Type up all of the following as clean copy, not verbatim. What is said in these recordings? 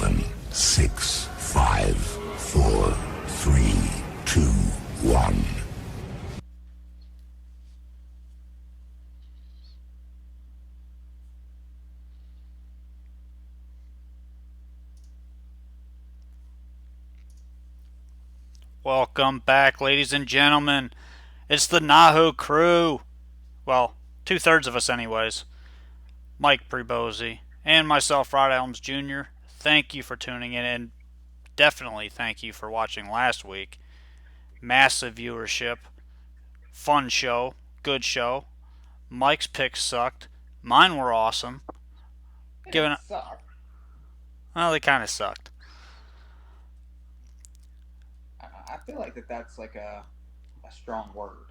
7, 6, 5, 4, 3, 2, 1. Welcome back, ladies and gentlemen. It's the NAHU crew. Well, two-thirds of us, anyways. Mike Prebozy and myself, Rod Elms Jr. Thank you for tuning in, and definitely thank you for watching last week. Massive viewership, fun show, good show. Mike's picks sucked. Mine were awesome. They Given, didn't suck. well, they kind of sucked. I feel like that's like a strong word.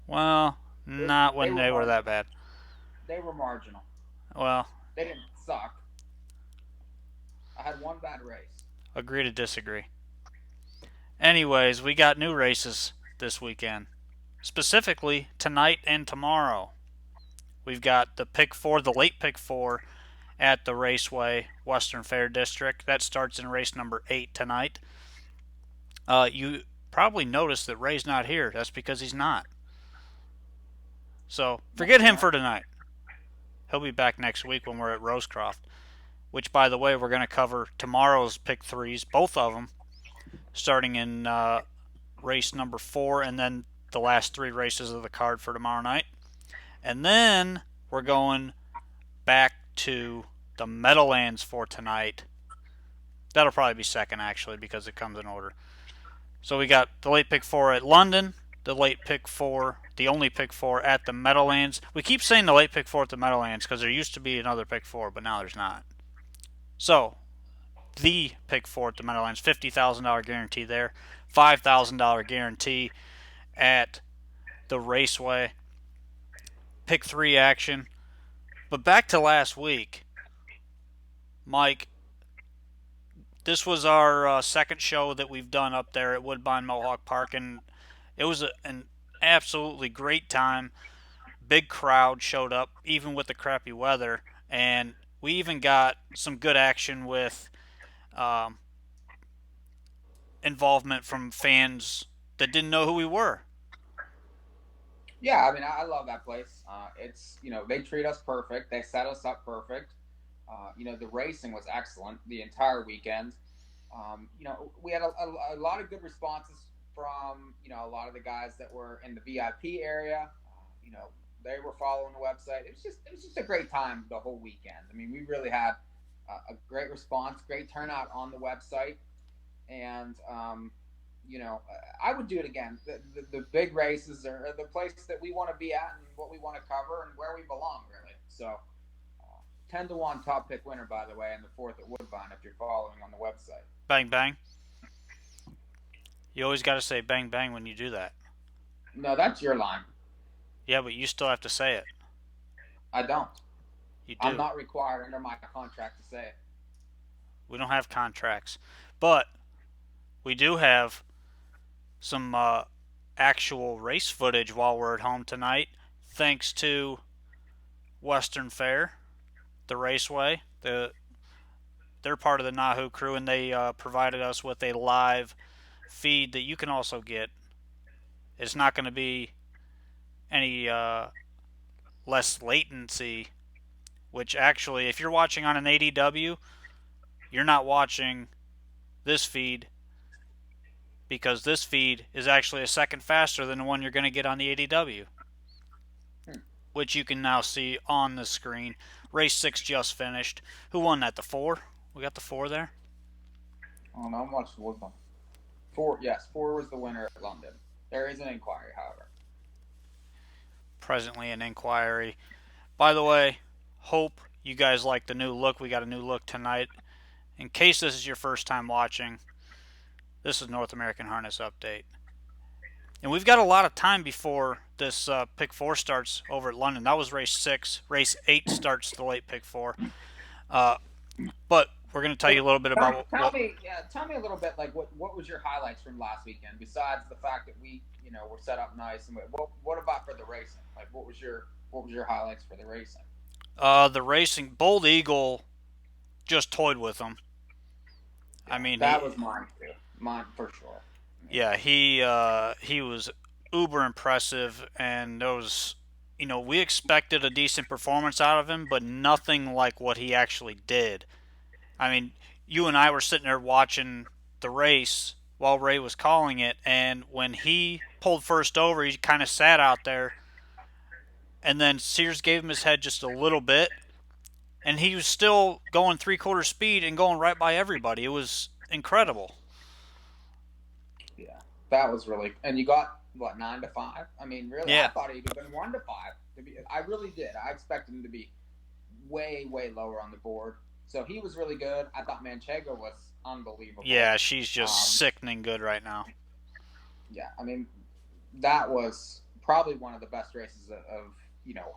Well, They, not they when were they were that marginal. bad. They were marginal. Well, They didn't suck. I had one bad race. agree to disagree. Anyways, we got new races this weekend. Specifically, tonight and tomorrow. We've got the pick four, the late pick four at the Raceway Western Fair District. That starts in race number 8 tonight. You probably noticed that Ray's not here. That's because he's not. So forget him for tonight. He'll be back next week when we're at Rosecroft. Which, by the way, we're going to cover tomorrow's pick threes, both of them, starting in race number 4 and then the last 3 races of the card for tomorrow night. And then we're going back to the Meadowlands for tonight. That'll probably be second, actually, because it comes in order. So we got the late pick 4 at London, the late pick 4, the only pick 4 at the Meadowlands. We keep saying the late pick 4 at the Meadowlands because there used to be another pick 4, but now there's not. So, the pick 4 at the Meadowlands, $50,000 guarantee there, $5,000 guarantee at the Raceway. Pick 3 action. But back to last week, Mike, this was our second show that we've done up there at Woodbine Mohawk Park, and it was an absolutely great time. Big crowd showed up, even with the crappy weather, and we even got some good action with um, involvement from fans that didn't know who we were. Yeah, I mean, I love that place. It's they treat us perfect. They set us up perfect. The racing was excellent the entire weekend. We had a lot of good responses from a lot of the guys that were in the VIP area. They were following the website. It was just a great time the whole weekend. I mean, we really had a great response, great turnout on the website, and I would do it again. The big races are the place that we want to be at and what we want to cover and where we belong, really. So, 10-1 top pick winner, by the way, in the fourth at Woodbine if you're following on the website. Bang, bang. You always got to say bang, bang when you do that. No, that's your line. Yeah, but you still have to say it. I don't. You I'm do. not required under my contract to say it. We don't have contracts. But we do have some actual race footage while we're at home tonight, thanks to Western Fair, the Raceway. They're part of the NAHU crew, and they provided us with a live feed that you can also get. It's not going to be any less latency, which actually, if you're watching on an ADW, you're not watching this feed because this feed is actually a second faster than the one you're going to get on the ADW, Hmm. which you can now see on the screen. Race 6 just finished. Who won that? The 4? We got the 4 there? I don't know how much was one. Four, yes, four was the winner at London. There is an inquiry, however. Presently an inquiry. By the way, hope you guys like the new look. We got a new look tonight. In case this is your first time watching, this is North American Harness Update. And we've got a lot of time before this pick 4 starts over at London. That was race 6. Race 8 starts the late pick 4. Uh, but we're going to tell you a little bit about Tell me, yeah, tell me a little bit like what was your highlights from last weekend besides the fact that we were set up nice and what about for the racing? Like what was your highlights for the racing? the racing. Bold Eagle just toyed with them. I Yeah, mean, that was mine too. Mine for sure. I mean, yeah, he was uber impressive, and those, we expected a decent performance out of him, but nothing like what he actually did. I mean, you and I were sitting there watching the race while Ray was calling it, and when he pulled first over, he kind of sat out there, and then Sears gave him his head just a little bit, and he was still going 3/4 speed and going right by everybody. It was incredible. yeah, that was really. And you got what 9 to 5? I mean, really, I Yeah, thought he'd have been 1 to 5. To be, I really did. I expected him to be way lower on the board. So he was really good. I thought Manchego was unbelievable. yeah, she's just Um, sickening good right now. yeah, I mean, that was probably one of the best races of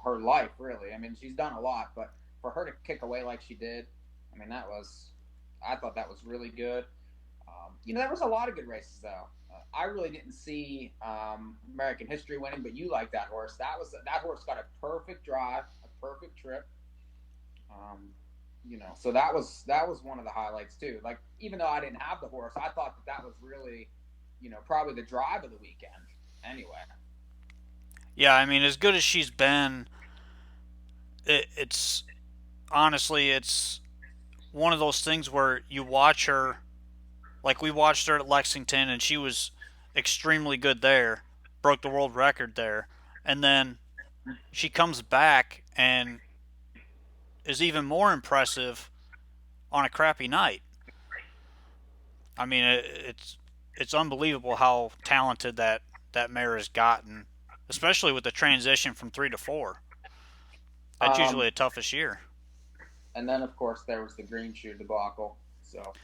her life. Really, I mean, she's done a lot, but for her to kick away like she did, I mean, I thought that was really good. There was a lot of good races though. I really didn't see American History winning, but you like that horse. That horse got a perfect drive, a perfect trip. So that was one of the highlights too. Like even though I didn't have the horse, I thought that was really, probably the drive of the weekend. Anyway, Yeah, I mean, as good as she's been, it's honestly, it's one of those things where you watch her, like we watched her at Lexington, and she was extremely good there, broke the world record there, and then she comes back and is even more impressive on a crappy night. I mean, it's unbelievable how talented that mare has gotten, especially with the transition from 3 to 4. That's usually um, the toughest year. and then of course there was the green shoe debacle. So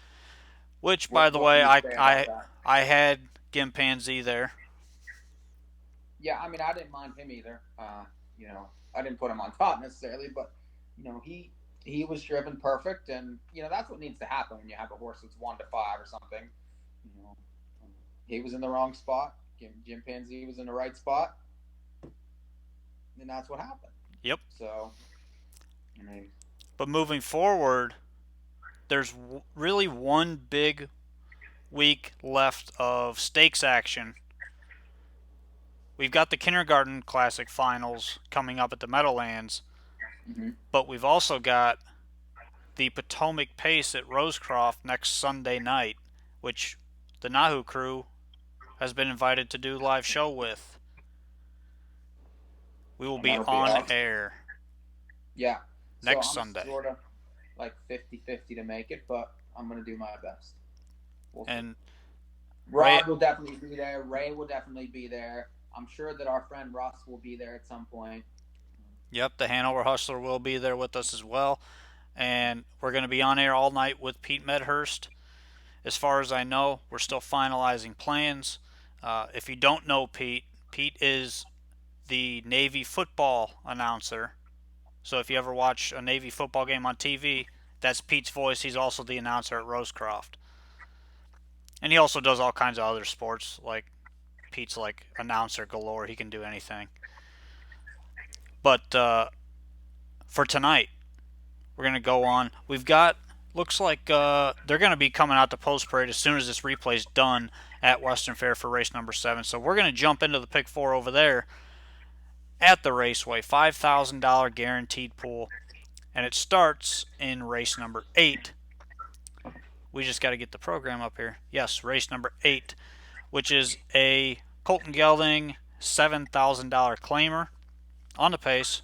Which, by the what way, can you I say about I that? I had Gimpanzee there. Yeah, I mean, I didn't mind him either. I didn't put him on top necessarily, but he was driven perfect, and that's what needs to happen when you have a horse that's 1 to 5 or something. You know, he was in the wrong spot. Jim Pansy was in the right spot, and that's what happened. Yep. So, I mean, But moving forward, there's really one big week left of stakes action. We've got the Kindergarten Classic finals coming up at the Meadowlands, mm-hmm. but we've also got the Potomac Pace at Rosecroft next Sunday night, which the NAHU crew has been invited to do live show with. We will And be that'll be on awesome. air Yeah. So next I'm Sunday. sort of like 50-50 to make it, but I'm gonna do my best. We'll see. And Ray, Rod will definitely be there. Ray will definitely be there. I'm sure that our friend Russ will be there at some point. yep, the Hanover Hustler will be there with us as well. And we're going to be on air all night with Pete Medhurst. As far as I know, we're still finalizing plans. If you don't know Pete, Pete is the Navy football announcer. So if you ever watch a Navy football game on TV, that's Pete's voice. He's also the announcer at Rosecroft. And he also does all kinds of other sports. Like Pete's like announcer galore. He can do anything. But for tonight, we're gonna go on. We've got looks like they're gonna be coming out to post parade as soon as this replay's done at Western Fair for race number 7. So we're gonna jump into the pick 4 over there at the Raceway. $5,000 guaranteed pool, and it starts in race number 8. We just got to get the program up here. Yes, race number 8, which is a Colton Gelding $7,000 claimer on the pace.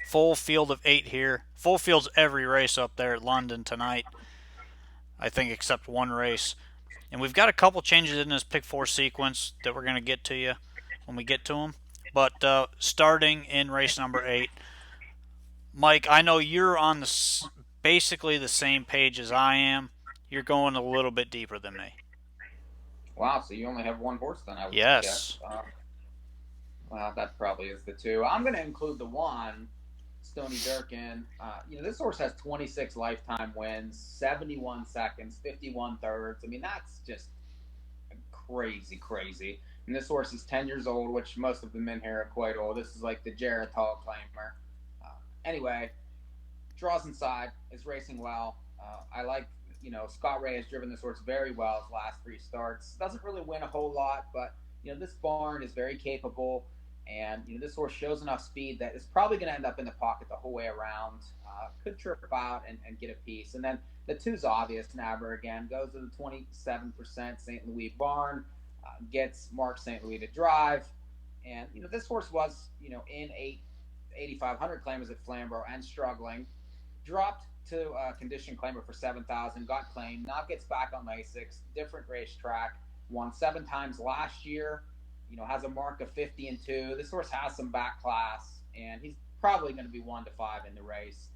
Full field of 8 here. Full field's every race up there at London tonight, I think, except one race. And we've got a couple changes in this pick 4 sequence that we're going to get to you when we get to them. But starting in race number 8, Mike, I know you're on basically the same page as I am. You're going a little bit deeper than me. Wow, so you only have one horse then, I would Yes. guess. Well, that probably is the 2. I'm going to include the 1, Stony Durkin. This horse has 26 lifetime wins, 71 seconds, 51 thirds. I mean, that's just crazy. And this horse is 10 years old, which most of the men here are quite old. This is like the Geritol claimer. Anyway, draws inside, is racing well. I like Scott Ray has driven this horse very well his last three starts. Doesn't really win a whole lot, but this barn is very capable, and this horse shows enough speed that it's probably going to end up in the pocket the whole way around. Could trip out and get a piece, and then the two's obvious. Nabber again goes to the 27% St. Louis barn, gets Mark St. Louis to drive, and this horse was in 8,500 claimers at Flamborough and struggling. Dropped to condition claimer for 7,000, got claimed, now gets back on Lasix, different racetrack, won 7 times last year, has a mark of 50-2. This horse has some back class, and he's probably going to be 1-5 in the race.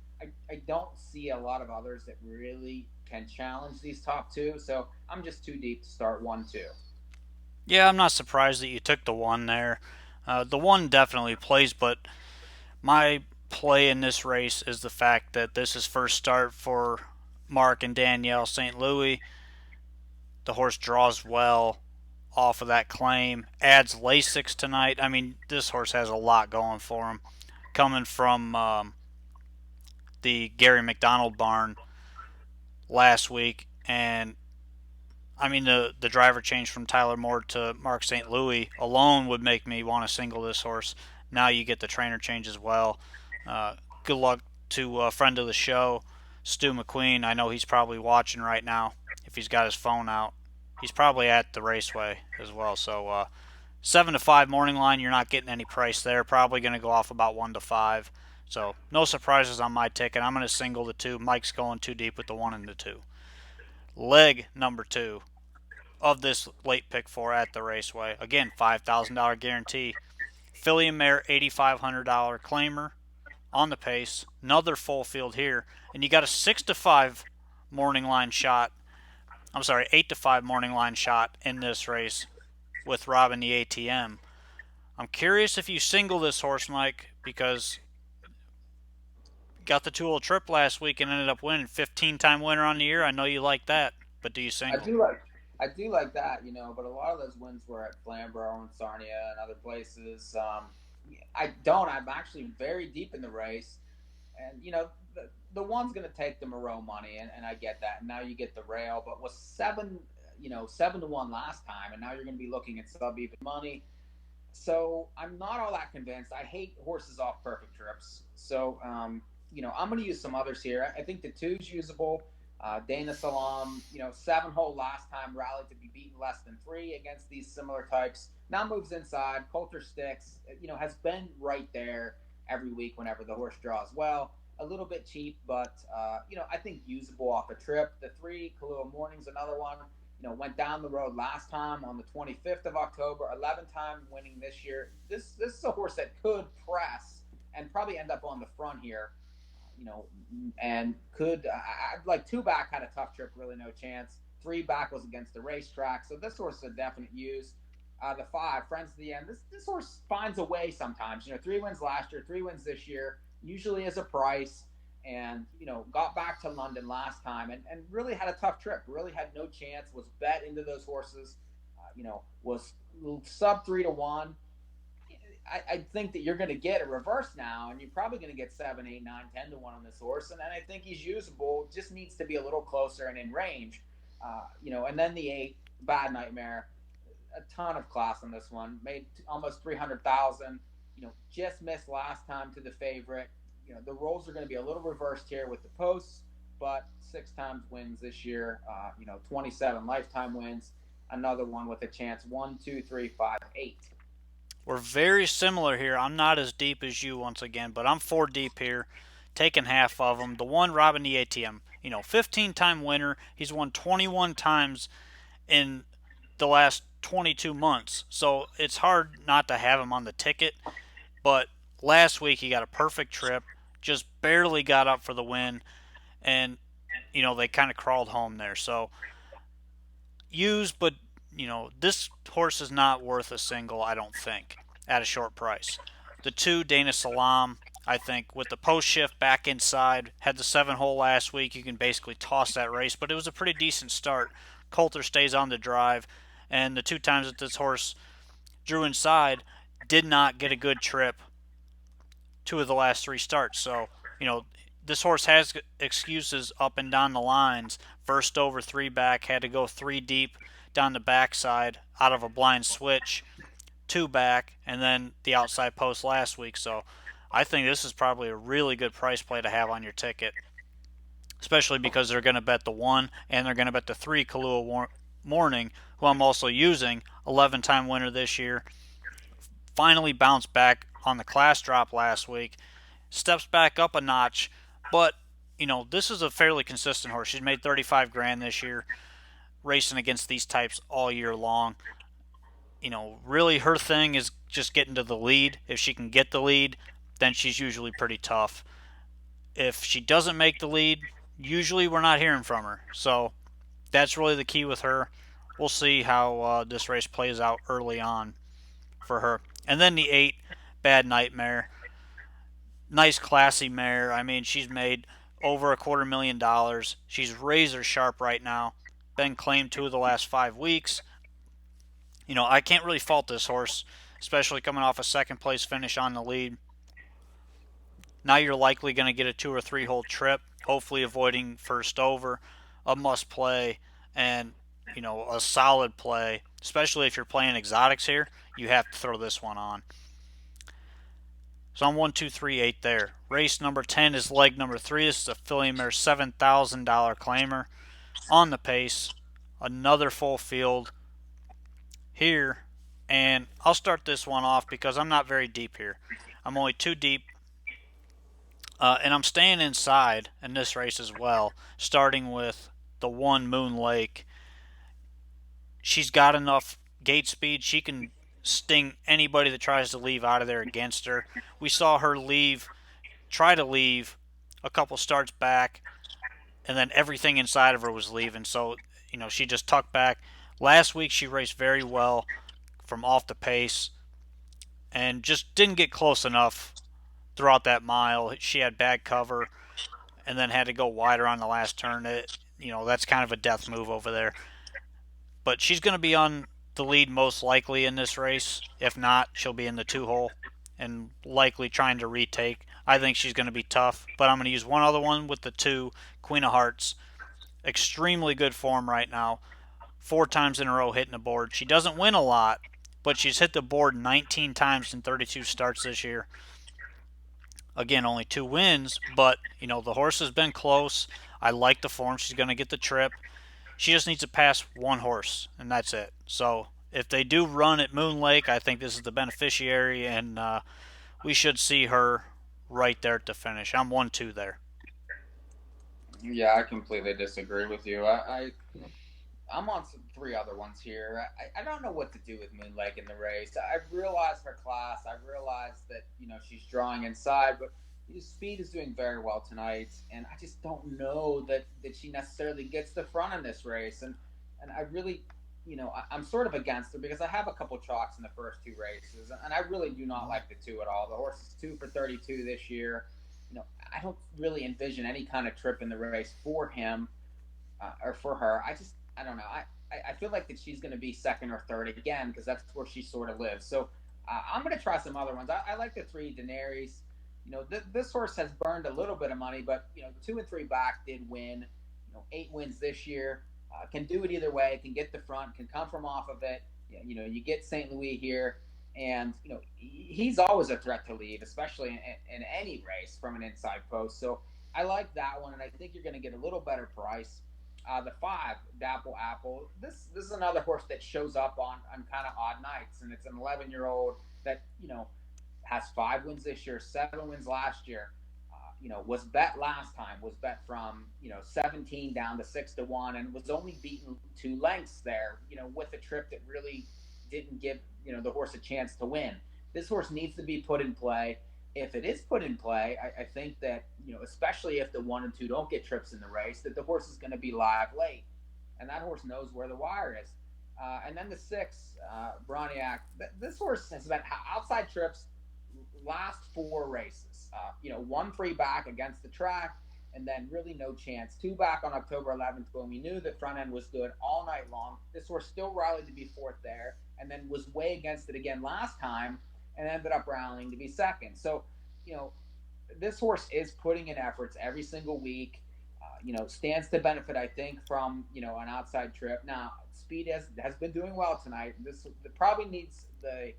I don't see a lot of others that really can challenge these top two, so I'm just too deep to start 1-2. Yeah, I'm not surprised that you took the one there. The one definitely plays, but my play in this race is the fact that this is first start for Mark and Danielle St. Louis. The horse draws well off of that claim, adds Lasix tonight. I mean, this horse has a lot going for him. Coming from the Gary McDonald barn last week, and I mean the driver change from Tyler Moore to Mark St. Louis alone would make me want to single this horse. Now you get the trainer change as well. Good luck to a friend of the show, Stu McQueen. I know he's probably watching right now. If he's got his phone out, he's probably at the raceway as well. So 7-5 morning line, you're not getting any price there. Probably going to go off about 1-5. So no surprises on my ticket. I'm going to single the two. Mike's going too deep with the 1 and the 2. Leg number 2 of this late pick 4 at the raceway. Again, $5,000 guarantee. Filly and Mare, $8,500 claimer on the pace. Another full field here. And you got a 6-5 morning line shot. I'm sorry, 8-5 morning line shot in this race with Robin the ATM. I'm curious if you single this horse, Mike, because got the 2-hole trip last week and ended up winning. 15-time winner on the year. I know you like that, but do you single? I do like that, but a lot of those wins were at Flamborough and Sarnia and other places. I don't. I'm actually very deep in the race, and the one's going to take the Moreau money, and I get that. And now you get the rail, but was 7-1 last time, and now you're going to be looking at sub even money. So I'm not all that convinced. I hate horses off perfect trips. So I'm going to use some others here. I think the 2's usable. Dana Salam, 7-hole last time, rallied to be beaten less than 3 against these similar types. Now moves inside. Coulter Sticks, has been right there every week whenever the horse draws well. A little bit cheap, but, I think usable off a trip. The 3, Kahlua Morning's another one. Went down the road last time on the 25th of October, 11-time winning this year. This is a horse that could press and probably end up on the front here. And could like 2 back had a tough trip, really no chance. 3 back was against the racetrack, so this horse is a definite use. The 5, Friends to the End. This horse finds a way sometimes. 3 wins last year, 3 wins this year. Usually is a price, and got back to London last time and really had a tough trip. Really had no chance. Was bet into those horses. Was sub 3-1. I think that you're going to get a reverse now, and you're probably going to get 7, 8, 9, 10-1 on this horse. And then I think he's usable, just needs to be a little closer and in range. And then the 8, Bad Nightmare, a ton of class on this one, made almost 300,000. Just missed last time to the favorite. The roles are going to be a little reversed here with the posts, but 6 times wins this year. 27 lifetime wins. Another one with a chance. 1, 2, 3, 5, 8. We're very similar here. I'm not as deep as you once again, but I'm 4 deep here, taking half of them. The 1, Robin the ATM, 15-time winner. He's won 21 times in the last 22 months. So it's hard not to have him on the ticket. But last week he got a perfect trip, just barely got up for the win, and they kind of crawled home there. So used, but this horse is not worth a single, I don't think, at a short price. The 2, Dana Salam, I think, with the post shift back inside, had the 7-hole last week. You can basically toss that race, but it was a pretty decent start. Coulter stays on the drive, and the 2 times that this horse drew inside did not get a good trip 2 of the last 3 starts. So, this horse has excuses up and down the lines. First over, three back, had to go three deep down the backside out of a blind switch, two back, and then the outside post last week. So I think this is probably a really good price play to have on your ticket, especially because they're going to bet the one and they're going to bet the three Kahlua Morning, who I'm also using, 11-time winner this year. Finally bounced back on the class drop last week, steps back up a notch, but this is a fairly consistent horse. She's made 35 grand this year, racing against these types all year long. Really her thing is just getting to the lead. If she can get the lead, then she's usually pretty tough. If she doesn't make the lead, usually we're not hearing from her. So that's really the key with her. We'll see how this race plays out early on for her. And then the 8, Bad Nightmare. Nice, classy mare. I mean, she's made over $250,000. She's razor sharp right now. Been claimed 2 of the last 5 weeks. I can't really fault this horse, especially coming off a second place finish on the lead. Now you're likely going to get a 2 or 3 hole trip, hopefully avoiding first over, a must play, and a solid play. Especially if you're playing exotics here, you have to throw this one on. So I'm 1, 2, 3, 8 there. Race number 10 is leg number 3. This is a filly mare $7,000 claimer on the pace. Another full field here, and I'll start this one off because I'm not very deep here. I'm only 2 deep, and I'm staying inside in this race as well, starting with the 1 Moon Lake. She's got enough gate speed. She can sting anybody that tries to leave out of there against her. We saw her try to leave a couple starts back, and then everything inside of her was leaving. So, she just tucked back. Last week she raced very well from off the pace and just didn't get close enough throughout that mile. She had bad cover and then had to go wider on the last turn. That's kind of a death move over there. But she's going to be on the lead most likely in this race. If not, she'll be in the 2 hole and likely trying to retake. I think she's going to be tough, but I'm going to use one other one with the 2, Queen of Hearts. Extremely good form right now. 4 times in a row hitting the board. She doesn't win a lot, but she's hit the board 19 times in 32 starts this year. Again, only 2 wins, but the horse has been close. I like the form. She's going to get the trip. She just needs to pass 1 horse, and that's it. So if they do run at Moon Lake, I think this is the beneficiary, and we should see her right there at the finish. I'm 1-2 there. Yeah, I completely disagree with you. I'm on 3 other ones here. I don't know what to do with Moon Lake in the race. I realize her class. I realize that she's drawing inside, but speed is doing very well tonight, and I just don't know that she necessarily gets the front in this race. And I really, I'm sort of against her because I have a couple chalks in the first 2 races, and I really do not like the 2 at all. The horse is 2 for 32 this year. I don't really envision any kind of trip in the race for him or for her. I don't know. I feel like that she's going to be second or third again because that's where she sort of lives. So I'm going to try some other ones. I like the 3 Daenerys. This horse has burned a little bit of money, but 2 and 3 back did win. 8 wins this year. Can do it either way. Can get the front. Can come from off of it. You get St. Louis here, and he's always a threat to leave, especially in any race from an inside post. So I like that one, and I think you're going to get a little better price. The 5, Dapple Apple. This is another horse that shows up on kind of odd nights, and it's an 11-year-old that has 5 wins this year, 7 wins last year. Was bet last time, was bet from 17 down to 6-1, and was only beaten 2 lengths there. With a trip that really didn't give the horse a chance to win. This horse needs to be put in play. If it is put in play, I think that especially if the 1 and 2 don't get trips in the race, that the horse is going to be live late, and that horse knows where the wire is. And then the 6, Broniac. This horse has been outside trips last 4 races. 1 free back against the track, and then really no chance. 2 back on October 11th when we knew the front end was good all night long. This horse still rallied to be 4th there, and then was way against it again last time, and ended up rallying to be 2nd. So, this horse is putting in efforts every single week. Stands to benefit, I think, from an outside trip. Now, speed has been doing well tonight. This probably needs the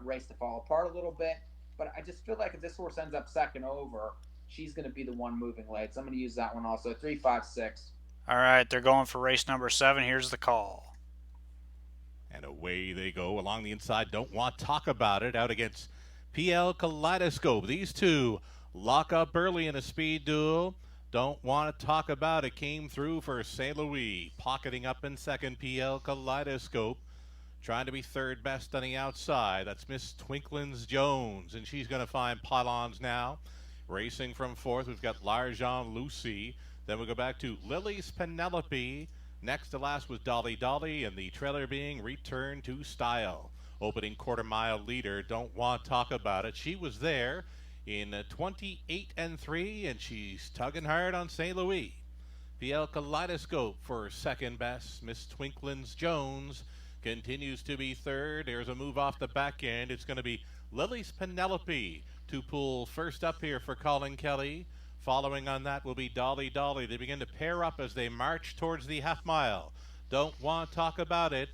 race to fall apart a little bit, but I just feel like if this horse ends up second over, she's going to be the one moving late. So I'm going to use that one also. 3, 5, 6. All right, they're going for race number 7. Here's the call. And away they go along the inside. Don't want to talk about it. Out against PL Kaleidoscope. These two lock up early in a speed duel. Don't want to talk about it. Came through for St. Louis. Pocketing up in second, PL Kaleidoscope. Trying to be third best on the outside. That's Miss Twinklins Jones. And she's going to find pylons now. Racing from fourth, we've got L'Argent Lucy. Then we go back to Lily's Penelope. Next to last was Dolly Dolly, and the trailer being Return to Style. Opening quarter mile leader, don't want to talk about it. She was there in 28 and 3, and she's tugging hard on St. Louis. PL Kaleidoscope for second best. Miss Twinklins Jones continues to be third. There's a move off the back end. It's going to be Lily's Penelope to pull first up here for Colin Kelly. Following on that will be Dolly Dolly. They begin to pair up as they march towards the half mile. Don't want to talk about it.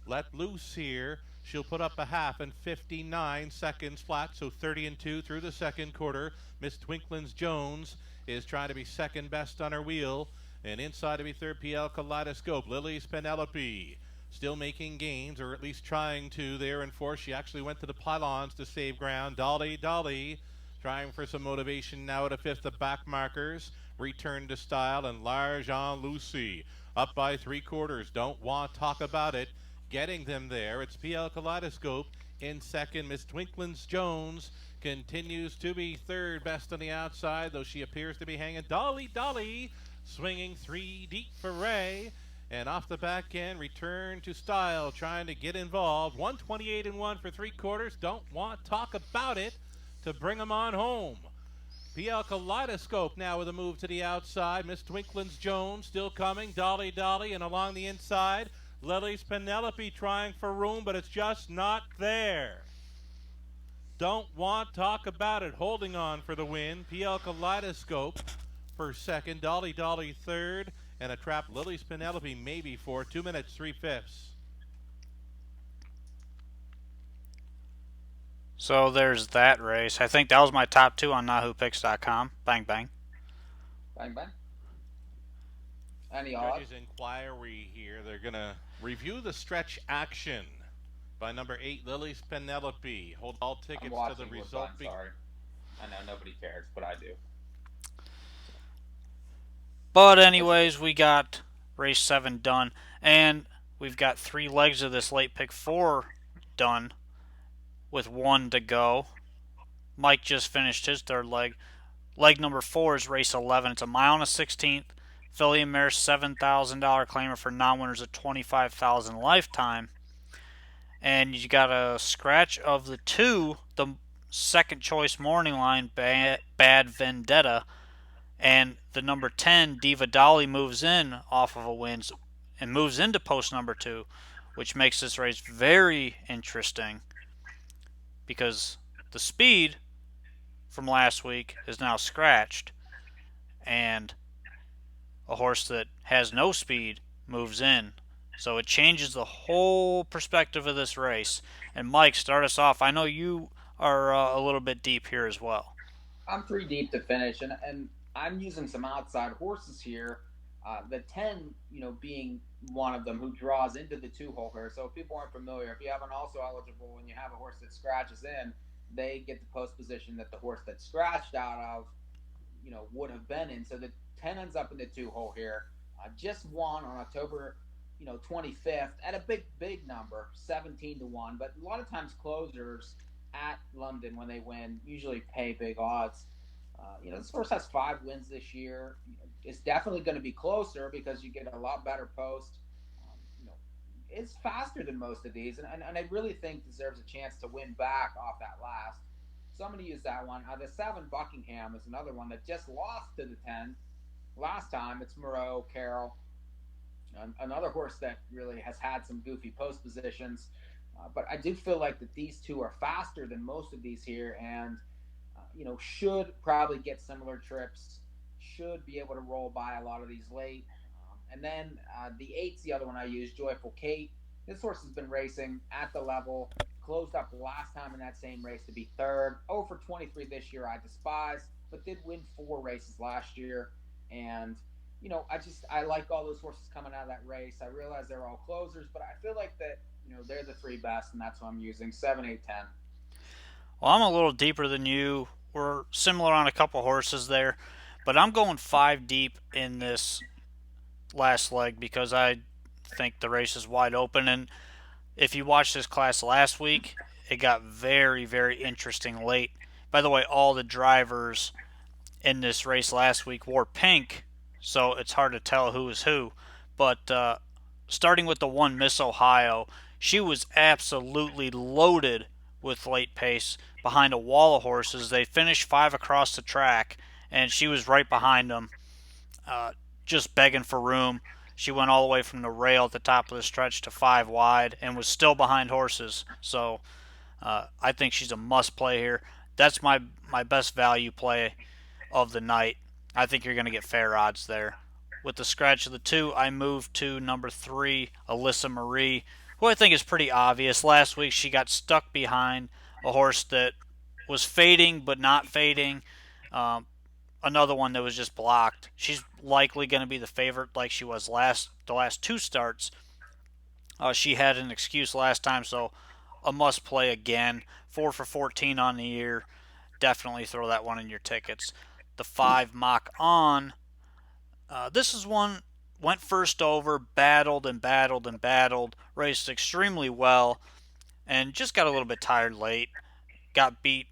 Let loose here. She'll put up a half in 59 seconds flat, so 30 and 2 through the second quarter. Miss Twinklins Jones is trying to be second best on her wheel. And inside to be third, PL Kaleidoscope. Lily's Penelope still making gains, or at least trying to there in fourth. She actually went to the pylons to save ground. Dolly Dolly trying for some motivation now at a fifth. The back markers Return to Style and L'Argent Lucy up by 3/4. Don't want to talk about it. Getting them there. It's PL Kaleidoscope in second. Miss Twinklins Jones continues to be third best on the outside, though she appears to be hanging. Dolly Dolly swinging 3 deep for Ray. And off the back end, Return to Style trying to get involved. 128 and 1 for 3/4. Don't want to talk about it to bring them on home. PL Kaleidoscope now with a move to the outside. Miss Twinklins Jones still coming. Dolly Dolly, and along the inside, Lily's Penelope trying for room, but it's just not there. Don't want to talk about it. Holding on for the win. PL Kaleidoscope for second. Dolly Dolly third. And a trap Lily's Penelope maybe for 2 minutes, 3/5. So there's that race. I think that was my top 2 on NAHUpicks.com. Bang, bang. Bang, bang. Any odds? Judges inquiry here. They're going to review the stretch action by number 8, Lily's Penelope. Hold all tickets to the result. I'm sorry. I know nobody cares, but I do. But anyways, we got race 7 done. And we've got 3 legs of this late pick 4 done with 1 to go. Mike just finished his third leg. Leg number 4 is race 11. It's a mile and a 16th. Filly and Mare $7,000 claimer for non-winners at $25,000 lifetime. And you got a scratch of the 2, the second choice morning line, Bad Vendetta. And the number 10, Diva Dolly, moves in off of a win and moves into post number 2, which makes this race very interesting because the speed from last week is now scratched, and a horse that has no speed moves in. So it changes the whole perspective of this race. And Mike, start us off. I know you are a little bit deep here as well. I'm 3 deep to finish, and I'm using some outside horses here. The 10, being one of them who draws into the 2-hole here. So if people aren't familiar, if you have an also eligible and you have a horse that scratches in, they get the post position that the horse that scratched out of, would have been in. So the 10 ends up in the 2-hole here. Just won on October, 25th at a big number, 17 to 1. But a lot of times closers at London when they win usually pay big odds. This horse has 5 wins this year. It's definitely going to be closer because you get a lot better post. It's faster than most of these, and I really think deserves a chance to win back off that last. So I'm going to use that one. The 7, Buckingham, is another one that just lost to the 10 last time. It's Moreau, Carroll, another horse that really has had some goofy post positions. But I do feel like that these two are faster than most of these here, and should probably get similar trips. Should be able to roll by a lot of these late. And then the eight's the other one I use, Joyful Kate. This horse has been racing at the level. Closed up last time in that same race to be third. 0 for 23 this year, I despise, but did win 4 races last year. And I like all those horses coming out of that race. I realize they're all closers, but I feel like that they're the 3 best, and that's what I'm using: 7, 8, 10. Well, I'm a little deeper than you. We're similar on a couple horses there, but I'm going 5 deep in this last leg because I think the race is wide open. And if you watched this class last week, it got very, very interesting late. By the way, all the drivers in this race last week wore pink, so it's hard to tell who is who. But starting with the one Miss Ohio, she was absolutely loaded with late pace behind a wall of horses. They finished 5 across the track, and she was right behind them, just begging for room. She went all the way from the rail at the top of the stretch to 5 wide and was still behind horses. So I think she's a must play here. That's my best value play of the night. I think you're going to get fair odds there. With the scratch of the 2, I moved to number 3, Alyssa Marie, who I think is pretty obvious. Last week she got stuck behind a horse that was fading but not fading. Another one that was just blocked. She's likely going to be the favorite like she was the last 2 starts. She had an excuse last time, so a must play again. 4 for 14 on the year. Definitely throw that one in your tickets. The 5 Mock On. This is one went first over, battled and battled and battled, raced extremely well, and just got a little bit tired late. Got beat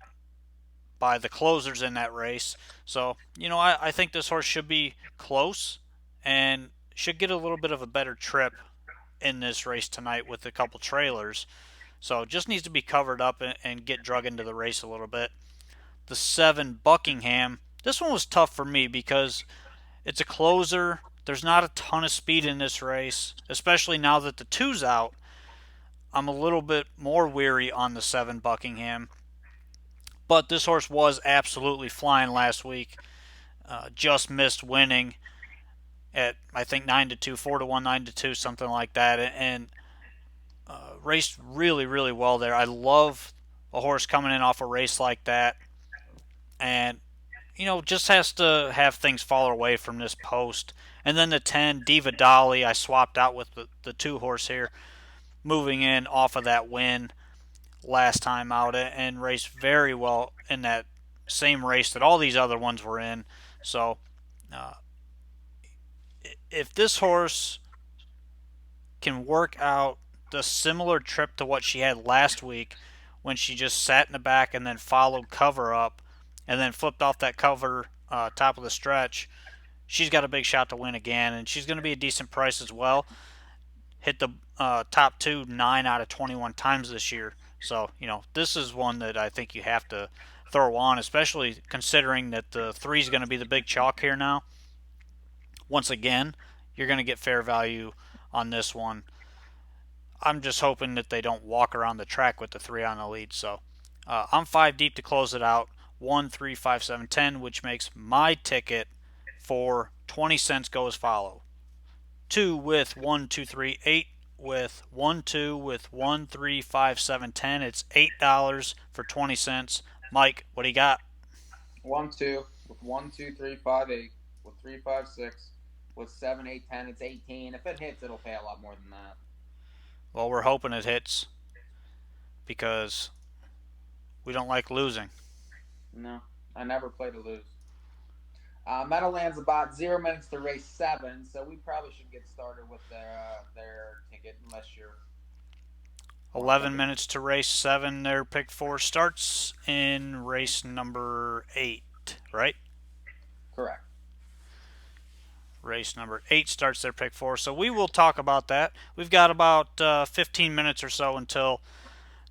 by the closers in that race. So, I think this horse should be close and should get a little bit of a better trip in this race tonight with a couple trailers. So, just needs to be covered up and get drug into the race a little bit. The 7 Buckingham. This one was tough for me because it's a closer. There's not a ton of speed in this race, especially now that the 2's out. I'm a little bit more weary on the 7 Buckingham. But this horse was absolutely flying last week. Just missed winning at, I think, 9-2, 4-1, 9-2, something like that. And raced really, really well there. I love a horse coming in off a race like that. And just has to have things fall away from this post. And then the 10, Diva Dolly, I swapped out with the 2 horse here, moving in off of that win last time out and raced very well in that same race that all these other ones were in. So if this horse can work out the similar trip to what she had last week when she just sat in the back and then followed cover up, and then flipped off that cover top of the stretch, she's got a big shot to win again, and she's going to be a decent price as well. Hit the top 2 9 out of 21 times this year. So, this is one that I think you have to throw on, especially considering that the 3 is going to be the big chalk here now. Once again, you're going to get fair value on this one. I'm just hoping that they don't walk around the track with the 3 on the lead. So, I'm 5 deep to close it out. 1, 3, 5, 7, 10, which makes my ticket for 20 cents go as follow. 2 with 1, 2, 3, 8 with 1, 2 with 1, 3, 5, 7, 10. It's $8 for 20 cents. Mike, what do you got? 1, 2 with 1, 2, 3, 5, 8 with 3, 5, 6 with 7, 8, 10. It's 18. If it hits, it'll pay a lot more than that. Well, we're hoping it hits because we don't like losing. No, I never play to lose. Meadowland's about 0 minutes to race 7, so we probably should get started with their ticket unless you're 11 minutes to race 7. Their pick 4 starts in race number 8, right? Correct. Race number 8 starts their pick 4, so we will talk about that. We've got about 15 minutes or so until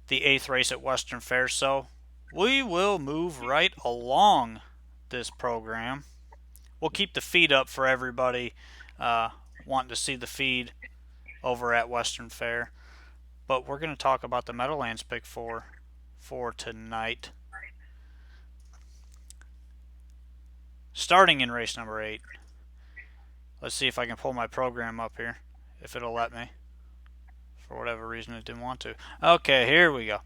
the 8th race at Western Fair, so we will move right along this program. We'll keep the feed up for everybody wanting to see the feed over at Western Fair. But we're going to talk about the Meadowlands pick 4 for tonight. starting in race number 8. Let's see if I can pull my program up here, if it'll let me. For whatever reason, it didn't want to. Okay, here we go.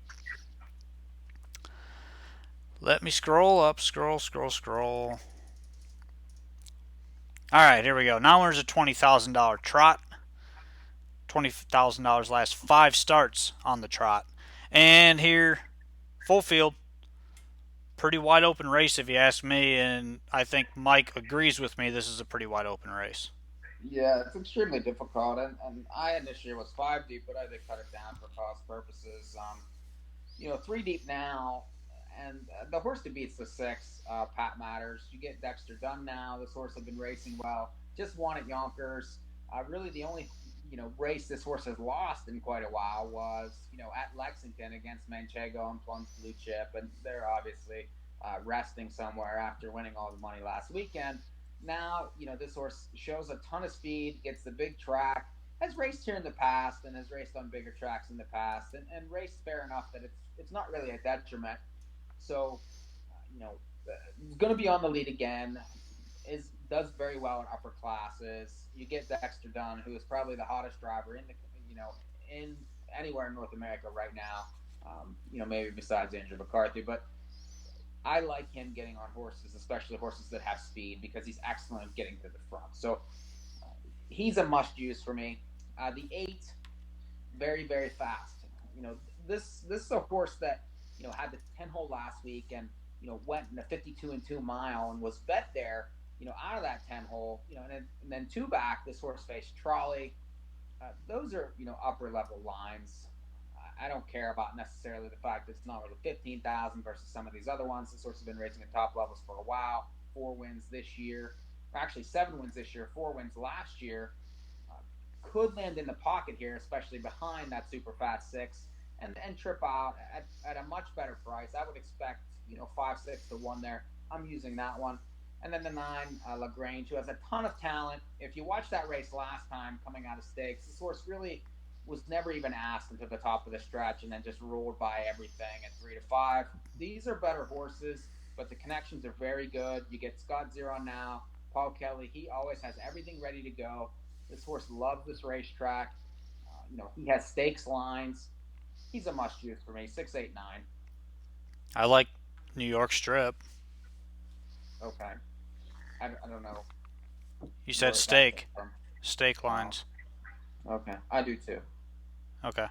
Let me scroll up, scroll. Alright, here we go. Now there's a $20,000 trot. $20,000 last 5 starts on the trot. And here, full field. Pretty wide open race if you ask me, and I think Mike agrees with me. This is a pretty wide open race. Yeah, it's extremely difficult, and I initially was 5 deep, but I did cut it down for cost purposes. 3 deep now, and the horse that beats the 6, Pat Matters. You get Dexter Dunn now. This horse has been racing well. Just won at Yonkers. Really, the only race this horse has lost in quite a while was at Lexington against Manchego and Plum's Blue Chip, and they're obviously resting somewhere after winning all the money last weekend. Now, this horse shows a ton of speed, gets the big track, has raced here in the past and has raced on bigger tracks in the past, and raced fair enough that it's not really a detriment. So, going to be on the lead again. Does very well in upper classes. You get Dexter Dunn, who is probably the hottest driver in anywhere in North America right now. Maybe besides Andrew McCarthy, but I like him getting on horses, especially horses that have speed, because he's excellent at getting to the front. So he's a must use for me. The 8, very, very fast. This is a horse that had the 10-hole last week and went in a 52-2 mile and was bet there. Out of that 10-hole, and then 2 back, this horse faced Trolley. Those are upper level lines. I don't care about necessarily the fact that it's not really 15,000 versus some of these other ones. This horse has been racing at top levels for a while. 4 wins this year, or actually 7 wins this year, 4 wins last year. Could land in the pocket here, especially behind that super fast 6, and trip out at a much better price. I would expect 5-6 to 1 there. I'm using that one. And then the 9, LaGrange, who has a ton of talent. If you watch that race last time coming out of stakes, this horse really was never even asked into the top of the stretch and then just rolled by everything at 3-5. These are better horses, but the connections are very good. You get Scott Zero now, Paul Kelly. He always has everything ready to go. This horse loves this racetrack. He has stakes lines. He's a must-use for me, 6, 8, 9. I like New York Strip. Okay. I don't know. You said stake. Stake lines. Okay. I do too. Okay.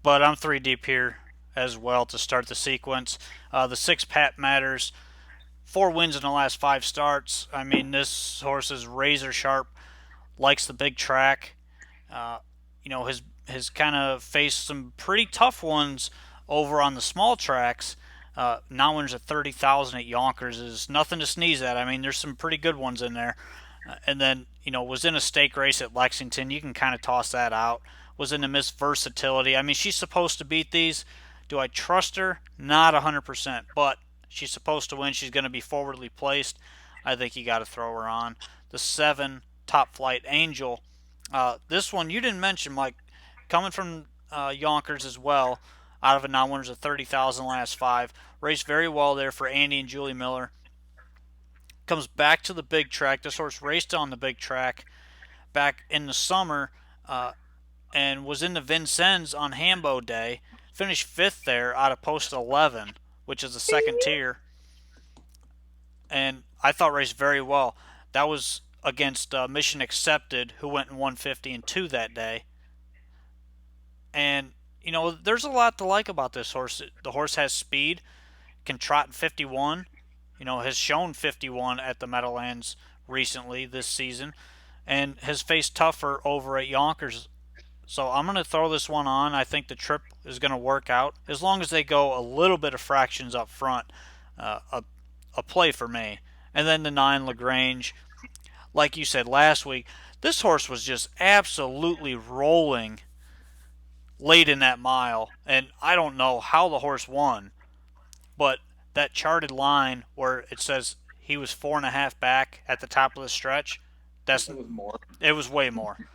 But I'm 3 deep here as well to start the sequence. The 6, Pat Matters. 4 wins in the last 5 starts. I mean, this horse is razor sharp. Likes the big track. Has kind of faced some pretty tough ones over on the small tracks. Now wins at 30,000 at Yonkers is nothing to sneeze at. I mean, there's some pretty good ones in there. And then, was in a stake race at Lexington. You can kind of toss that out. Was in the Miss Versatility. I mean, she's supposed to beat these. Do I trust her? Not 100%. But she's supposed to win. She's going to be forwardly placed. I think you got to throw her on. The 7, Top Flight Angel. This one you didn't mention, Mike. Coming from Yonkers as well. Out of a non-winners of 30,000 last 5. Raced very well there for Andy and Julie Miller. Comes back to the big track. This horse raced on the big track back in the summer and was in the Vincennes on Hambo Day. Finished 5th there out of post 11, which is the second tier. And I thought raced very well. That was against Mission Accepted, who went in 150-2 that day. And there's a lot to like about this horse. The horse has speed, can trot in 51, has shown 51 at the Meadowlands recently this season, and has faced tougher over at Yonkers. So I'm going to throw this one on. I think the trip is going to work out, as long as they go a little bit of fractions up front. A play for me. And then the 9, LaGrange. Like you said last week, this horse was just absolutely rolling late in that mile, and I don't know how the horse won, but that charted line where it says he was 4.5 back at the top of the stretch, it was more. It was way more.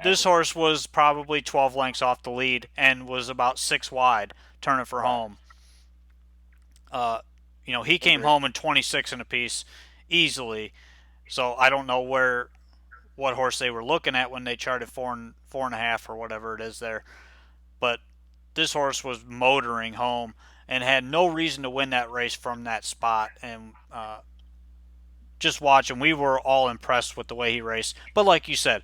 This horse was probably 12 lengths off the lead and was about 6 wide, turning for home. He came home in 26 and a piece easily. So I don't know what horse they were looking at when they charted 4.5 or whatever it is there. But this horse was motoring home and had no reason to win that race from that spot. And just watching, we were all impressed with the way he raced. But like you said,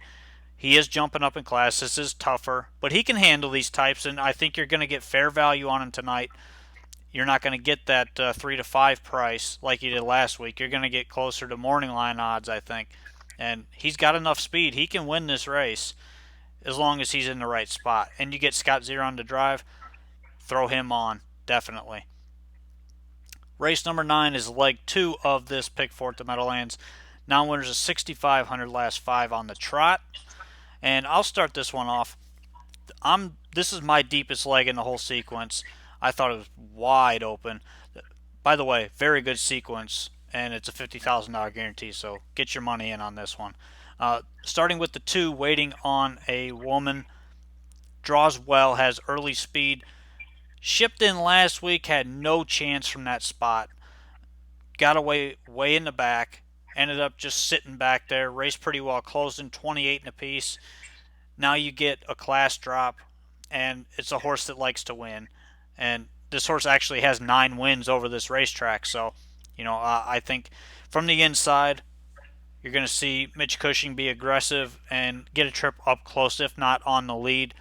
he is jumping up in class. This is tougher, but he can handle these types, and I think you're going to get fair value on him tonight. You're not going to get that 3 to 5 price like you did last week. You're going to get closer to morning line odds, I think. And he's got enough speed. He can win this race as long as he's in the right spot. And you get Scott Zeron to drive, throw him on, definitely. Race number 9 is leg 2 of this pick four at the Meadowlands. Non-winners is 6,500 last 5 on the trot. And I'll start this one off. This is my deepest leg in the whole sequence. I thought it was wide open. By the way, very good sequence, and it's a $50,000 guarantee, so get your money in on this one. Starting with the 2, waiting on a woman. Draws well, has early speed. Shipped in last week, had no chance from that spot. Got away way in the back. Ended up just sitting back there. Raced pretty well, closed in 28 and a piece. Now you get a class drop, and it's a horse that likes to win. And this horse actually has 9 wins over this racetrack. So, I think from the inside, you're going to see Mitch Cushing be aggressive and get a trip up close, if not on the lead.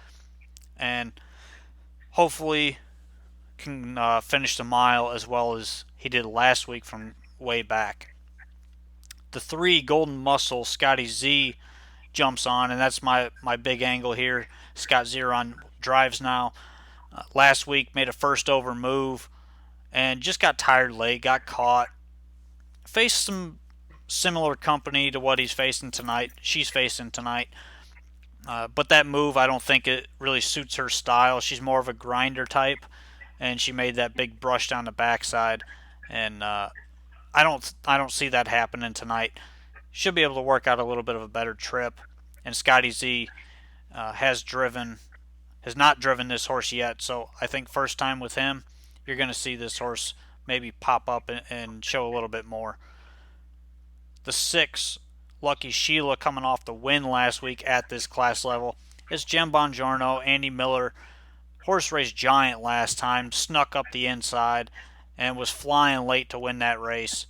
And hopefully can finish the mile as well as he did last week from way back. The 3, Golden Muscle, Scotty Z jumps on, and that's my big angle here. Scott Zeron drives now. Last week made a first over move and just got tired late, got caught. Faced some similar company to what she's facing tonight. But that move, I don't think it really suits her style. She's more of a grinder type, and she made that big brush down the backside. And I don't see that happening tonight. Should be able to work out a little bit of a better trip. And Scotty Z has not driven this horse yet, so I think first time with him, you're going to see this horse maybe pop up and show a little bit more. The 6, Lucky Sheila, coming off the win last week at this class level, is Jem Bongiorno. Andy Miller, horse race giant last time, snuck up the inside and was flying late to win that race.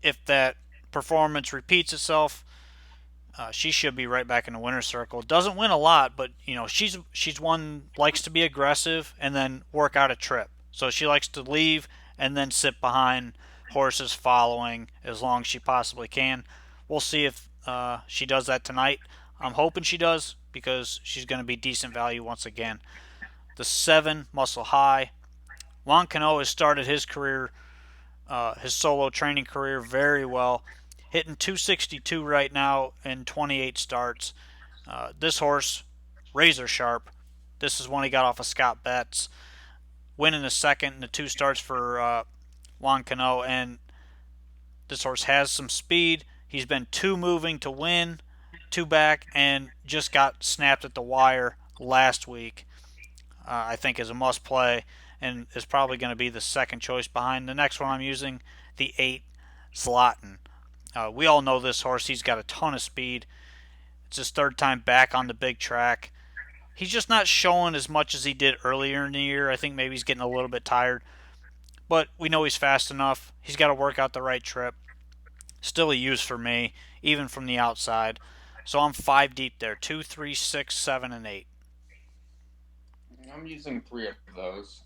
If that performance repeats itself, she should be right back in the winner's circle. Doesn't win a lot, but she's one, likes to be aggressive and then work out a trip. So she likes to leave and then sit behind horses following as long as she possibly can. We'll see if she does that tonight. I'm hoping she does because she's going to be decent value once again. The 7, Muscle High. Juan Cano has started his career, his solo training career very well. Hitting 262 right now in 28 starts. This horse, razor sharp. This is one he got off of Scott Betts. Winning the second in the 2 starts for Juan Cano. And this horse has some speed. He's been 2 moving to win, 2 back, and just got snapped at the wire last week. I think is a must play and is probably going to be the second choice behind the next one I'm using, the 8, Zlatan. We all know this horse. He's got a ton of speed. It's his 3rd time back on the big track. He's just not showing as much as he did earlier in the year. I think maybe he's getting a little bit tired. But we know he's fast enough. He's got to work out the right trip. Still a use for me, even from the outside. So I'm 5 deep there. 2, 3, 6, 7, and 8. I'm using 3 of those.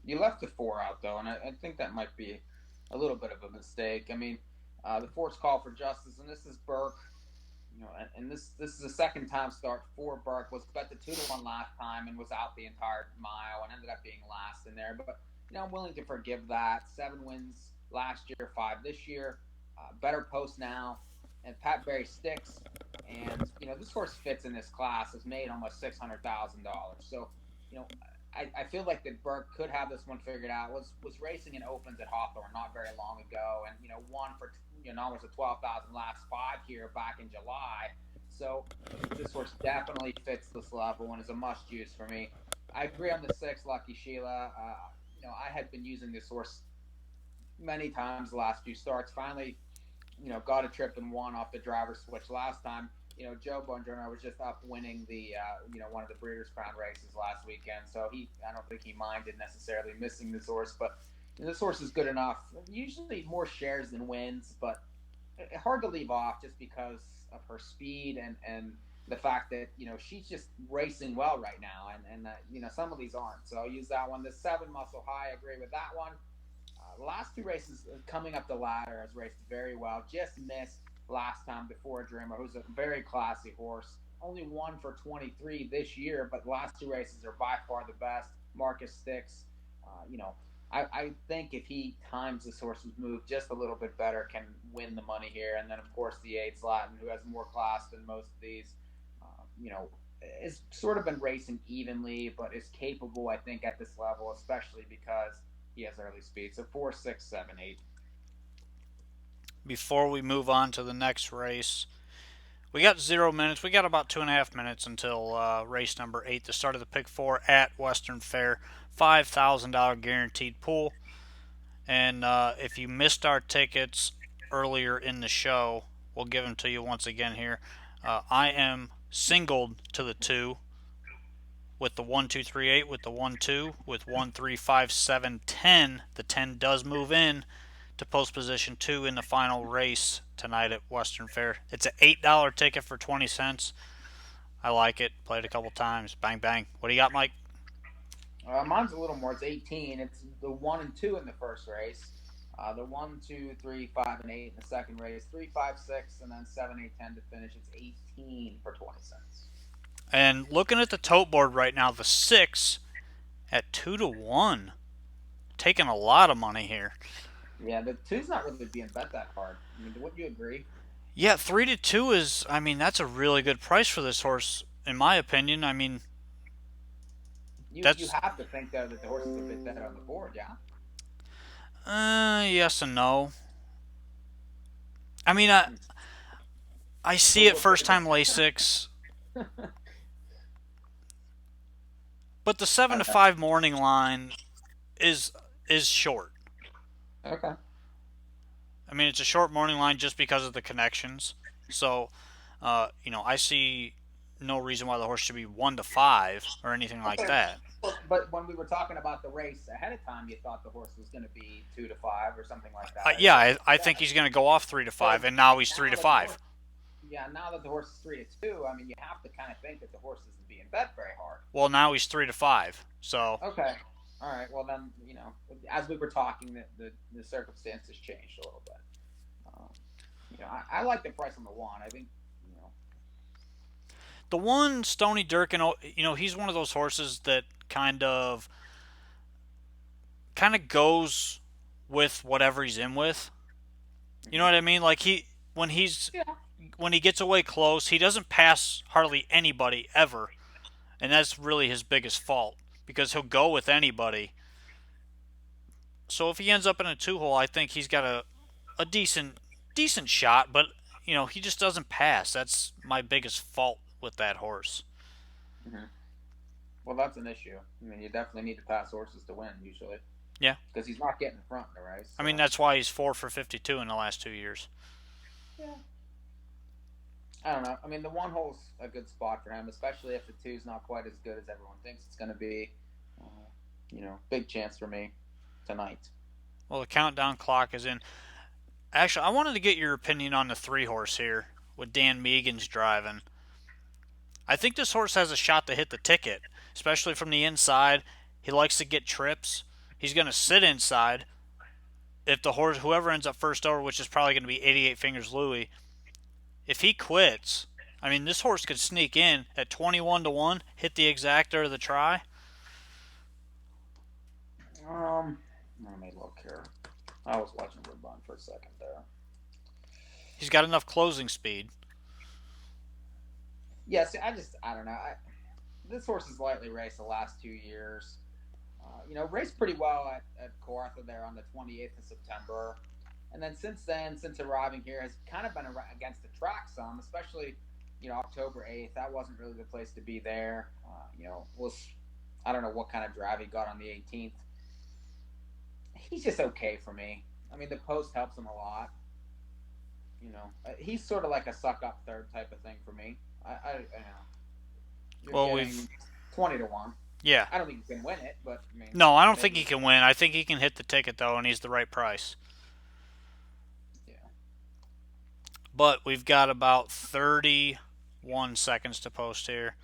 You left the 4 out, though, and I think that might be a little bit of a mistake. I mean, the 4's Call for Justice, and this is Burke. And this is a second time start for Burke. Was bet the 2-1 last time and was out the entire mile and ended up being last in there. But I'm willing to forgive that. 7 wins last year, 5 this year. Better post now, and Pat Barry sticks. And this horse fits in this class. Has made almost $600,000. So I feel like that Burke could have this one figured out. Was racing in opens at Hawthorne not very long ago, and won for almost a 12,000 last 5 here back in July. So this horse definitely fits this level and is a must use for me. I agree on the 6, Lucky Sheila. I had been using this horse many times the last few starts. Finally, got a trip and won off the driver's switch last time. Joe Bongiorno was just up winning the, one of the Breeders' Crown races last weekend. So I don't think he minded necessarily missing this horse, but this horse is good enough. Usually more shares than wins, but hard to leave off just because of her speed and the fact that she's just racing well right now, and some of these aren't. So I'll use that one. The 7 Muscle High, I agree with that one. The last 2 races coming up the ladder has raced very well. Just missed last time before Dreamer, who's a very classy horse. Only 1 for 23 this year, but the last 2 races are by far the best. Marcus Sticks, I think if he times this horse's move just a little bit better, can win the money here. And then, of course, the 8 Latin, who has more class than most of these, has sort of been racing evenly, but is capable, I think, at this level, especially because he has early speed. So 4, 6, 7, 8. Before we move on to the next race, we got 0 minutes. We got about 2.5 minutes until race number 8, the start of the pick 4 at Western Fair. $5,000 guaranteed pool. And if you missed our tickets earlier in the show, we'll give them to you once again here. I am singled to the 2 with the 1, 2, 3, 8, with the 1, 2, with 1, 3, 5, 7, 10. The 10 does move in to post position 2 in the final race tonight at Western Fair. It's an $8 ticket for 20 cents. I like it. Played a couple times. Bang, bang. What do you got, Mike? Mine's a little more. It's 18. It's the 1 and 2 in the first race. The 1, 2, 3, 5, and 8 in the second race. 3, 5, 6, and then 7, 8, 10 to finish. It's 18 for 20 cents. And looking at the tote board right now, the 6 at 2 to 1. Taking a lot of money here. Yeah, the 2's not really being bet that hard. I mean, wouldn't you agree? Yeah, 3 to 2 is, that's a really good price for this horse, in my opinion. You have to think, though, that the horse is a bit better on the board, yeah? Yes and no. I see it first time Lasix. But the 7 to 5 morning line is short. Okay. It's a short morning line just because of the connections. So, I see no reason why the horse should be 1 to 5 or anything like that. But when we were talking about the race ahead of time, you thought the horse was going to be 2 to 5 or something like that. I think he's going to go off 3 to 5, and now he's 3 to 5. Now that the horse is 3 to 2, you have to kind of think that the horse isn't being bet very hard. Well, now he's 3 to 5. So. Okay. All right. Well, then, as we were talking, the circumstances changed a little bit. I like the price on the 1. I think, the 1, Stony Durkin, he's one of those horses that kind of goes with whatever he's in with. You know what I mean? Like when he gets away close, he doesn't pass hardly anybody ever, and that's really his biggest fault because he'll go with anybody. So if he ends up in a 2-hole, I think he's got a decent shot, but he just doesn't pass. That's my biggest fault with that horse. Mm-hmm. Well, that's an issue. You definitely need to pass horses to win, usually. Yeah. Because he's not getting in front in the race. So. That's why he's 4 for 52 in the last 2 years. Yeah. I don't know. The 1 hole's a good spot for him, especially if the 2's not quite as good as everyone thinks it's going to be. Big chance for me tonight. Well, the countdown clock is in. Actually, I wanted to get your opinion on the 3 horse here with Dan Megan's driving. I think this horse has a shot to hit the ticket, especially from the inside. He likes to get trips. He's going to sit inside. If the horse, whoever ends up first over, which is probably going to be 88 Fingers Louie, if he quits, this horse could sneak in at 21 to 1, hit the exacta or the try. Let me look here. I was watching the run for a second there. He's got enough closing speed. Yeah, see, I don't know. This horse has lightly raced the last 2 years. Raced pretty well at Kawartha there on the 28th of September. And then since arriving here, has kind of been against the track some, especially, October 8th. That wasn't really the place to be there. I don't know what kind of drive he got on the 18th. He's just okay for me. I mean, the post helps him a lot. You know, he's sort of like a suck up third type of thing for me. You know, you're Well, getting 20 to 1. Yeah. I don't think you can win it, but I mean, No, I don't think maybe. he can win. I think he can hit the ticket, though, and he's the right price. Yeah. But we've got about 31 seconds to post here.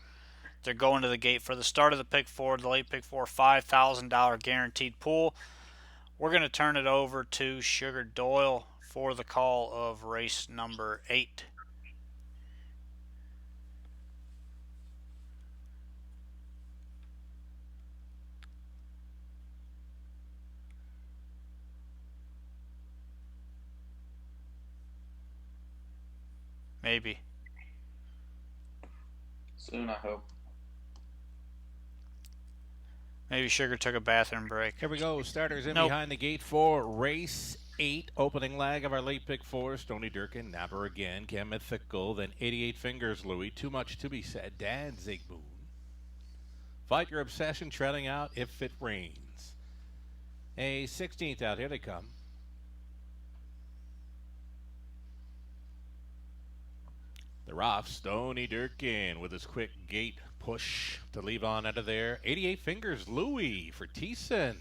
They're going to the gate for the start of the pick four, the late pick four, $5,000 guaranteed pool. We're going to turn it over to Sugar Doyle for the call of race number 8. Maybe. Soon, I hope. Maybe Sugar took a bathroom break. Here we go. Starters in Nope. behind the gate for race 8. Opening leg of our late pick 4. Stony Durkin, Nabber again, Cam Mythical, then 88 Fingers Louie. Too Much to Be Said, Dan Zigboon. Fight Your Obsession trailing out If It Rains. A 16th out. Here they come. They're off. Stony Durkin with his quick gate push to leave on out of there. 88 Fingers Louie for Thiessen.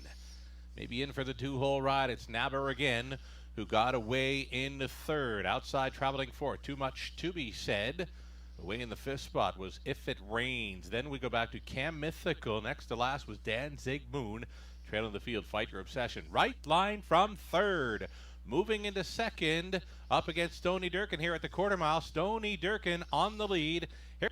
Maybe in for the 2-hole ride. It's Nabber again, who got away in the 3rd. Outside traveling 4th. Too Much to Be Said. Away in the 5th spot was If It Rains. Then we go back to Cam Mythical. Next to last was Dan Zigboon. Trailing the field, Fight Your Obsession. Right line from 3rd. Moving into 2nd, up against Stony Durkin here at the quarter mile. Stony Durkin on the lead. Here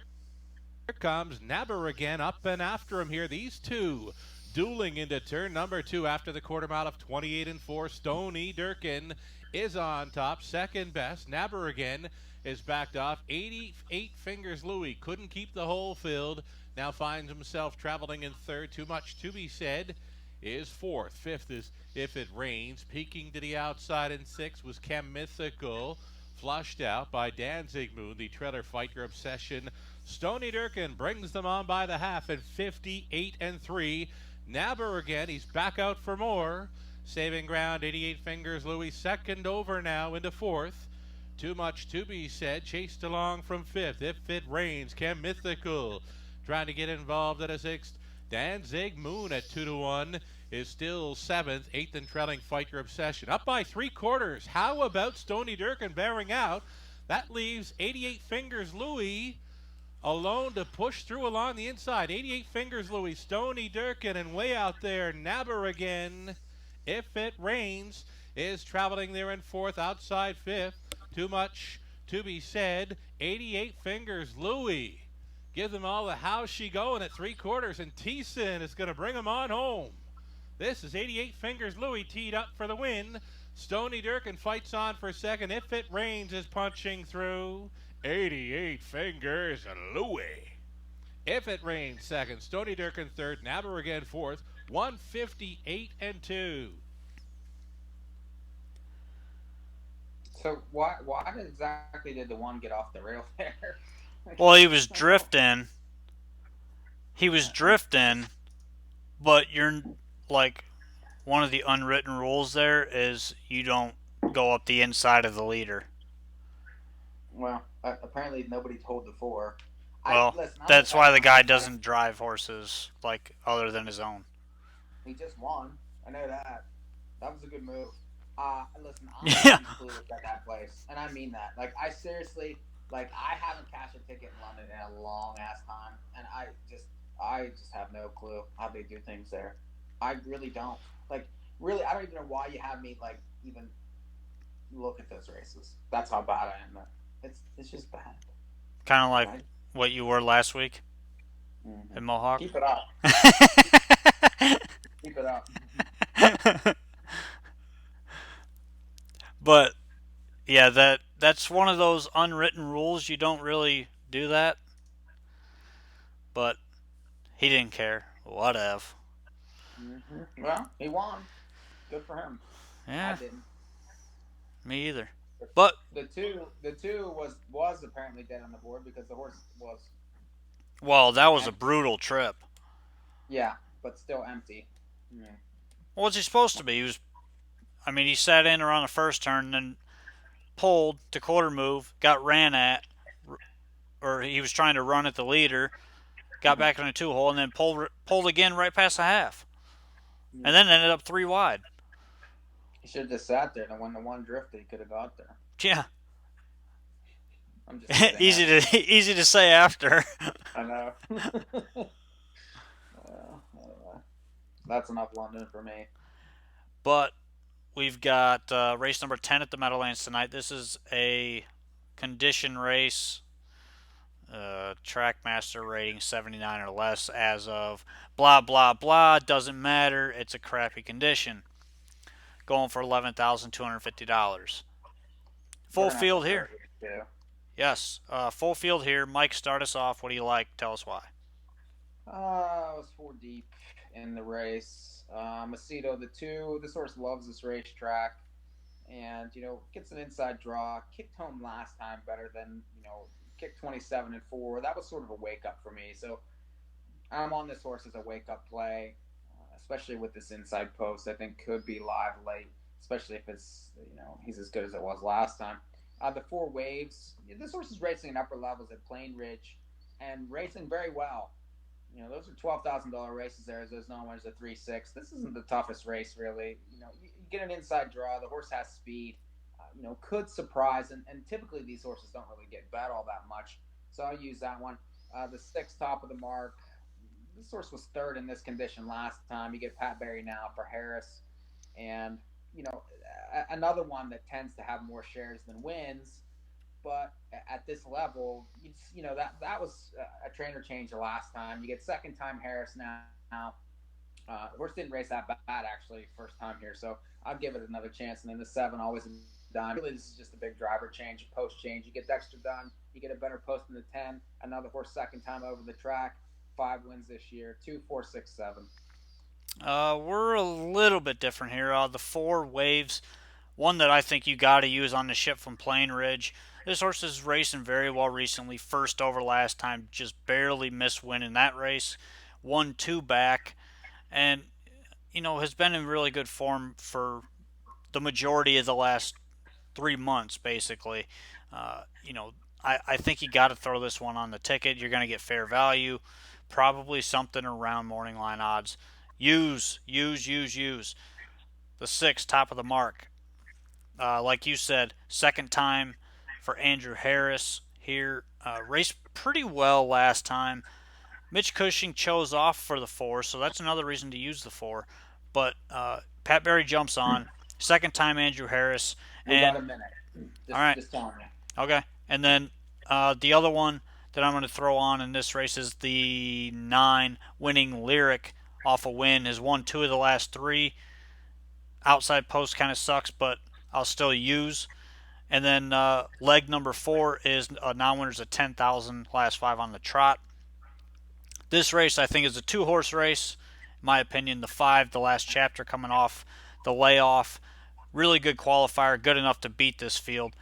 comes Nabber again, up and after him here. These two dueling into turn number 2 after the quarter mile of 28 and 4. Stony Durkin is on top, second best. Nabber again is backed off. 88 Fingers Louie couldn't keep the whole field. Now finds himself traveling in 3rd. Too Much to Be Said is 4th. 5th is If It Rains. Peeking to the outside in 6th was Chem Mythical. Flushed out by Dan Zigboon, the trailer Fight Your Obsession. Stony Durkin brings them on by the half at 58 and 3. Nabber again, he's back out for more. Saving ground, 88 Fingers Louie, second over now into 4th. Too Much to Be Said, chased along from 5th. If It Rains, Chem Mythical trying to get involved at a 6th. Dan Zigboon at 2-1 is still 7th. 8th and trailing Fight Your Obsession. Up by 3/4. How about Stony Durkin bearing out? That leaves 88 Fingers Louie alone to push through along the inside. 88 Fingers Louie, Stony Durkin, and way out there, Nabber again. If It Rains is traveling there in 4th, outside 5th. Too Much to Be Said. 88 Fingers Louie. Give them all the how's she going at 3/4, and Thiessen is going to bring them on home. This is 88 Fingers Louie teed up for the win. Stony Durkin fights on for 2nd. If It Rains is punching through. 88 Fingers Louie. If It Rains 2nd. Stony Durkin 3rd. Nabber again 4th. 158 and 2. So why exactly did the one get off the rail there? Well, he was drifting. But you're like, one of the unwritten rules there is you don't go up the inside of the leader. Well, apparently nobody told the 4. Well, that's why the guy doesn't drive horses, like, other than his own. He just won. I know that. That was a good move. Listen, I'm Yeah. clueless at that place, and I mean that. Like, I seriously, like, I haven't cashed a ticket in London in a long ass time, and I just have no clue how they do things there. I really don't. Like, really, I don't even know why you have me, like, even look at those races. That's how bad I am. It's just bad. Kind of like what you were last week in Mohawk. Keep it up. Keep it up. But yeah, that's one of those unwritten rules. You don't really do that. But he didn't care. Whatever. Mm-hmm. Well, he won. Good for him. Yeah. I didn't. Me either. But the two was apparently dead on the board because the horse was. Well, that was empty. A brutal trip. Yeah, but still empty. Yeah. Well, what's he supposed to be? He was I mean, he sat in around the first turn, then pulled to quarter move, got ran at, or he was trying to run at the leader, got back in a 2-hole, and then pulled again right past the half, and then ended up 3 wide. He should have just sat there, and when the one drifted, he could have got there. Yeah. I'm just kidding. easy to say after. I know. That's enough London for me. But we've got race number 10 at the Meadowlands tonight. This is a condition race. Trackmaster rating 79 or less as of blah blah blah. Doesn't matter. It's a crappy condition. Going for $11,250. Full field here. Yes, full field here. Mike, start us off. What do you like? Tell us why. I was 4 deep in the race. Macedo, the 2. This horse loves this racetrack, and gets an inside draw. Kicked home last time better than kicked 27 and 4. That was sort of a wake up for me. So I'm on this horse as a wake up play, especially with this inside post. I think could be live late, especially if it's he's as good as it was last time. The 4 waves. This horse is racing in upper levels at Plain Ridge, and racing very well. Those are $12,000 races there. As there's no one as a 3-6. This isn't the toughest race, really. You get an inside draw. The horse has speed. Could surprise, and typically these horses don't really get bet all that much. So I'll use that one. The 6 top of the mark. This horse was 3rd in this condition last time. You get Pat Barry now for Harris, and another one that tends to have more shares than wins. But at this level, that was a trainer change the last time. You get second time Harris now. The horse didn't race that bad actually first time here, so I'll give it another chance. And then the 7 always a dime. Really, this is just a big driver change, a post change. You get Dexter done. You get a better post in the 10. Another horse second time over the track. 5 wins this year. 2, 4, 6, 7. We're a little bit different here. The 4 waves. One that I think you got to use on the ship from Plain Ridge. This horse is racing very well recently. First over last time, just barely missed winning that race. 1, 2 back, and has been in really good form for the majority of the last 3 months, basically. I think you got to throw this one on the ticket. You're going to get fair value, probably something around morning line odds. Use. The 6, top of the mark. Like you said, second time for Andrew Harris here. Raced pretty well last time. Mitch Cushing chose off for the 4, so that's another reason to use the 4. But Pat Barry jumps on. Second time Andrew Harris. We got a minute. All right. Just telling you. Okay. And then the other one that I'm going to throw on in this race is the 9 winning Lyric off a win. Has won 2 of the last 3. Outside post kind of sucks, but I'll still use. And then leg number 4 is non-winners of 10,000, last 5 on the trot. This race I think is a 2-horse race. In my opinion, the 5, the last chapter coming off the layoff. Really good qualifier, good enough to beat this field.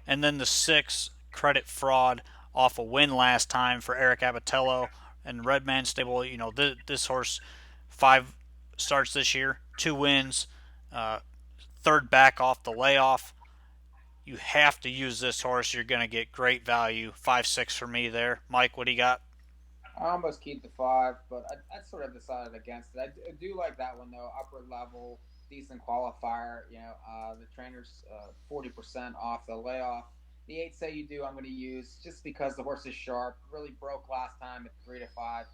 And then the 6, Credit Fraud, off a win last time for Eric Abatello and Redman Stable. This horse, 5 starts this year, 2 wins, 3rd back off the layoff. You have to use this horse. You're going to get great value. 5-6 for me there. Mike, what do you got? I almost keep the 5, but I sort of decided against it. I do like that one, though. Upper level, decent qualifier. The trainer's 40% off the layoff. The 8 say you do, I'm going to use just because the horse is sharp. Really broke last time at 3 to 5.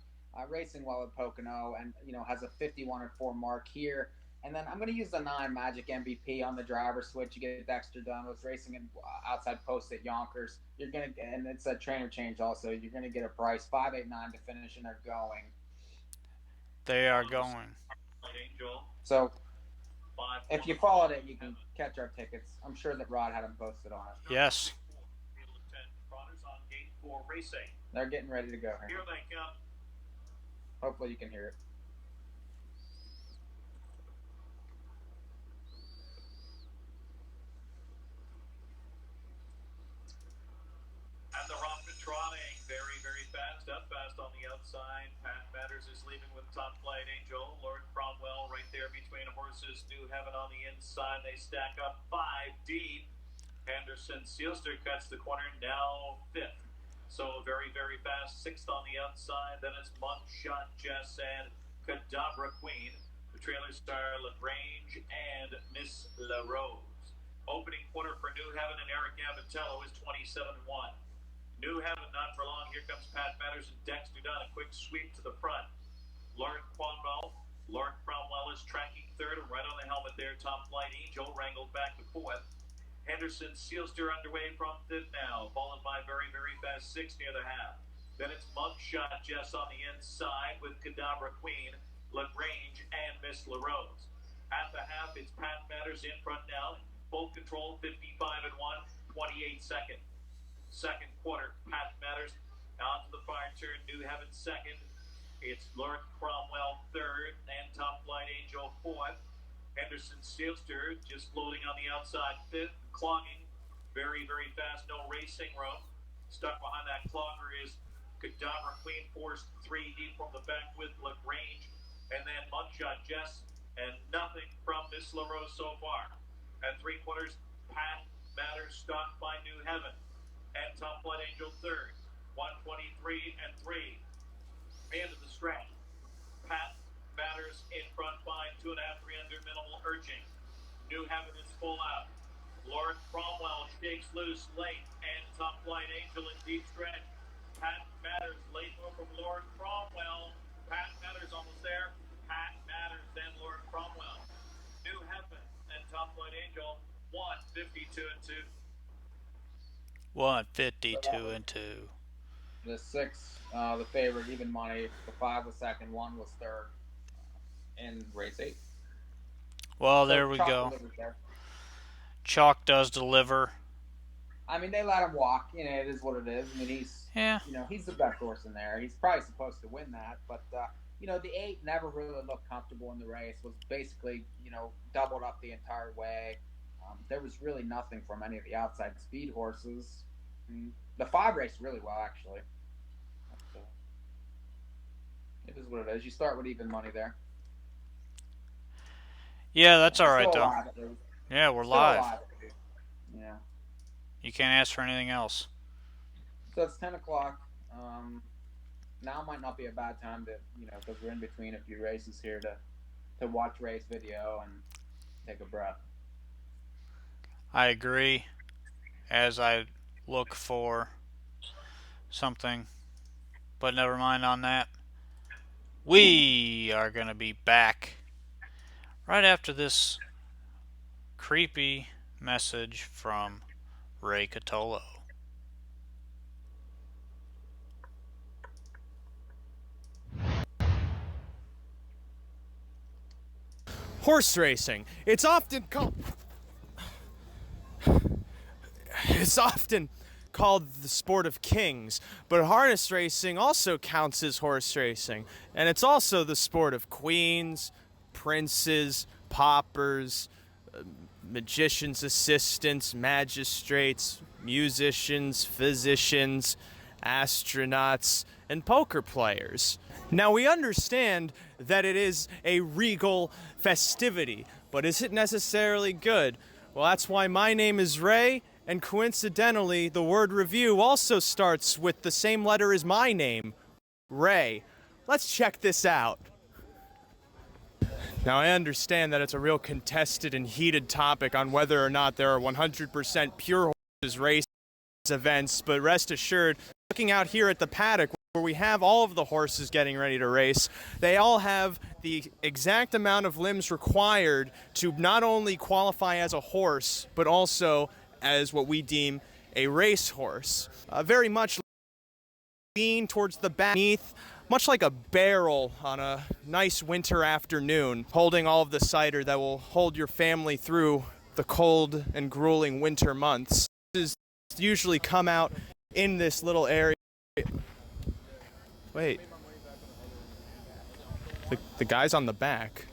Racing well at Pocono and, has a 51 or 4 mark here. And then I'm going to use the 9 Magic MVP on the driver switch. You get Dexter done. Was racing in outside post at Yonkers. And it's a trainer change also. You're going to get a price 5, 8, 9 to finish, and they're going. They are going. So if you followed it, you can catch our tickets. I'm sure that Rod had them posted on it. Yes. They're getting ready to go here. Hopefully you can hear it. And the Rockman trotting very, very fast, up fast on the outside. Pat Matters is leaving with top flight Angel. Lord Cromwell right there between a horse horses. New Heaven on the inside. They stack up 5 deep. Henderson Sealster cuts the corner, now 5th. So very, very fast. 6th on the outside. Then it's Mugshot Jess and Cadabra Queen. The trailers are LaGrange and Miss La Rose. Opening quarter for New Heaven and Eric Gabatello is 27-1. New Heaven, not for long. Here comes Pat Matters and Dexter Dunn. A quick sweep to the front. Lauren Cromwell is tracking 3rd and right on the helmet there. Top Flight Angel wrangled back to 4th. Henderson Sealster underway from 5th now, followed by very, very fast 6th near the half. Then it's Mugshot Jess on the inside with Cadabra Queen, LaGrange, and Miss La Rose. At the half, it's Pat Matters in front now, full control, 55-1, 28 second. Second quarter, Pat Matters on to the far turn, New Heaven 2nd. It's Lauren Cromwell 3rd, and Top Flight Angel 4th. Henderson Sealster just floating on the outside 5th, clogging very, very fast, no racing room. Stuck behind that clogger is Cadabra Queen, forced 3 deep from the back with LaGrange, and then Mugshot Jess, and nothing from Miss La Rose so far. At 3/4, Pat Matters stopped by New Heaven, and Top Flight Angel 3rd, 123 and 3. End of the stretch. Pat Matters in front by 2.5, 3 under minimal urging. New Heaven is full out. Lauren Cromwell shakes loose late, and Top Flight Angel in deep stretch. Pat Matters, late move from Lauren Cromwell. Pat Matters almost there. Pat Matters, then Lauren Cromwell. New Heaven and Top Flight Angel, 152 and 2. 152 and 2. The 6, the favorite, even money. The 5 was 2nd, 1 was 3rd. In race 8. Well, So there we Chalk go. delivered there. Chalk does deliver. I mean, they let him walk. You know, it is what it is. I mean, he's he's the best horse in there. He's probably supposed to win that, but the 8 never really looked comfortable in the race. Was basically doubled up the entire way. There was really nothing from any of the outside speed horses. The 5 raced really well, actually. But, it is what it is. You start with even money there. Yeah, that's all right, Still though. alive, Yeah, we're Still live. alive. Yeah. You can't ask for anything else. So it's 10 o'clock. Now might not be a bad time to, because we're in between a few races here to watch race video and take a breath. I agree. As I look for something, but never mind on that. We are going to be back right after this creepy message from Ray Catolo. Horse racing. It's often called the sport of kings, but harness racing also counts as horse racing, and it's also the sport of queens, princes, paupers, magicians' assistants, magistrates, musicians, physicians, astronauts, and poker players. Now, we understand that it is a regal festivity, but is it necessarily good? Well, that's why my name is Ray, and coincidentally, the word review also starts with the same letter as my name, Ray. Let's check this out. Now, I understand that it's a real contested and heated topic on whether or not there are 100% pure horses race events, but rest assured, looking out here at the paddock where we have all of the horses getting ready to race, they all have the exact amount of limbs required to not only qualify as a horse, but also as what we deem a racehorse. Very much lean towards the back, beneath, much like a barrel on a nice winter afternoon, holding all of the cider that will hold your family through the cold and grueling winter months. Horses usually come out in this little area. Wait. The guy's on the back.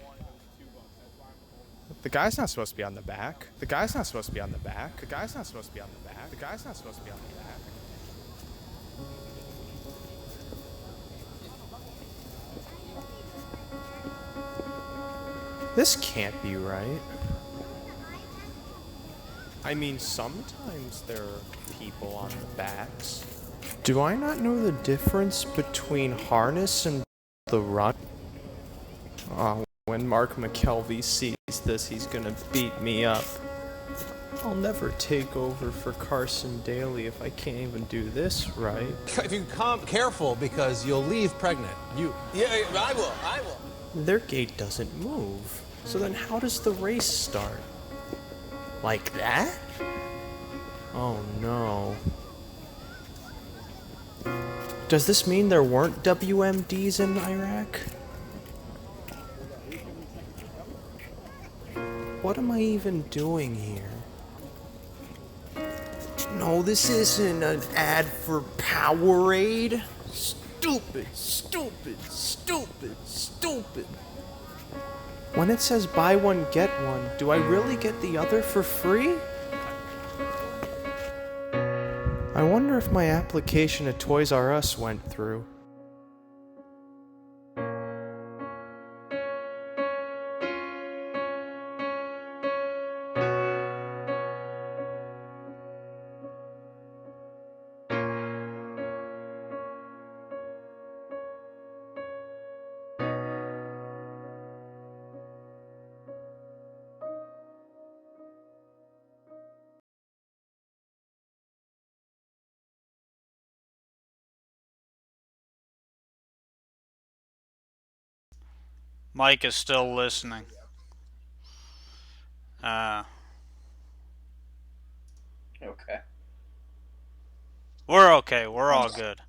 The guy's not supposed to be on the back. The guy's not supposed to be on the back. The guy's not supposed to be on the back. The guy's not supposed to be on the back. This can't be right. I mean, sometimes there are people on the backs. Do I not know the difference between harness and the run? Oh, when Mark McKelvey sees this, he's gonna beat me up. I'll never take over for Carson Daly if I can't even do this right. If you come careful, because you'll leave pregnant. Yeah, I will. Their gate doesn't move. So then how does the race start? Like that? Oh no. Does this mean there weren't WMDs in Iraq? What am I even doing here? No, this isn't an ad for Powerade. Stupid, stupid, stupid, stupid. When it says buy one, get one, do I really get the other for free? I wonder if my application at Toys R Us went through. Mike is still listening. Okay. We're okay. We're all good.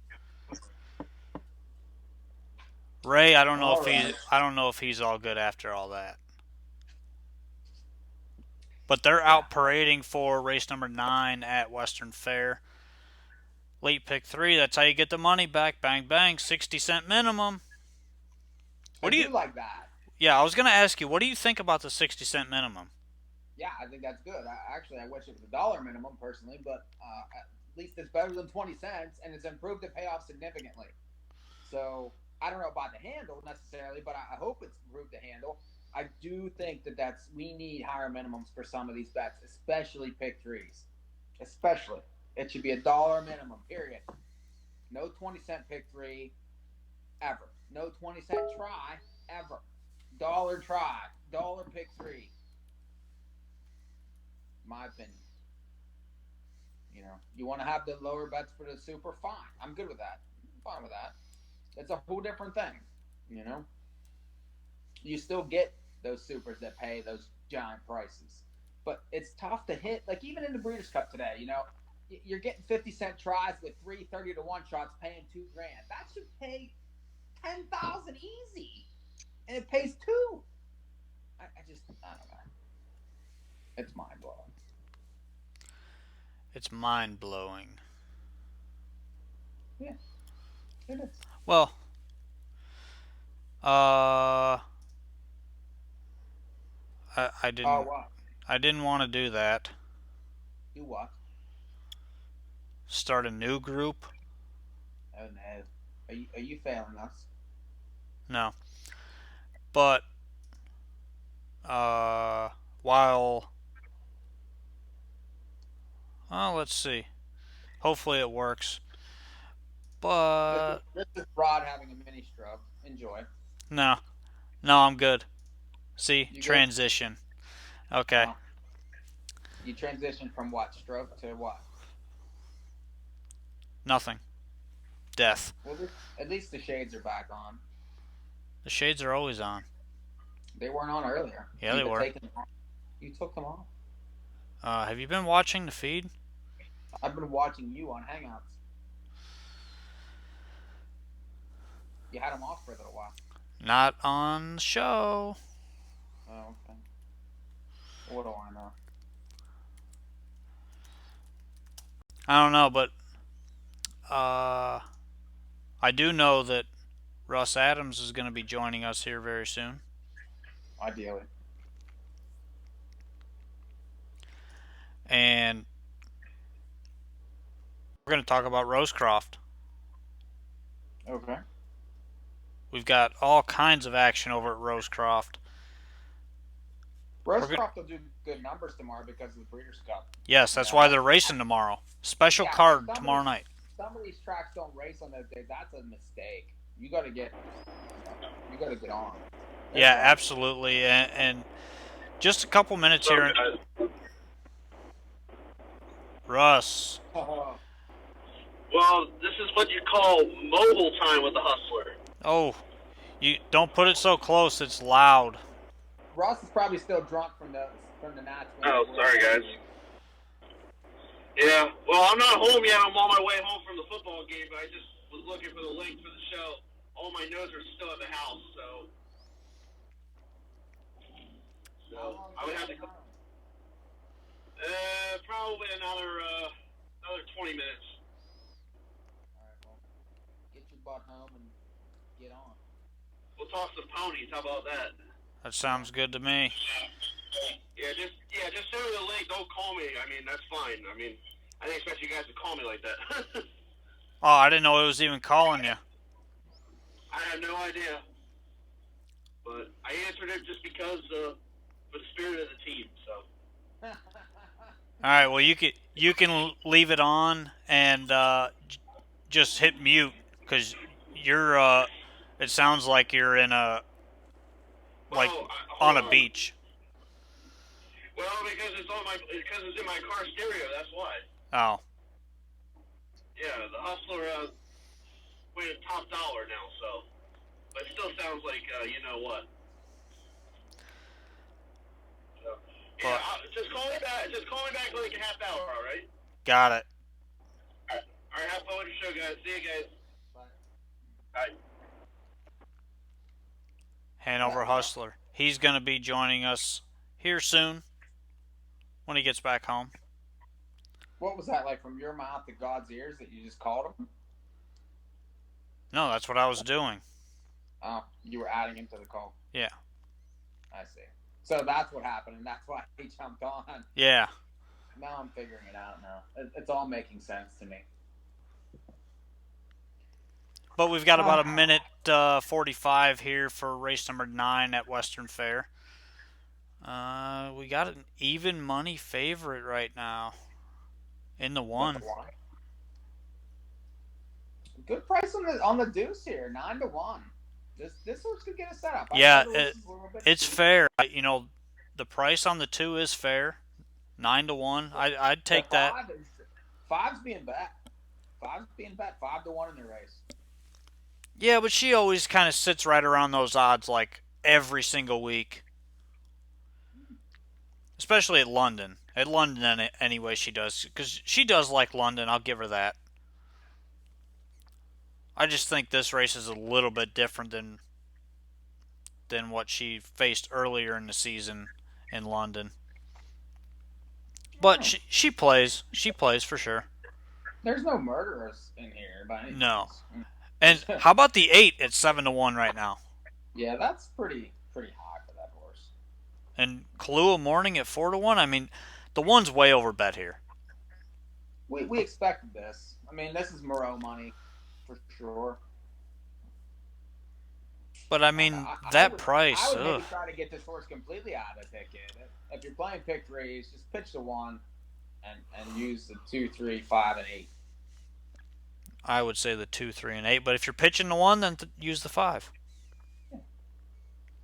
Ray, I don't know if he's all good after all that. But they're out parading for race number 9 at Western Fair. Late pick 3. That's how you get the money back. Bang bang. 60-cent minimum. What do you like that? Yeah, I was gonna ask you. What do you think about the 60-cent minimum? Yeah, I think that's good. I wish it was $1 minimum personally, but at least it's better than 20 cents, and it's improved the payoff significantly. So I don't know about the handle necessarily, but I hope it's improved the handle. I do think that we need higher minimums for some of these bets, especially pick 3s. Especially, it should be $1 minimum. Period. No 20-cent pick 3 ever. No 20-cent try ever. $1 try. $1 pick 3. My opinion. You know, you want to have the lower bets for the super? Fine. I'm good with that. I'm fine with that. It's a whole different thing. You know, you still get those supers that pay those giant prices, but it's tough to hit. Like even in the Breeders' Cup today, you know, you're getting 50-cent tries with 3 30-to-1 shots paying $2,000. That should pay 10,000 easy, and it pays 2. I don't know. It's mind blowing. It's mind blowing. Yeah, it is. Well, I didn't. What? I didn't want to do that. Do what? Start a new group. Oh no. Are you failing us? No. But while let's see. Hopefully it works. But this is Rod having a mini stroke. Enjoy. no, I'm good. See, You transition. Okay. You transition from what? Stroke to what? Nothing. Death. Well, at least the shades are back on. The shades are always on. They weren't on earlier. Yeah, they were. You took them off. Have you been watching the feed? I've been watching you on Hangouts. You had them off for a little while. Not on the show. Oh, okay. What do I know? I don't know, but I do know that Russ Adams is going to be joining us here very soon. Ideally. And we're going to talk about Rosecroft. Okay. We've got all kinds of action over at Rosecroft. Rosecroft will do good numbers tomorrow because of the Breeders' Cup. Yes, that's why they're racing tomorrow. Special card tomorrow night. Some of these tracks don't race on those days. That's a mistake. You got to get on. Yeah, absolutely. And just a couple minutes here. Russ. Well, this is what you call mobile time with the Hustler. Oh, you don't put it so close. It's loud. Russ is probably still drunk from the Nats. Oh, sorry, guys. Yeah, well, I'm not home yet. I'm on my way home from the football game, but I just was looking for the link for the show. All my notes are still at the house, so I would have to come. Probably another 20 minutes. All right, well, get your butt home and get on. We'll toss some ponies. How about that? That sounds good to me. Yeah, just send me the link. Don't call me. I mean, that's fine. I mean, I didn't expect you guys to call me like that. Oh, I didn't know it was even calling you. I had no idea. But I answered it just because for the spirit of the team, so. All right, well, you can leave it on and just hit mute because you're it sounds like you're in a on a beach. Well, because it's in my car stereo. That's why. Oh. Yeah, the Hustler went top dollar now, so. But it still sounds like you know what. So, yeah, just call me back. Just call me back in like a half hour. All right. Got it. All right. Have fun with your show, guys. See you guys. Bye. Bye. Hanover Hustler. He's going to be joining us here soon when he gets back home. What was that like from your mouth to God's ears that you just called him? No, that's what I was doing. Oh, you were adding him to the call. Yeah. I see. So that's what happened, and that's why he jumped on. Yeah. Now I'm figuring it out now. It's all making sense to me. But we've got about a minute 45 here for race number 9 at Western Fair. We got an even money favorite right now in the 1. Good price on the deuce here, 9-1. This horse could get a setup. Yeah, it's fair. You know, the price on the 2 is fair, 9-1. I'd take that. Five's being bet. 5-1 in the race. Yeah, but she always kind of sits right around those odds like every single week. Especially at London. At London, anyway, she does. Because she does like London, I'll give her that. I just think this race is a little bit different than what she faced earlier in the season in London. But she plays. She plays for sure. There's no murderers in here by any No. means. And how about the 8 at 7-1 right now? Yeah, that's pretty high for that horse. And Kahlua Morning at 4-1. I mean, the 1's way over bet here. We expected this. I mean, this is Moreau money for sure. But I mean, price. I would maybe try to get this horse completely out of the ticket. If you're playing pick threes, just pitch the 1 and use the 2, 3, 5, and 8. I would say the 2, 3, and 8. But if you're pitching the 1, then use the 5. Yeah.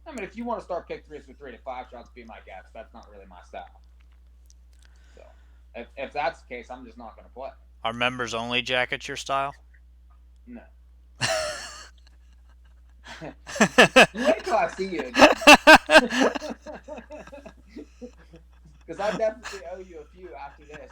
I mean, if you want to start pick threes with 3 to 5 shots, be my guest. That's not really my style. So, if that's the case, I'm just not going to play. Are members only jackets your style? No. Wait till I see you again. Because I definitely owe you a few after this.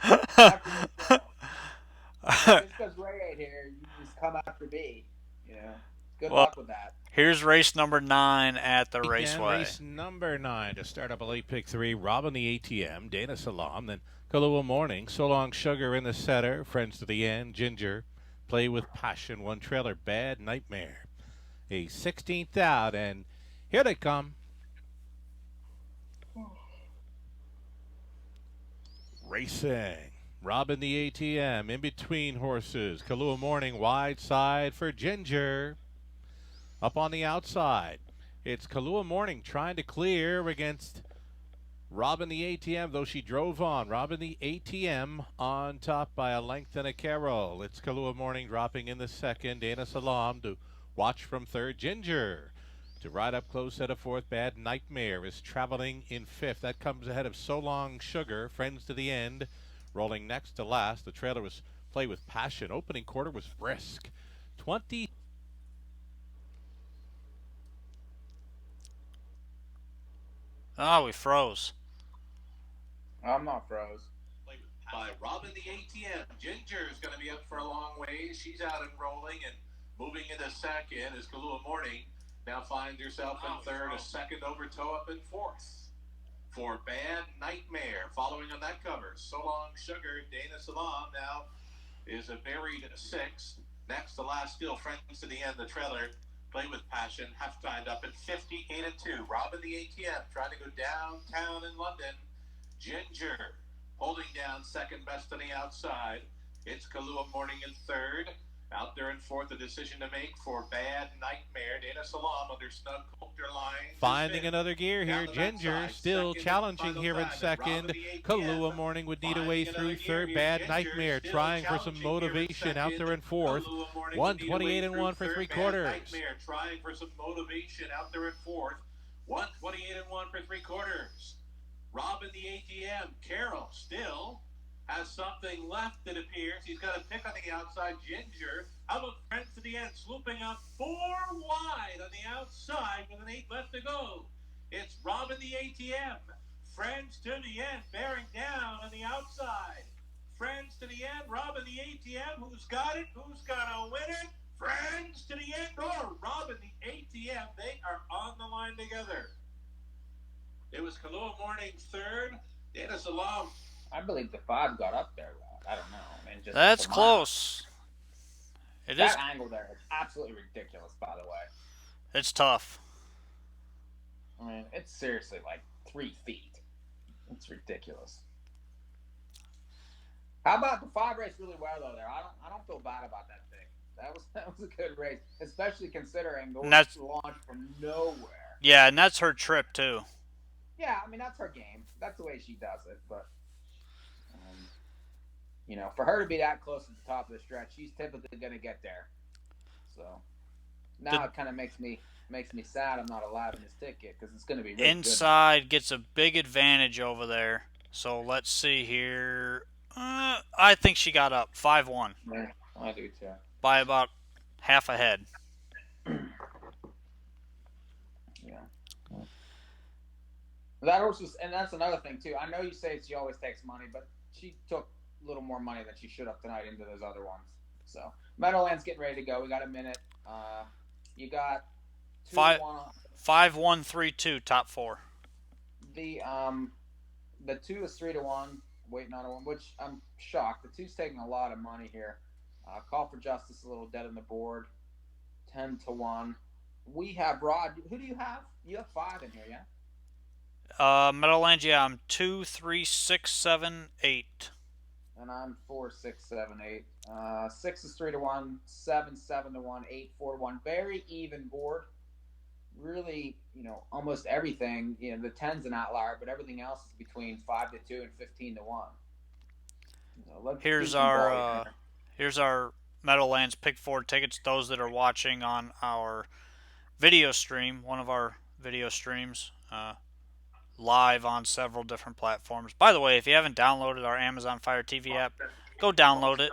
Just because Ray ain't here, you just come after me. You know, good luck with that. Here's race number 9 at the Raceway. Race number 9 to start up a late pick 3. Robin the ATM, Dana Salam, then Kahlua Morning, So Long Sugar in the center, Friends to the End, Ginger, Play with Passion, One Trailer, Bad Nightmare. A 16th out, and here they come. Racing. Robin the ATM, in between horses. Kahlua Morning, wide side for Ginger. Up on the outside, it's Kahlua Morning trying to clear against Robin the ATM, though she drove on. Robin the ATM on top by a length and a carol. It's Kahlua Morning dropping in the second. Dana Salam to watch from third. Ginger to ride up close at a fourth. Bad Nightmare is traveling in fifth. That comes ahead of So Long Sugar. Friends to the End rolling next to last. The trailer was Play with Passion. Opening quarter was brisk. 20. Oh, we froze. I'm not froze. By Robin the ATM. Ginger is going to be up for a long ways. She's out and rolling and moving into second as Kahlua Morning now finds herself in third. A second over toe up in fourth. For Bad Nightmare, following on that cover. So Long Sugar, Dana Salam now is a buried sixth. Next to last, still Friends to the End, the trailer. Play with Passion, half timed up at 58-2. Robin the ATM trying to go downtown in London. Ginger holding down second best on the outside. It's Kahlua Morning in third. Out there in fourth, a decision to make for Bad Nightmare. Dana Salam under snug Coulter line. Finding another gear here. Ginger still challenging here in second. Kahlua Morning would need a way through third. Bad Nightmare trying for some motivation out there in fourth. 128-1 for three quarters. Nightmare trying for some motivation out there in fourth. 128-1 for three quarters. Robin the ATM, Carol still has something left, it appears. He's got a pick on the outside. Ginger, how about Friends to the End, swooping up 4 wide on the outside with an 8 left to go. It's Robin the ATM. Friends to the End, bearing down on the outside. Friends to the End, Robin the ATM. Who's got it? Who's gonna win it? Friends to the End or Robin the ATM. They are on the line together. It was Kahlua Morning third. Dana Salam. I believe the 5 got up there. I don't know. I mean, just That's close. It is. That angle there is absolutely ridiculous, by the way. It's tough. I mean, it's seriously like 3 feet. It's ridiculous. How about the 5 race really well though? There, I don't feel bad about that thing. That was a good race, especially considering the launch from nowhere. Yeah, and that's her trip too. Yeah, I mean that's her game. That's the way she does it. But you know, for her to be that close at the top of the stretch, she's typically going to get there. So now it kind of makes me sad I'm not allowed in this ticket because it's going to be really inside good. Gets a big advantage over there. So let's see here. I think she got up 5-1. Yeah, I do too. By about half a head. Yeah. That horse was, and that's another thing too. I know you say she always takes money, but she took a little more money than she should have tonight into those other ones. So Meadowland's getting ready to go. We got a minute. You got 5-1-3-2 top 4. The 2 is 3-1, waiting on a 1, which I'm shocked. The 2's taking a lot of money here. Call for Justice a little dead on the board, 10-1. We have Rod. Who do you have? You have 5 in here, yeah. Meadowland, yeah, I'm 2, 3, 6, 7, 8. And I'm 4, 6, 7, 8. 6 is 3-1, 7, 7-1, 8, 4-1. Very even board. Really, you know, almost everything. You know, the 10's an outlier, but everything else is between 5-2 and 15-1. So here's our Meadowlands Pick 4 tickets. Those that are watching on our video stream, one of our video streams. Live on several different platforms. By the way, if you haven't downloaded our Amazon Fire TV app, go download it.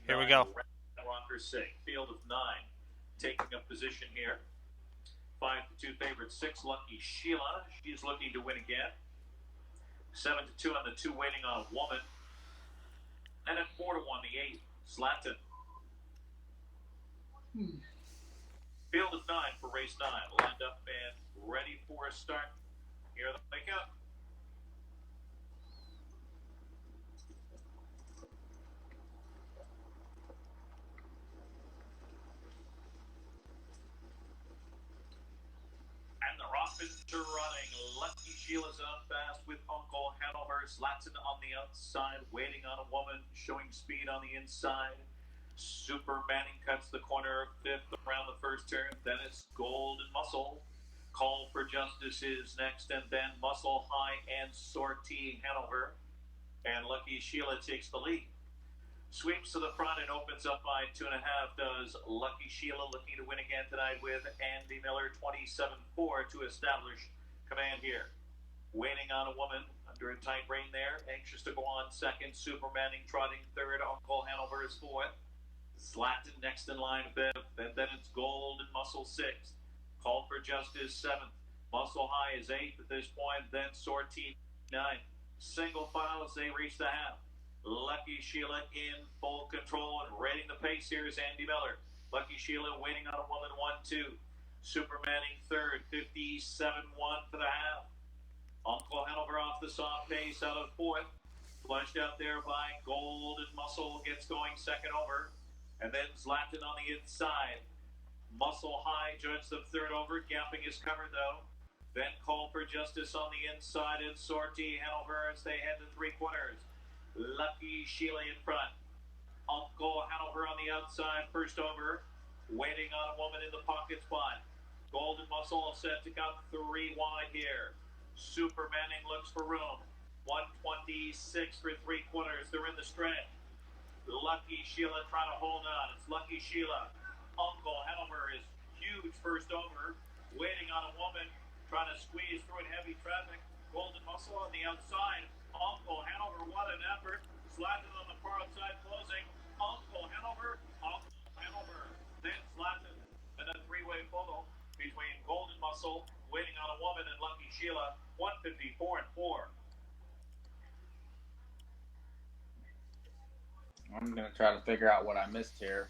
Here we go. Field of 9 taking up position here. 5-2 favorite 6 Lucky Sheila. She's looking to win again. 7-2 on the 2 waiting on Woman. And at 4-1 the 8 Slatin. Field of 9 for race 9. Lined up and ready for a start. Here they come. And the Rockmans are running. Lucky Sheila's on fast with Uncle Hanover. Slatzen on the outside, waiting on a Woman, showing speed on the inside. Super Manning cuts the corner of 5th around the first turn. Then it's Gold and Muscle. Call for Justice is next, and then Muscle High and Sortie Hanover. And Lucky Sheila takes the lead. Sweeps to the front and opens up by 2.5 does Lucky Sheila, looking to win again tonight with Andy Miller 27-4 to establish command here. Waiting on a woman under a tight rein there. Anxious to go on second. Supermaning trotting third. Uncle Hanover is fourth. Zlatan next in line fifth. And then it's Gold and Muscle sixth. Called for Justice seventh. Muscle High is eighth at this point. Then Sortie ninth. Single file as they reach the half. Lucky Sheila in full control and rating the pace here is Andy Miller. Lucky Sheila waiting on a woman 1-2. Supermaning third. 57-1 for the half. Uncle Hanover off the soft pace out of fourth. Flushed out there by Gold and Muscle gets going second over. And then Zlatan on the inside. Muscle High joins the third over. Gapping is covered though. Then Call for Justice on the inside and Sortie Hanover as they head to three quarters. Lucky Sheila in front. Uncle Hanover on the outside first over. Waiting on a woman in the pocket spot. Gold and Muscle set to come three wide here. Supermaning looks for room. 126 for three quarters. They're in the stretch. Lucky Sheila trying to hold on. It's Lucky Sheila. Uncle Hanover is huge first over. Waiting on a woman. Trying to squeeze through in heavy traffic. Golden Muscle on the outside. Uncle Hanover, what an effort. Zlatan on the far outside closing. Uncle Hanover. Then Zlatan. And a three-way photo between Golden Muscle, Waiting on a Woman, and Lucky Sheila. 154-4. I'm going to try to figure out what I missed here,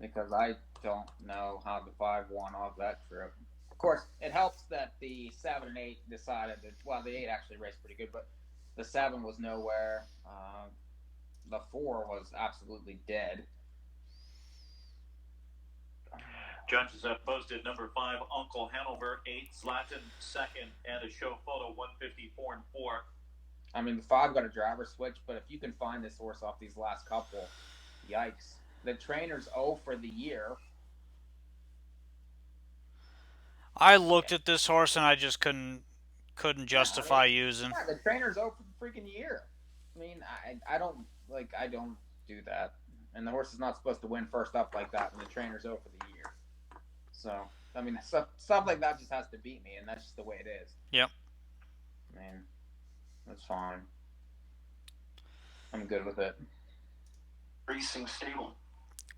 because I don't know how the 5 won off that trip. Of course, it helps that the 7 and 8 decided that, well, the 8 actually raced pretty good, but the 7 was nowhere. The 4 was absolutely dead. Judges have posted number 5, Uncle Hanover, 8, Zlatan, second, and a show photo, 154-4. I mean, the 5 got a driver switch, but if you can find this horse off these last couple, yikes. The trainer's 0 for the year. I looked at this horse and I just couldn't justify using. Yeah, the trainer's 0 for the freaking year. I mean, I don't do that. And the horse is not supposed to win first up like that when the trainer's 0 for the year. So, I mean, stuff like that just has to beat me, and that's just the way it is. Yep. I mean, that's fine. I'm good with it. Racing stable.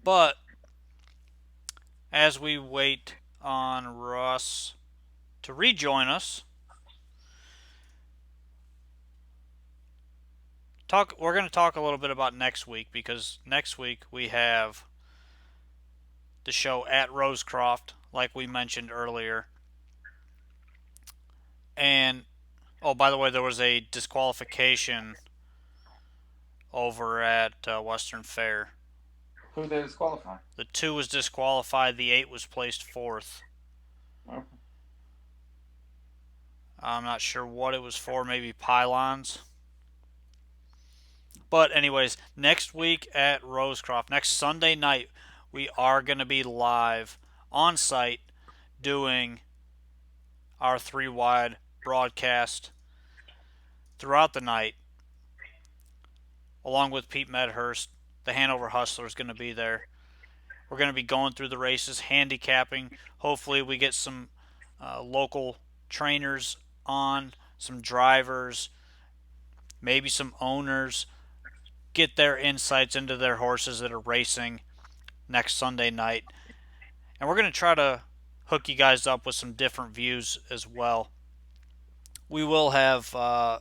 But as we wait on Russ to rejoin us, we're going to talk a little bit about next week, because next week we have the show at Rosecroft, like we mentioned earlier. And, oh, by the way, there was a disqualification over at Western Fair. Who did they disqualify? The 2 was disqualified. The 8 was placed 4th. Okay. I'm not sure what it was for. Maybe pylons. But anyways, next week at Rosecroft, next Sunday night, we are going to be live on site doing our 3 wide broadcast throughout the night, along with Pete Medhurst. The Hanover Hustler is going to be there. We're going to be going through the races, handicapping. Hopefully we get some local trainers on, some drivers, maybe some owners, get their insights into their horses that are racing next Sunday night. And we're going to try to hook you guys up with some different views as well. We will have the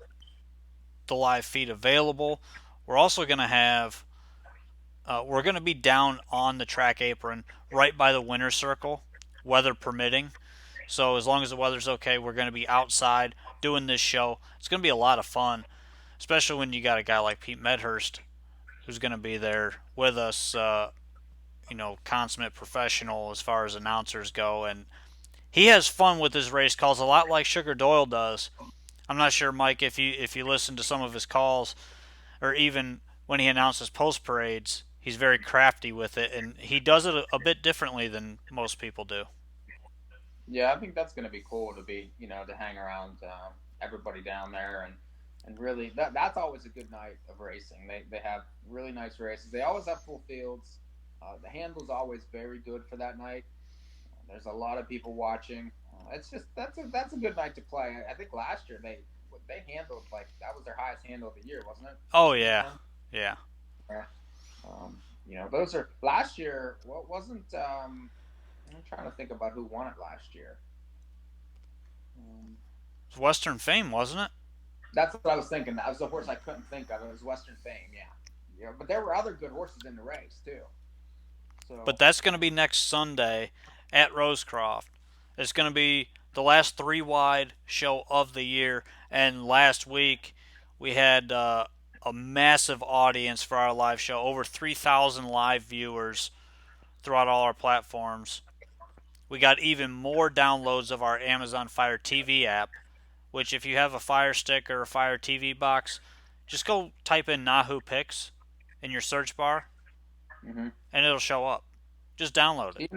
live feed available. We're also going to have, we're going to be down on the track apron right by the winner's circle, weather permitting. So as long as the weather's okay, we're going to be outside doing this show. It's going to be a lot of fun, especially when you got a guy like Pete Medhurst who's going to be there with us, consummate professional as far as announcers go. And he has fun with his race calls, a lot like Sugar Doyle does. I'm not sure, Mike, if you listen to some of his calls, or even when he announces post parades, He's very crafty with it, and he does it a bit differently than most people do. Yeah, I think that's going to be cool to be, to hang around everybody down there and really that's always a good night of racing. They have really nice races. They always have full fields. The handle's always very good for that night. There's a lot of people watching. It's just that's a good night to play. I think last year they handled that was their highest handle of the year, wasn't it? Oh yeah, yeah. Those are last year. What wasn't? I'm trying to think about who won it last year. It was Western Fame, wasn't it? That's what I was thinking. That was the horse I couldn't think of. It was Western Fame, yeah. But there were other good horses in the race too. So. But that's going to be next Sunday at Rosecroft. It's going to be the last 3 wide show of the year, and last week we had a massive audience for our live show, over 3,000 live viewers throughout all our platforms. We got even more downloads of our Amazon Fire TV app, which if you have a Fire Stick or a Fire TV box, just go type in NAHU Picks in your search bar, and it'll show up. Just download it.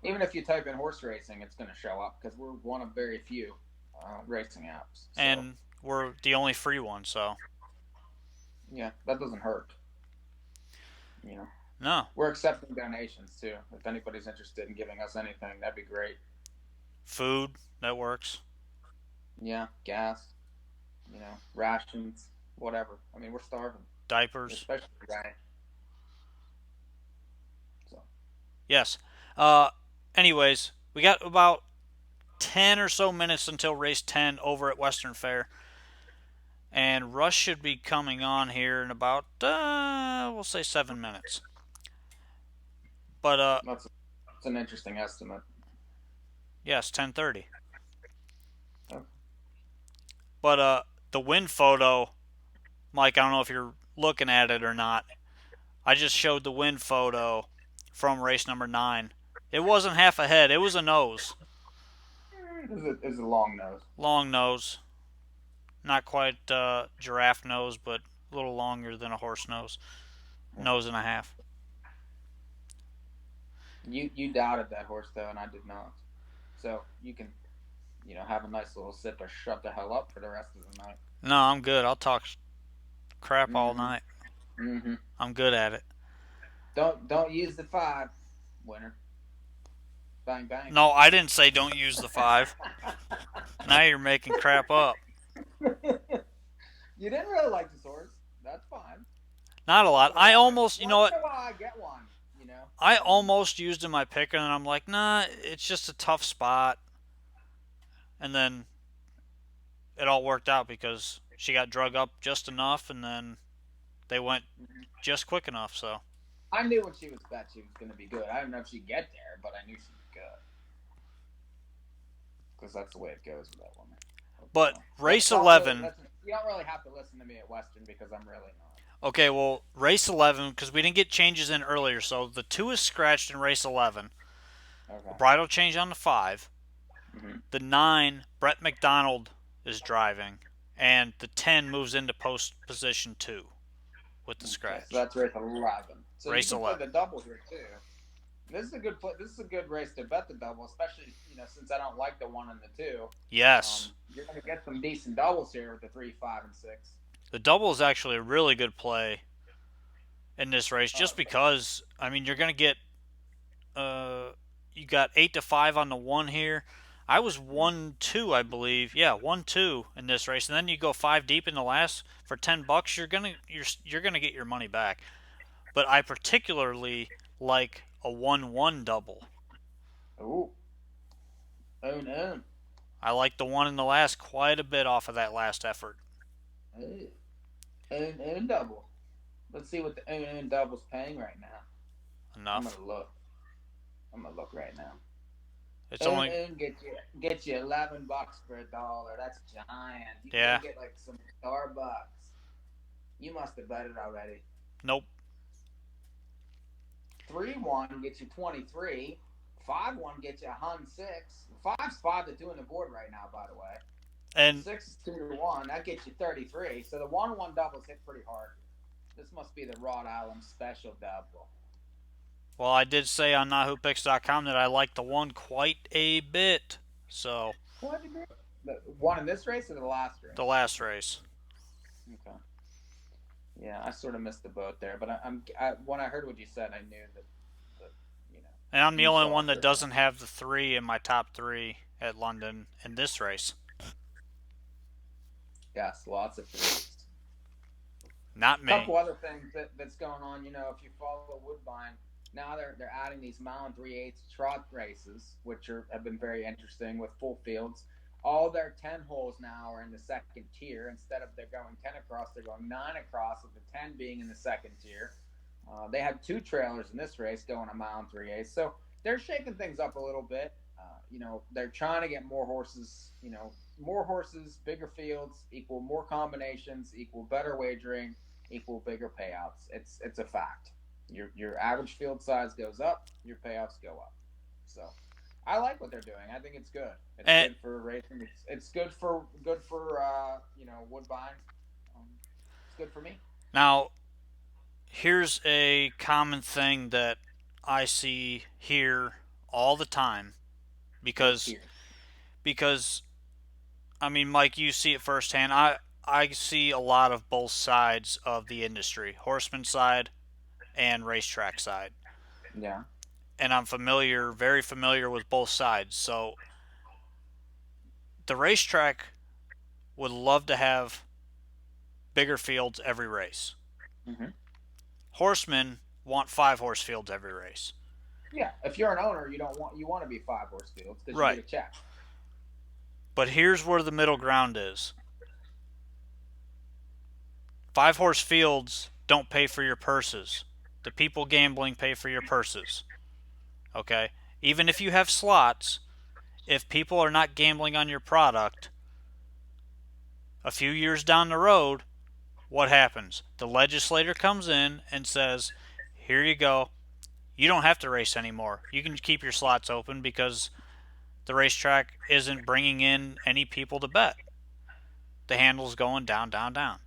Even if you type in horse racing, it's going to show up because we're one of very few racing apps. So. And we're the only free one, so. Yeah, that doesn't hurt. No. We're accepting donations too. If anybody's interested in giving us anything, that'd be great. Food, that works. Yeah, gas, rations, whatever. I mean, we're starving. Diapers. Especially right. So. Yes. Anyways, we got about 10 or so minutes until race 10 over at Western Fair. And Rush should be coming on here in about, we'll say 7 minutes. But that's an interesting estimate. Yes, 10:30. Okay. But the win photo, Mike, I don't know if you're looking at it or not. I just showed the win photo from race number 9. It wasn't half a head. It was a nose. It was a long nose. Long nose. Not quite giraffe nose, but a little longer than a horse nose. Nose and a half. You doubted that horse though, and I did not. So you can, have a nice little sip of shut the hell up for the rest of the night. No, I'm good. I'll talk crap all night. Mm-hmm. I'm good at it. Don't use the 5, winner. Bang bang. No, I didn't say don't use the 5. Now you're making crap up. You didn't really like this horse. That's fine. Not a lot. I almost, you know what? I get one. I almost used in my pick, and then I'm like, nah, it's just a tough spot. And then it all worked out because she got drug up just enough, and then they went just quick enough. So I knew when she was bet she was going to be good. I didn't know if she'd get there, but I knew she was good. Because that's the way it goes with that woman. But race 11... You don't really have to listen to me at Western because I'm really not. Okay, well, race 11, because we didn't get changes in earlier, so the 2 is scratched in race 11. Okay. Bridle change on the 5. Mm-hmm. The 9, Brett McDonald is driving, and the 10 moves into post position 2 with the scratch. So that's race 11. So race you can 11. play the double here too. This is a good play. This is a good race to bet the double, especially since I don't like the 1 and the 2. Yes. You're going to get some decent doubles here with the 3, 5, and 6. The double is actually a really good play in this race, just because, I mean, you're going to get, you got 8 to 5 on the 1 here. I was 1-2, I believe. Yeah, 1-2 in this race, and then you go 5 deep in the last for $10. You're gonna get your money back. But I particularly like a 1-1 double. Ooh. No. I like the 1 in the last quite a bit off of that last effort. And double. Let's see what the and double's paying right now. Enough. I'm gonna look right now. It's only get you $11 for $1. That's giant. You can get like some Starbucks. You must have bet it already. Nope. 3-1 gets you 23. 5-1 gets you 106. 5's 5-2 on the board right now, by the way. And 6 is 2-1. That gets you 33. So the 1-1 doubles hit pretty hard. This must be the Rhode Island special double. Well, I did say on NAHUPicks.com that I like the one quite a bit. So, What did the one in this race or the last race? the last race. Okay. Yeah, I sort of missed the boat there, but when I heard what you said, I knew that you know. And I'm the you only saw one that it. doesn't have the 3 in my top 3 at London in this race. Yes, lots of threes. Not A me. couple other things that's going on. You know, if you follow Woodbine, now they're adding these mile and 3/8 trot races, which have been very interesting with full fields. All their 10 holes now are in the second tier. Instead of they're going 10 across, they're going 9 across, with the 10 being in the second tier. They had 2 trailers in this race going a mile and 3/8. So they're shaking things up a little bit. You know, they're trying to get more horses. You know, more horses, bigger fields, equal more combinations, equal better wagering, equal bigger payouts. It's a fact. Your average field size goes up, your payouts go up. So I like what they're doing. I think it's good. It's good for racing. It's good for you know, Woodbine. It's good for me. Now, here's a common thing that I see here all the time because I mean, Mike, you see it firsthand. I see a lot of both sides of the industry, horseman side and racetrack side. Yeah. And I'm very familiar with both sides. So the racetrack would love to have bigger fields every race. Mm-hmm. Horsemen want 5-horse fields every race. Yeah, if you're an owner, you want to be 5-horse fields because Right. you get a check. But here's where the middle ground is. 5-horse fields don't pay for your purses. The people gambling pay for your purses. Okay? Even if you have slots, if people are not gambling on your product, a few years down the road, what happens? The legislator comes in and says, here you go. You don't have to race anymore. You can keep your slots open because the racetrack isn't bringing in any people to bet. The handle's going down, down, down.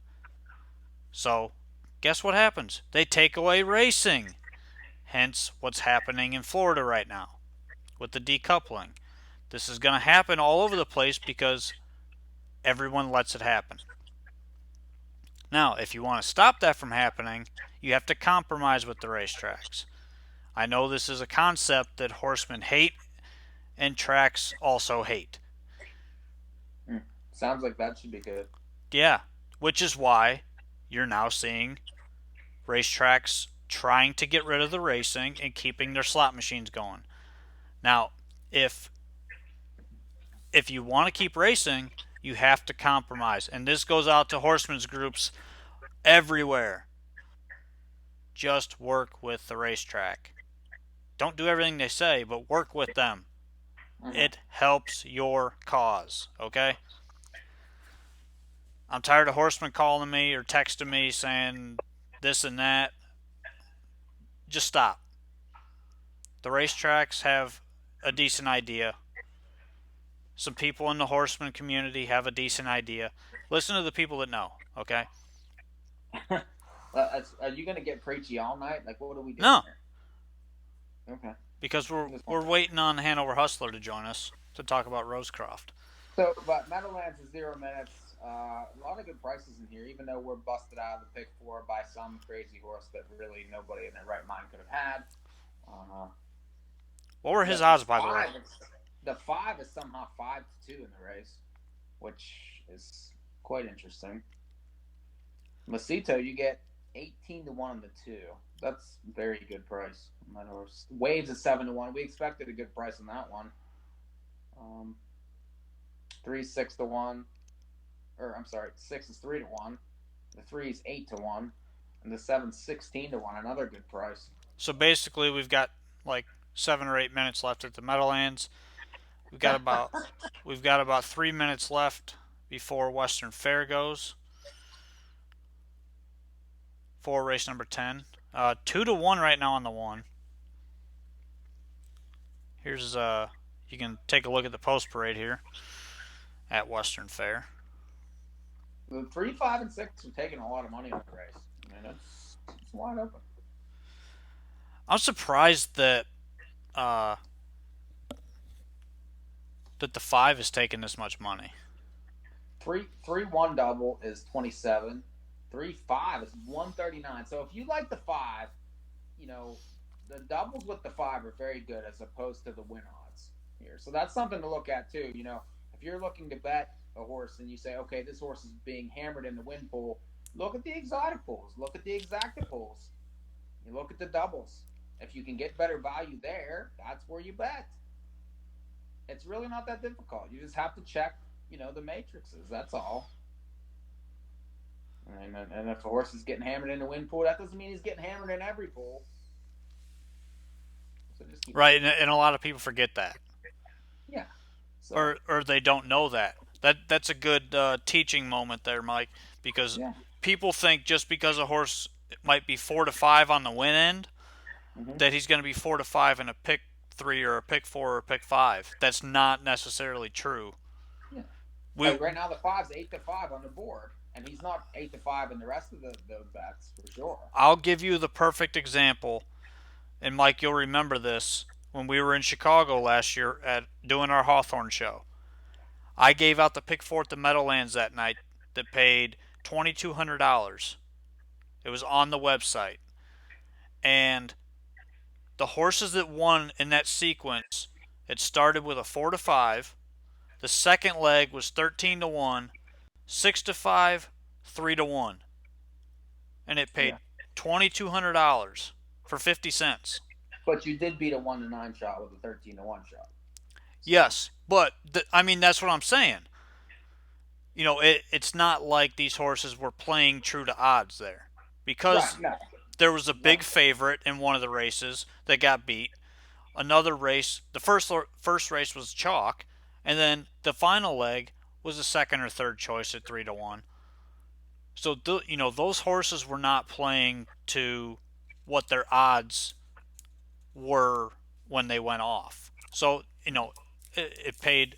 So, guess what happens? They take away racing. Hence, what's happening in Florida right now with the decoupling. This is going to happen all over the place because everyone lets it happen. Now, if you want to stop that from happening, you have to compromise with the racetracks. I know this is a concept that horsemen hate and tracks also hate. Sounds like that should be good. Yeah, which is why you're now seeing racetracks trying to get rid of the racing and keeping their slot machines going. Now, if you want to keep racing, you have to compromise. And this goes out to horsemen's groups everywhere. Just work with the racetrack. Don't do everything they say, but work with them. Mm-hmm. It helps your cause, okay? I'm tired of horsemen calling me or texting me saying this and that. Just stop. The racetracks have a decent idea. Some people in the horseman community have a decent idea. Listen to the people that know, okay? Are you going to get preachy all night? Like, what are we doing No. Here? Okay. Because we're waiting on Hanover Hustler to join us to talk about Rosecroft. So, but Meadowlands is 0 minutes. A lot of good prices in here, even though we're busted out of the pick 4 by some crazy horse that really nobody in their right mind could have had. What were his odds, by the way? The 5 is somehow 5-2 in the race, which is quite interesting. Mosito, you get 18-1 on the 2. That's a very good price on that horse. Waves is 7-1. We expected a good price on that one. 3 is 6-1. Or I'm sorry, 6 is 3-1. The 3 is 8-1, and the 7 is 16-1. Another good price. So basically, we've got like 7 or 8 minutes left at the Meadowlands. We've got about 3 minutes left before Western Fair goes for race number 10. 2-1 right now on the 1. Here's you can take a look at the post parade here at Western Fair. The 3, 5, and 6 are taking a lot of money on the race. I mean, it's wide open. I'm surprised that uh, that the 5 is taking this much money. 3-1 double is 27. 3-5 is 139. So if you like the 5, you know, the doubles with the 5 are very good as opposed to the win odds here. So that's something to look at too. You know, if you're looking to bet a horse and you say, okay, this horse is being hammered in the win pool, look at the exotic pools, look at the exacta pools, you look at the doubles. If you can get better value there, that's where you bet. It's really not that difficult. You just have to check, the matrices. That's all. And if a horse is getting hammered in the win pool, that doesn't mean he's getting hammered in every pool. So just keep Right, and a lot of people forget that. Yeah. So. Or they don't know that. That's a good teaching moment there, Mike, because people think just because a horse might be 4 to 5 on the win end, that he's going to be 4 to 5 in a pick 3 or a pick 4 or a pick 5. That's not necessarily true. Yeah. Like right now, the 5's 8 to 5 on the board, and he's not 8 to 5 in the rest of the bets for sure. I'll give you the perfect example, and Mike, you'll remember this when we were in Chicago last year at doing our Hawthorne show. I gave out the pick 4 at the Meadowlands that night that paid $2,200. It was on the website. And the horses that won in that sequence, it started with a 4 to 5. The second leg was 13 to 1, 6 to 5, 3 to 1. And it paid $2,200 for 50 cents. But you did beat a 1 to 9 shot with a 13 to 1 shot. Yes, but that's what I'm saying. It's not like these horses were playing true to odds there, because there was a big favorite in one of the races that got beat. Another race, the first race was chalk, and then the final leg was a second or third choice at 3 to 1. So those horses were not playing to what their odds were when they went off. So it paid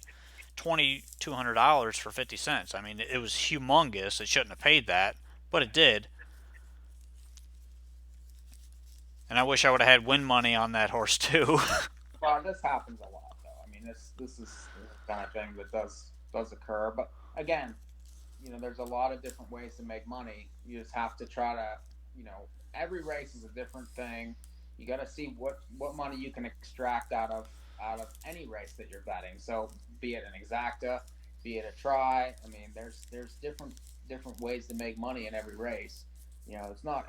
$2,200 for 50 cents. I mean, it was humongous. It shouldn't have paid that, but it did. And I wish I would have had win money on that horse too. Well, this happens a lot, though. I mean, this is the kind of thing that does occur. But again, there's a lot of different ways to make money. You just have to try to, every race is a different thing. You got to see what money you can extract out of any race that you're betting. So be it an exacta, be it a try. I mean, there's different ways to make money in every race. It's not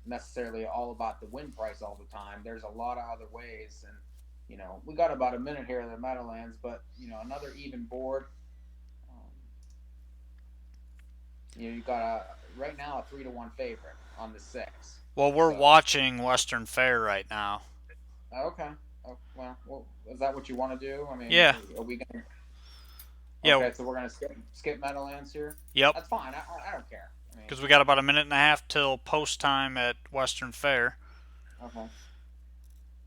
necessarily all about the win price all the time. There's a lot of other ways, and we got about a minute here at the Meadowlands, but another even board. You got right now a 3 to 1 favorite on the 6. Well, we're watching Western Fair right now. Okay. Oh, well, is that what you want to do? I mean, yeah. Are we gonna? Yeah. Okay, so we're gonna skip Meadowlands here. Yep. That's fine. I don't care. Because we got about a minute and a half till post time at Western Fair. Okay.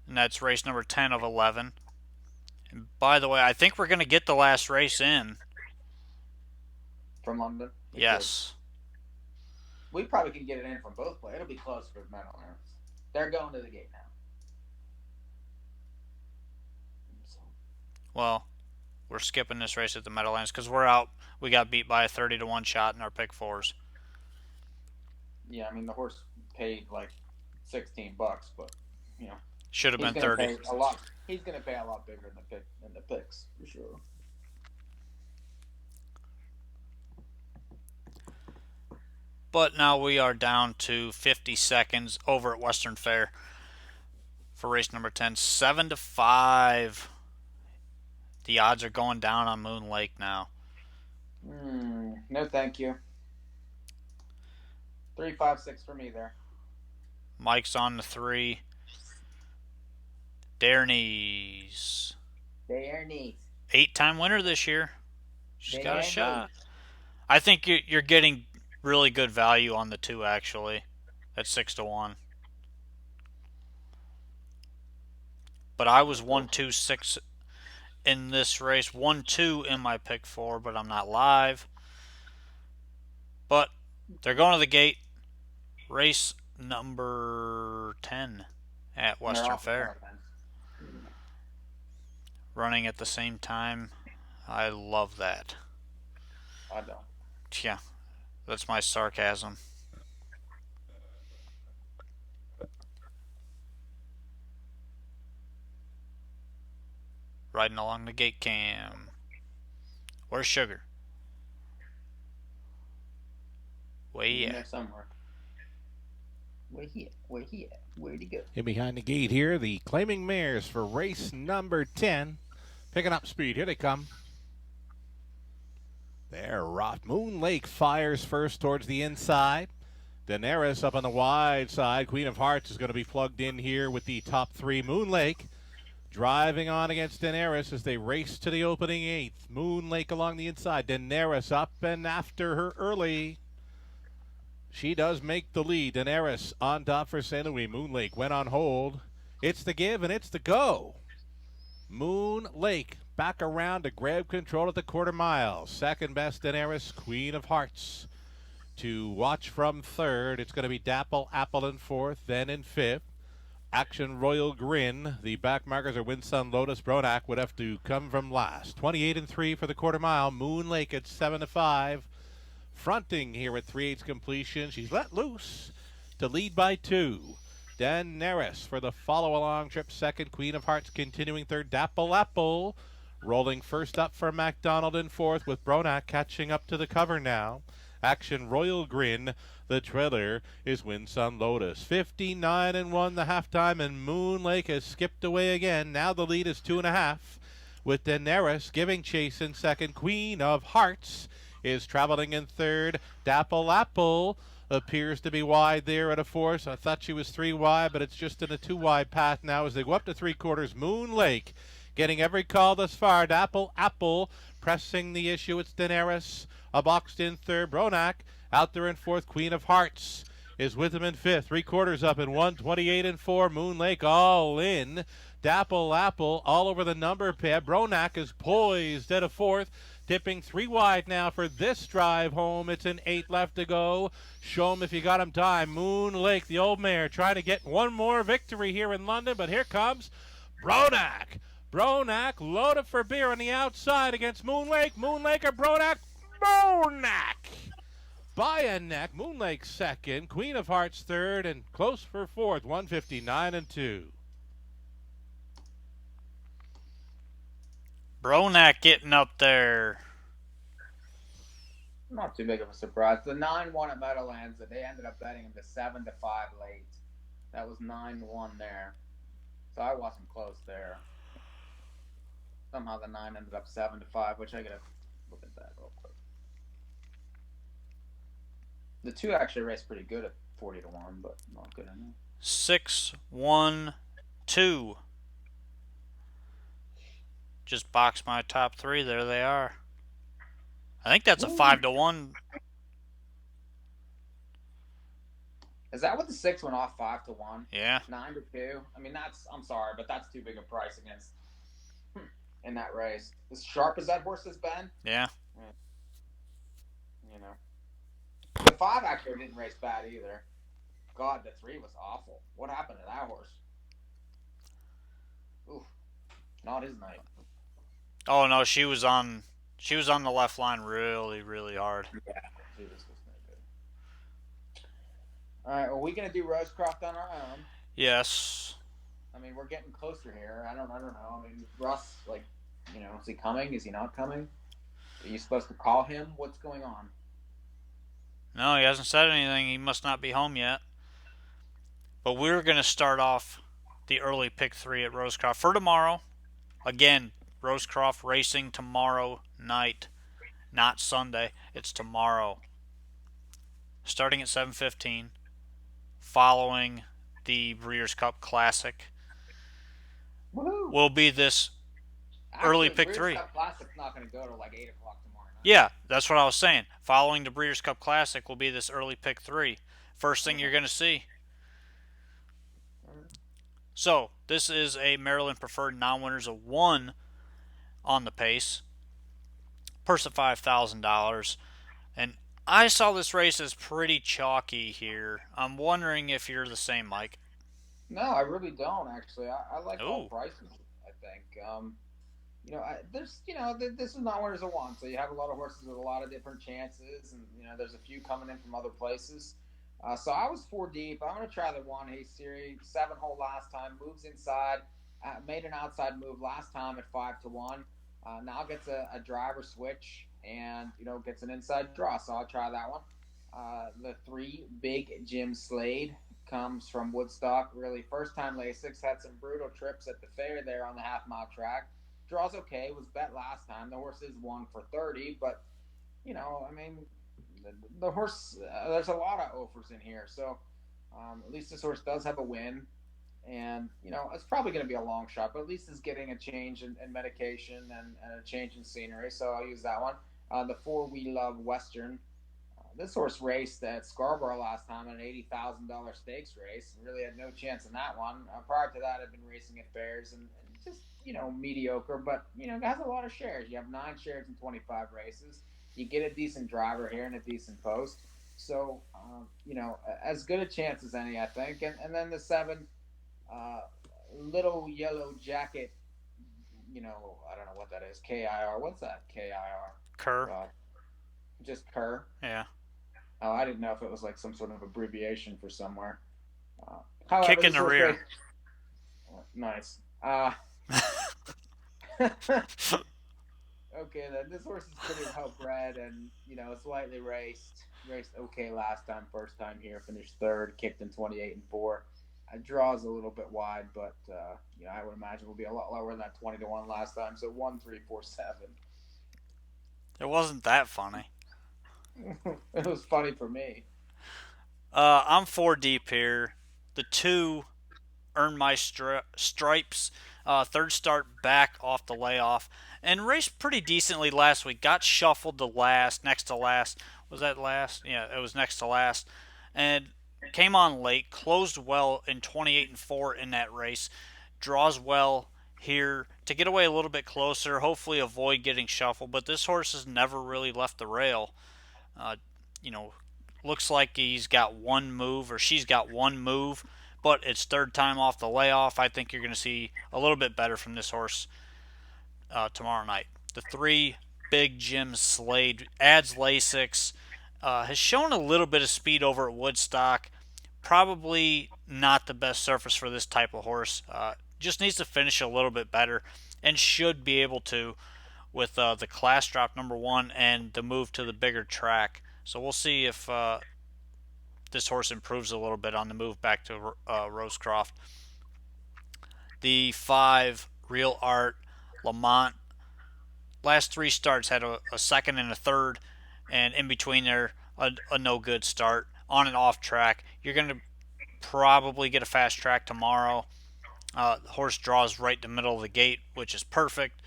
And that's race number 10 of 11. And by the way, I think we're gonna get the last race in. From London. Yes. We probably can get it in from both places. It'll be close for Meadowlands. They're going to the gate now. Well, we're skipping this race at the Meadowlands because we're out. We got beat by a 30 to 1 shot in our pick 4s. Yeah, I mean the horse paid like $16, but should have been 30. A lot. He's going to pay a lot bigger in the picks for sure. But now we are down to 50 seconds over at Western Fair for race number 10. 7 to 5. The odds are going down on Moon Lake now. No, thank you. 3, 5, 6 for me there. Mike's on the 3. Dernies. 8-time winner this year. She's got a shot. I think you're getting really good value on the 2 actually at 6 to 1. But I was 1-2-6 in this race, 1-2 in my pick 4, but I'm not live. But they're going to the gate. Race number 10 at And they're Western awful Fair. fun. Running at the same time. I love that. I don't. Yeah, that's my sarcasm. Riding along the gate cam. Where's Sugar? Way In yeah. there somewhere. Where he at? Where'd he go? In behind the gate here, the claiming mares for race number 10. Picking up speed. Here they come. There, Moon Lake fires first towards the inside. Daenerys up on the wide side. Queen of Hearts is going to be plugged in here with the top three. Moon Lake driving on against Daenerys as they race to the opening eighth. Moon Lake along the inside. Daenerys up and after her early. She does make the lead. Daenerys on top for St. Louis. Moon Lake went on hold. It's the give and it's the go. Moon Lake back around to grab control at the quarter mile. Second best Daenerys, Queen of Hearts. To watch from third, it's going to be Dapple Apple in fourth, then in fifth. Action Royal Grin. The back markers are Winsun Lotus. Bronak would have to come from last. 28-3 for the quarter mile. Moon Lake at 7-5. Fronting here at 3/8 completion. She's let loose to lead by 2. Daenerys for the follow-along trip second. Queen of Hearts continuing third. Dapple Apple rolling first up for MacDonald in fourth with Bronak catching up to the cover now. Action Royal Grin. The trailer is Winsun Lotus. 59-1 the halftime, and Moon Lake has skipped away again. Now the lead is 2.5 with Daenerys giving chase in second. Queen of Hearts is traveling in third. Dapple Apple appears to be wide there at a fourth. I thought she was 3 wide, but it's just in a 2 wide path now as they go up to 3/4. Moon Lake getting every call thus far. Dapple Apple pressing the issue. It's Daenerys. A boxed in third. Bronak out there in fourth. Queen of Hearts is with him in fifth. 3/4 up in 128-4. Moon Lake all in. Dapple Apple all over the number pad. Bronak is poised at a fourth. Tipping 3 wide now for this drive home. It's an 8 left to go. Show him if you got him time. Moon Lake, the old mare, trying to get one more victory here in London, but here comes Bronak. Bronak loaded for beer on the outside against Moon Lake. Moon Lake or Bronak? Bronak! By a neck. Moon Lake second. Queen of Hearts third, and close for fourth. 159-2. Bronak getting up there. Not too big of a surprise. The 9-1 at Meadowlands, that they ended up betting him to 7-5 late. That was 9-1 there. So I wasn't close there. Somehow the 9 ended up 7-5, which I gotta look at that real quick. The 2 actually raced pretty good at 40-1, but not good enough. 6-1-2. Just box my top 3. There they are. I think that's a 5-1. Is that what the 6 went off 5-1? Yeah. 9-2. I mean, I'm sorry, but that's too big a price against in that race. As sharp as that horse has been. Yeah. You know, the 5 actually didn't race bad either. God, the 3 was awful. What happened to that horse? Oof, not his night. Oh no, she was on the left line really, really hard. Yeah, she was no good. All right, are we gonna do Rosecroft on our own? Yes. I mean, we're getting closer here. I don't know. I mean, Russ, like, is he coming? Is he not coming? Are you supposed to call him? What's going on? No, he hasn't said anything. He must not be home yet. But we're going to start off the early pick 3 at Rosecroft for tomorrow. Again, Rosecroft racing tomorrow night, not Sunday. It's tomorrow. Starting at 7:15, following the Breeders' Cup Classic. Woohoo! Will be this early pick Breeders' 3. Cup Classic's not going to go to like 8 o'clock tomorrow night. Yeah, that's what I was saying. Following the Breeders' Cup Classic will be this early pick 3. First thing you're going to see. So, this is a Maryland Preferred non-winners of 1 on the pace. Purse of $5,000. And I saw this race as pretty chalky here. I'm wondering if you're the same, Mike. No, I really don't actually. I like all Oh, prices. I think. There's, this is not winners of one, so you have a lot of horses with a lot of different chances, and there's a few coming in from other places. So I was four deep. I'm gonna try the one Hayes series, 7 hole last time, moves inside, made an outside move last time at 5 to 1. Now gets a driver switch and gets an inside draw. So I'll try that one. The three, Big Jim Slade, comes from Woodstock. Really, first time Lasix, had some brutal trips at the fair there on the half-mile track. Draws okay, was bet last time. The horse is 1 for 30, but I mean, the horse. There's a lot of offers in here, so at least this horse does have a win, and it's probably going to be a long shot, but at least it's getting a change in medication and a change in scenery. So I'll use that one. The four, We Love Western. This horse raced at Scarborough last time in an $80,000 stakes race. Really had no chance in that one. Prior to that, I've been racing at fairs and just mediocre, but it has a lot of shares. You have 9 shares in 25 races. You get a decent driver here and a decent post. So as good a chance as any, I think. And then the 7, Little Yellow Jacket. I don't know what that is. KIR. What's that? KIR. Kerr. Just Kerr. Yeah. Oh, I didn't know if it was like some sort of abbreviation for somewhere. However, Kick in the rear. Nice. Okay, then this horse is pretty well bred and slightly raced. Raced okay last time, first time here, finished third, kicked in 28 and 4. Draws a little bit wide, but I would imagine will be a lot lower than that 20 to 1 last time. So 1, 3, 4, 7. It wasn't that funny. It was funny for me. I'm four deep here. The 2 earned my stripes. Third start back off the layoff and raced pretty decently last week. Got shuffled to last, next to last. Was that last? Yeah, it was next to last. And came on late. Closed well in 28 and 4 in that race. Draws well here to get away a little bit closer. Hopefully avoid getting shuffled. But this horse has never really left the rail. Uh, looks like he's got one move or she's got one move, but it's third time off the layoff. I think you're going to see a little bit better from this horse tomorrow night. The 3, Big Jim Slade, adds Lasix, has shown a little bit of speed over at Woodstock. Probably not the best surface for this type of horse. Just needs to finish a little bit better and should be able to with the class drop number 1 and the move to the bigger track. So we'll see if this horse improves a little bit on the move back to Rosecroft. The 5, Real Art, Lamont. Last 3 starts had a second and a third, and in between there, a no good start on and off track. You're going to probably get a fast track tomorrow. The horse draws right in the middle of the gate, which is perfect.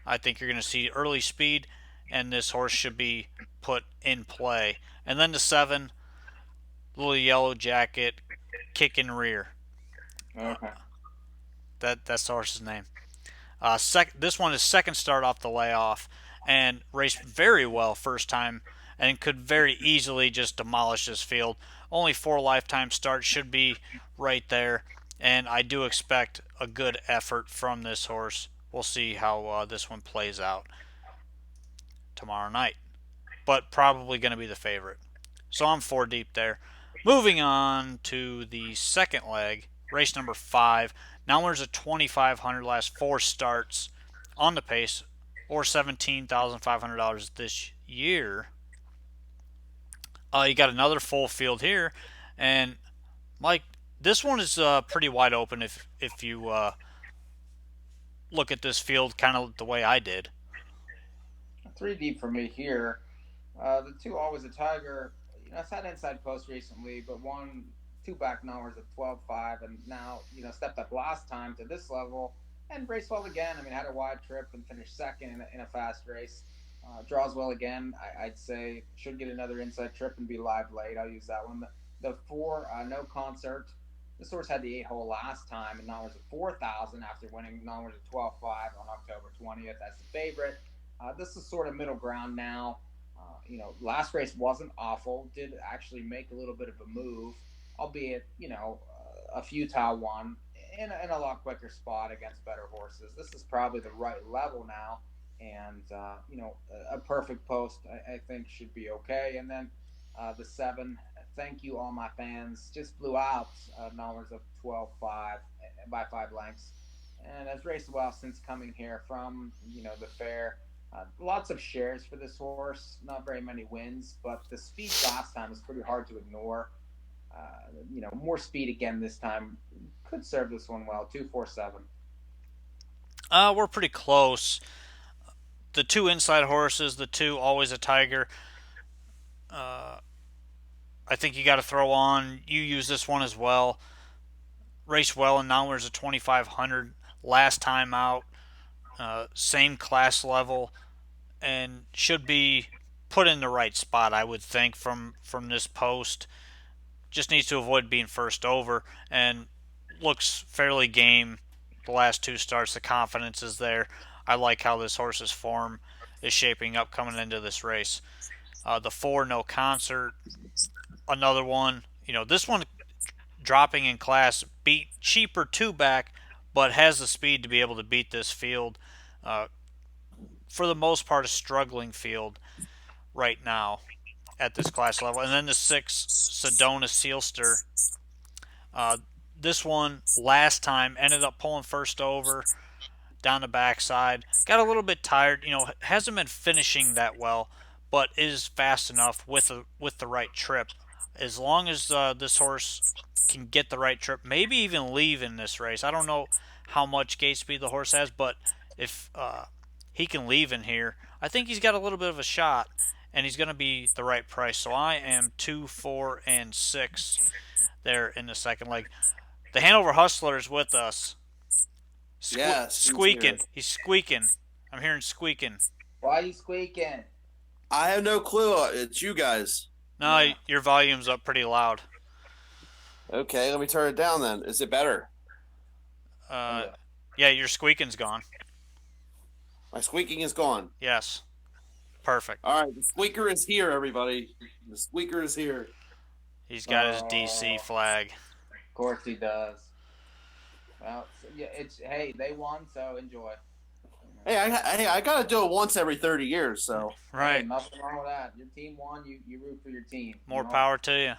I think you're going to see early speed, and this horse should be put in play. And then the 7, Little Yellow Jacket, Kick in Rear. Okay. That's the horse's name. This one is second start off the layoff and raced very well first time and could very easily just demolish this field. Only 4 lifetime starts, should be right there, and I do expect a good effort from this horse. We'll see how this one plays out tomorrow night, but probably going to be the favorite. So I'm 4 deep there. Moving on to the second leg, race number 5. Now there's a $2,500 last 4 starts on the pace, or $17,500 this year. You got another full field here, and Mike, this one is pretty wide open if you look at this field kind of the way I did. 3 deep for me here. The 2, Always a Tiger. It's had inside post recently, but won 2 back numbers at 12-5, and now stepped up last time to this level and raced well again. I mean, had a wide trip and finished second in a fast race. Draws well again. I'd say should get another inside trip and be live late. I'll use that one. The 4, No Concert. This horse had the 8-hole last time and now was at 4,000 after winning numbers at 12-5 on October 20th as the favorite. This is sort of middle ground now. Last race wasn't awful. Did actually make a little bit of a move, albeit a futile one in a lot quicker spot against better horses. This is probably the right level now, and a perfect post I think should be okay. And then the 7, thank you all my fans, just blew out numbers of 12-5 by 5 lengths, and has raced well since coming here from the fair. Lots of shares for this horse, not very many wins, but the speed last time is pretty hard to ignore. More speed again this time could serve this one well. 2-4-7. We're pretty close. The 2 inside horses, the 2 always a Tiger. I think you got to throw on. You use this one as well. Race well, and now there's a 2,500 last time out. Same class level, and should be put in the right spot, I would think, from this post. Just needs to avoid being first over, and looks fairly game the last 2 starts. The confidence is there. I like how this horse's form is shaping up coming into this race. The 4, No Concert, another one. This one dropping in class, beat cheaper 2 back, but has the speed to be able to beat this field. For the most part, a struggling field right now at this class level. And then the 6, Sedona Sealster. This one, last time, ended up pulling first over down the backside. Got a little bit tired. Hasn't been finishing that well, but is fast enough with the right trip. As long as this horse can get the right trip, maybe even leave in this race. I don't know how much gate speed the horse has, but if he can leave in here, I think he's got a little bit of a shot, and he's going to be the right price. So I am 2, 4, and 6 there in the second leg. The Hanover Hustler is with us. Squeaking. He's squeaking. I'm hearing squeaking. Why are you squeaking? I have no clue. It's you guys. No, your volume's up pretty loud. Okay, let me turn it down then. Is it better? Yeah, your squeaking's gone. My squeaking is gone. Yes. Perfect. All right, the squeaker is here, everybody. The squeaker is here. He's got his DC flag. Of course he does. Well, hey, they won, so enjoy. Hey, I gotta do it once every 30 years, so. Right. Hey, nothing wrong with that. Your team won, you root for your team. More power to you.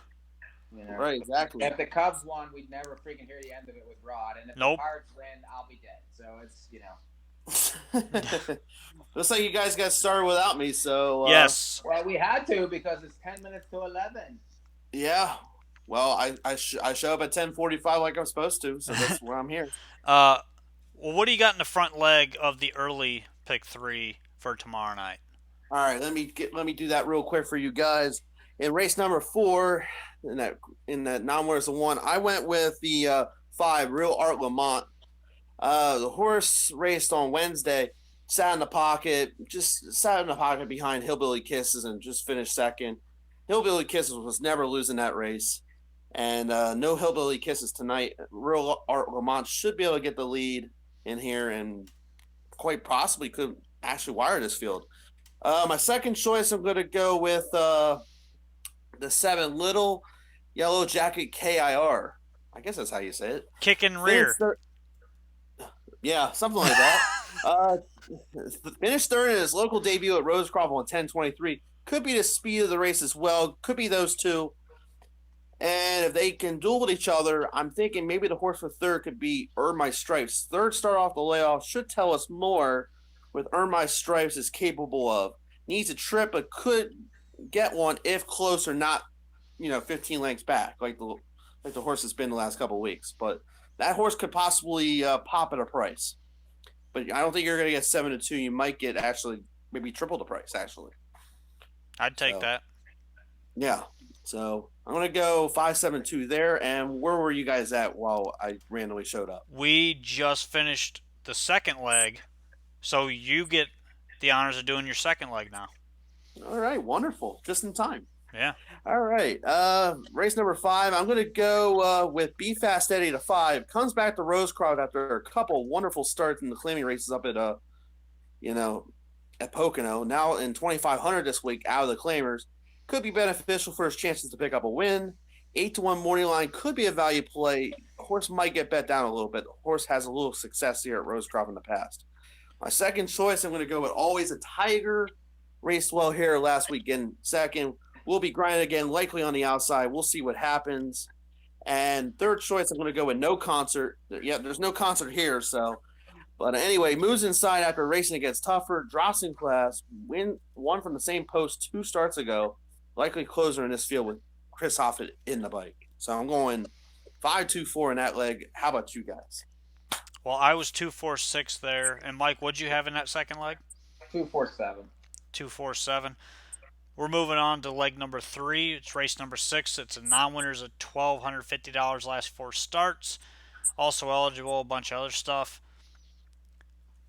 Right, exactly. If the Cubs won, we'd never freaking hear the end of it with Rod. And if the Pirates win, I'll be dead. So it's, Looks like you guys got started without me, so. Yes. Well, we had to because it's 10 minutes to 11. Yeah. Well, I show up at 10:45 like I'm supposed to, so that's where I'm here. Well, what do you got in the front leg of the early pick 3 for tomorrow night? All right, let me do that real quick for you guys. In race number 4, in that non-winners of 1, I went with the 5 Real Art Lamont. The horse raced on Wednesday, sat in the pocket behind Hillbilly Kisses and just finished second. Hillbilly Kisses was never losing that race. And no Hillbilly Kisses tonight. Real Art Lamont should be able to get the lead in here and quite possibly could actually wire this field. My second choice, I'm going to go with the 7 Little Yellow Jacket KIR. I guess that's how you say it. Kicking rear. Yeah, something like that. Finished third in his local debut at Rosecroft on 10:23. Could be the speed of the race as well. Could be those two. And if they can duel with each other, I'm thinking maybe the horse for third could be Earn My Stripes. Third start off the layoff should tell us more with Earn My Stripes is capable of. Needs a trip, but could get one if close or not, 15 lengths back, like the horse has been the last couple of weeks. But that horse could possibly pop at a price. But I don't think you're going to get 7-2. You might get actually maybe triple the price, actually. I'd take that. Yeah. So I'm going to go 5-7-2 there. And where were you guys at while I randomly showed up? We just finished the second leg, so you get the honors of doing your second leg now. All right. Wonderful. Just in time. Yeah. All right. Race number 5. I'm going to go with Be Fast Eddie to 5. Comes back to Rosecroft after a couple wonderful starts in the claiming races up at, at Pocono. Now in 2,500 this week out of the claimers. Could be beneficial for his chances to pick up a win. 8-1 morning line could be a value play. horse might get bet down a little bit. The horse has a little success here at Rosecroft in the past. My second choice, I'm going to go with Always a Tiger. Raced well here last weekend. Second, we'll be grinding again, likely on the outside. We'll see what happens. And third choice, I'm going to go with No Concert. Yeah, there's no concert here, so. But anyway, moves inside after racing against Tougher, drops in class, won from the same post 2 starts ago. Likely closer in this field with Chris Hoffett in the bike. So I'm going 5-2-4 in that leg. How about you guys? Well, I was 2-4-6 there. And Mike, what'd you have in that second leg? 2-4-7. 2-4-7. We're moving on to leg number 3. It's race number 6. It's a non-winners of $1,250 last 4 starts. Also eligible, a bunch of other stuff.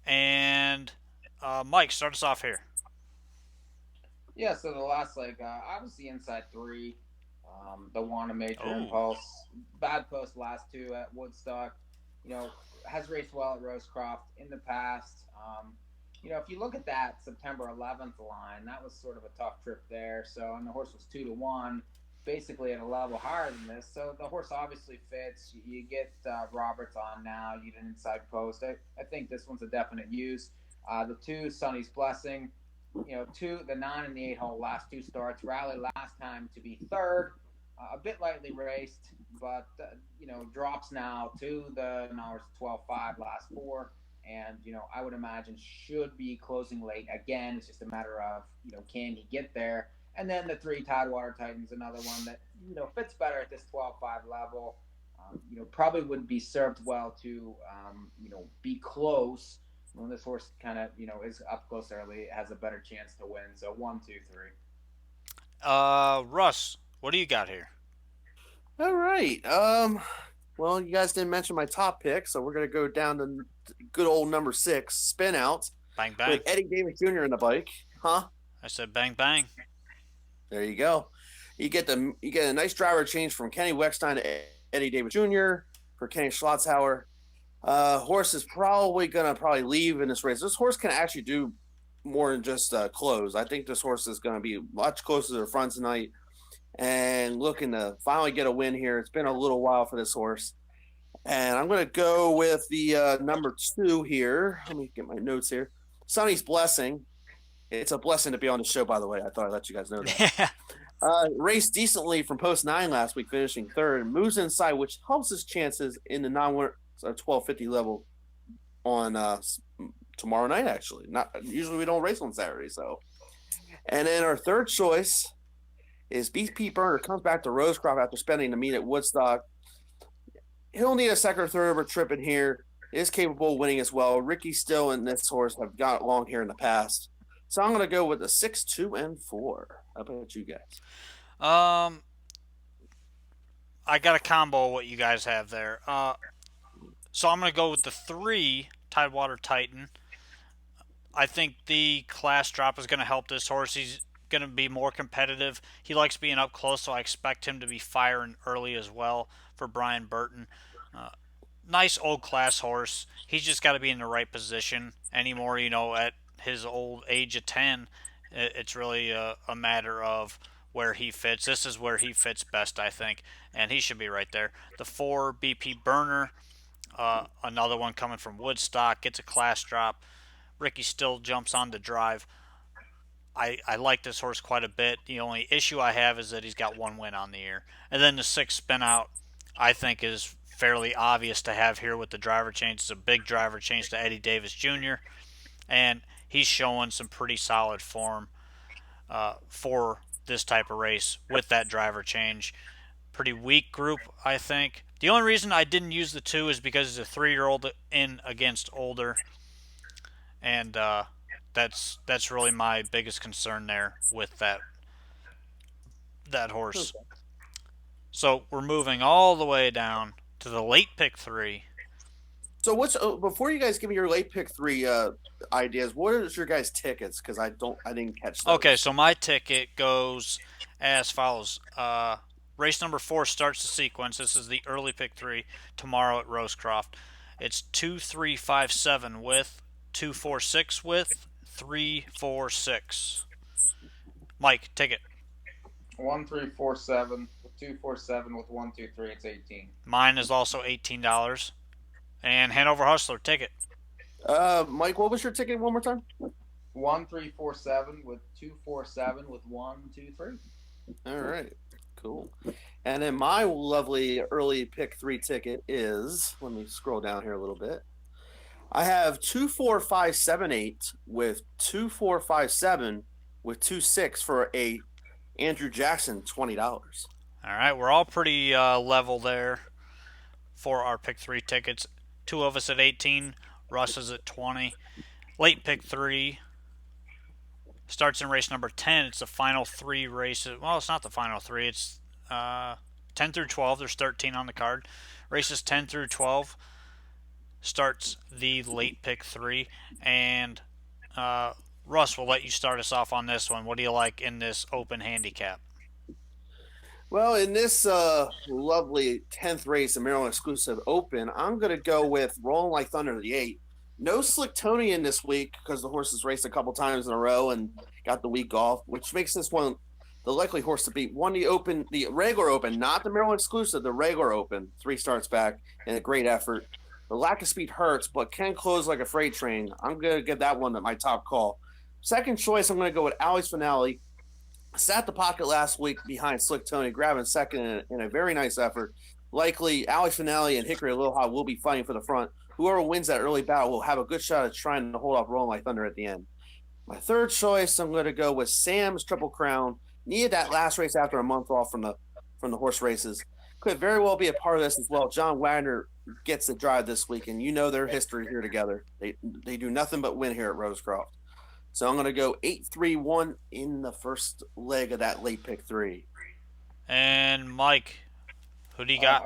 And Mike, start us off here. Yeah, so the last leg, I was the inside 3. The Wanna Major Impulse. Bad post last 2 at Woodstock. Has raced well at Rosecroft in the past. If you look at that September 11th line, that was sort of a tough trip there. So, and the horse was 2-1, basically at a level higher than this. So the horse obviously fits. You get Roberts on now. You get an inside post. I think this one's a definite use. The 2, Sonny's Blessing. 2, the 9 and the 8 hole last 2 starts. Rally last time to be 3rd. A bit lightly raced, but drops now to the Norris 12-5 last 4. And, I would imagine should be closing late. Again, it's just a matter of, can he get there? And then the 3, Tidewater Titans, another one that, fits better at this 12-5 level. Probably would be served well to, be close. When this horse kind of, is up close early, it has a better chance to win. So 1, 2, 3. Russ, what do you got here? All right. Well, you guys didn't mention my top pick, so we're going to go down to good old number 6, Spin Out. Bang, bang. With Eddie Davis Jr. in the bike. Huh? I said bang, bang. There you go. You get a nice driver change from Kenny Weckstein to Eddie Davis Jr. for Kenny Schlotzhauer. Horse is probably going to leave in this race. This horse can actually do more than just close. I think this horse is going to be much closer to the front tonight and looking to finally get a win here. It's been a little while for this horse. And I'm going to go with the number 2 here. Let me get my notes here. Sonny's Blessing. It's a blessing to be on the show, by the way. I thought I'd let you guys know that. Raced decently from post 9 last week, finishing 3rd. Moves inside, which helps his chances in the non-winner 1250 level on tomorrow night, actually. Not usually we don't race on Saturday, so. And then our third choice is BP Burner. Comes back to Rosecroft after spending the meet at Woodstock. He'll need a second or third over trip in here. Is capable of winning as well. Ricky Still and this horse have got along here in the past. So I'm going to go with a 6, 2, and 4. How about you guys? I got a combo of what you guys have there. So I'm going to go with the 3, Tidewater Titan. I think the class drop is going to help this horse. He's going to be more competitive. He likes being up close, so I expect him to be firing early as well for Brian Burton. Nice old class horse. He's just got to be in the right position anymore. At his old age of 10, it's really a matter of where he fits. This is where he fits best, I think, and he should be right there. The 4, BP Burner, another one coming from Woodstock, gets a class drop. Ricky Still jumps on the drive. I like this horse quite a bit. The only issue I have is that he's got 1 win on the year. And then the 6, Spin Out, I think is fairly obvious to have here with the driver change. It's a big driver change to Eddie Davis Jr. And he's showing some pretty solid form for this type of race with that driver change. Pretty weak group, I think. The only reason I didn't use the 2 is because it's a 3-year-old in against older. And that's really my biggest concern there with that horse. Okay. So we're moving all the way down to the late pick 3. So before you guys give me your late pick 3 ideas, what is your guys' tickets? Because I didn't catch those. Okay, so my ticket goes as follows. Race number 4 starts the sequence. This is the early pick 3 tomorrow at Rosecroft. It's 2, 3, 5, 7 with 2, 4, 6 with 3, 4, 6. Mike, ticket. 1, 3, 4, 7, 247 with 123. It's 18. Mine is also $18. And Hanover Hustler ticket. Mike, what was your ticket one more time? 1347 with 247 with 123. All right, cool. And then my lovely early pick 3 ticket is, let me scroll down here a little bit. I have 24578 with 2457 with 26 for a Andrew Jackson $20. All right, we're all pretty level there for our pick 3 tickets. 2 of us at 18, Russ is at 20. Late pick 3 starts in race number 10. It's the final 3 races. Well, it's not the final 3. It's 10 through 12. There's 13 on the card. Races 10 through 12 starts the late pick 3. And Russ, will let you start us off on this one. What do you like in this open handicap? Well, in this lovely 10th race, the Maryland Exclusive Open, I'm going to go with Rolling Like Thunder, the 8. No Slick Tony in this week because the horse has raced a couple times in a row and got the week off, which makes this one the likely horse to beat. Won the regular Open, not the Maryland Exclusive, the regular Open, 3 starts back, and a great effort. The lack of speed hurts, but can close like a freight train. I'm going to give that one my top call. Second choice, I'm going to go with Alley's Finale. Sat the pocket last week behind Slick Tony, grabbing second in a very nice effort. Likely, Alley's Finale and Hickory Aloha will be fighting for the front. Whoever wins that early battle will have a good shot at trying to hold off Rolling Like Thunder at the end. My third choice, I'm going to go with Sam's Triple Crown. Needed that last race after a month off from the horse races. Could very well be a part of this as well. John Wagner gets the drive this week, and you know their history here together. They do nothing but win here at Rosecroft. So I'm going to go 8-3-1 in the first leg of that late pick 3. And Mike, who do you got?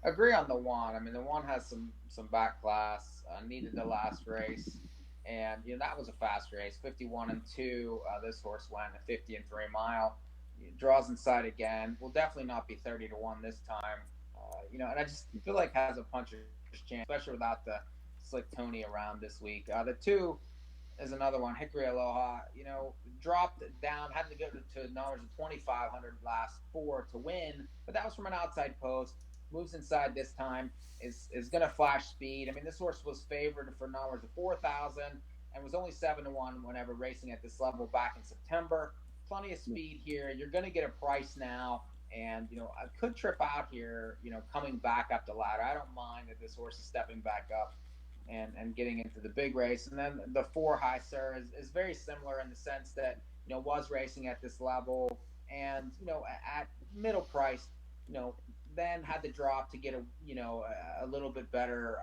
Agree on the 1. I mean, the 1 has some back class. Needed the last race, and that was a fast race. 51-2. This horse went a 50 and 3 mile. Draws inside again. Will definitely not be 30-1 this time. And I just feel like has a puncher's chance, especially without the Slick Tony around this week. The 2 is another one. Hickory Aloha, dropped down, had to go to numbers of 2,500 last 4 to win, but that was from an outside post. Moves inside this time, is going to flash speed. I mean, this horse was favored for numbers of 4,000 and was only 7-1 whenever racing at this level back in September. Plenty of speed here. You're going to get a price now, and I could trip out here. Coming back up the ladder. I don't mind that this horse is stepping back up and getting into the big race. And then the 4 High Sir is very similar in the sense that was racing at this level and at middle price, then had to drop to get a little bit better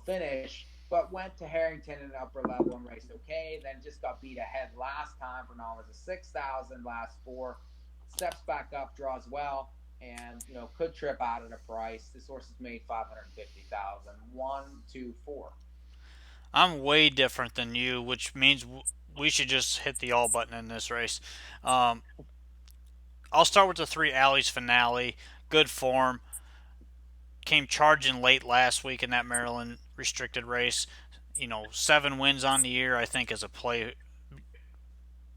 finish, but went to Harrington at an upper level and raced okay. Then just got beat ahead last time for numbers of 6,000 last 4. Steps back up, draws well, and could trip out at a price. This horse has made 550,000. 1, 2, 4. I'm way different than you, which means we should just hit the all button in this race. I'll start with the 3 Alley's Finale. Good form. Came charging late last week in that Maryland restricted race. 7 wins on the year, I think, is a play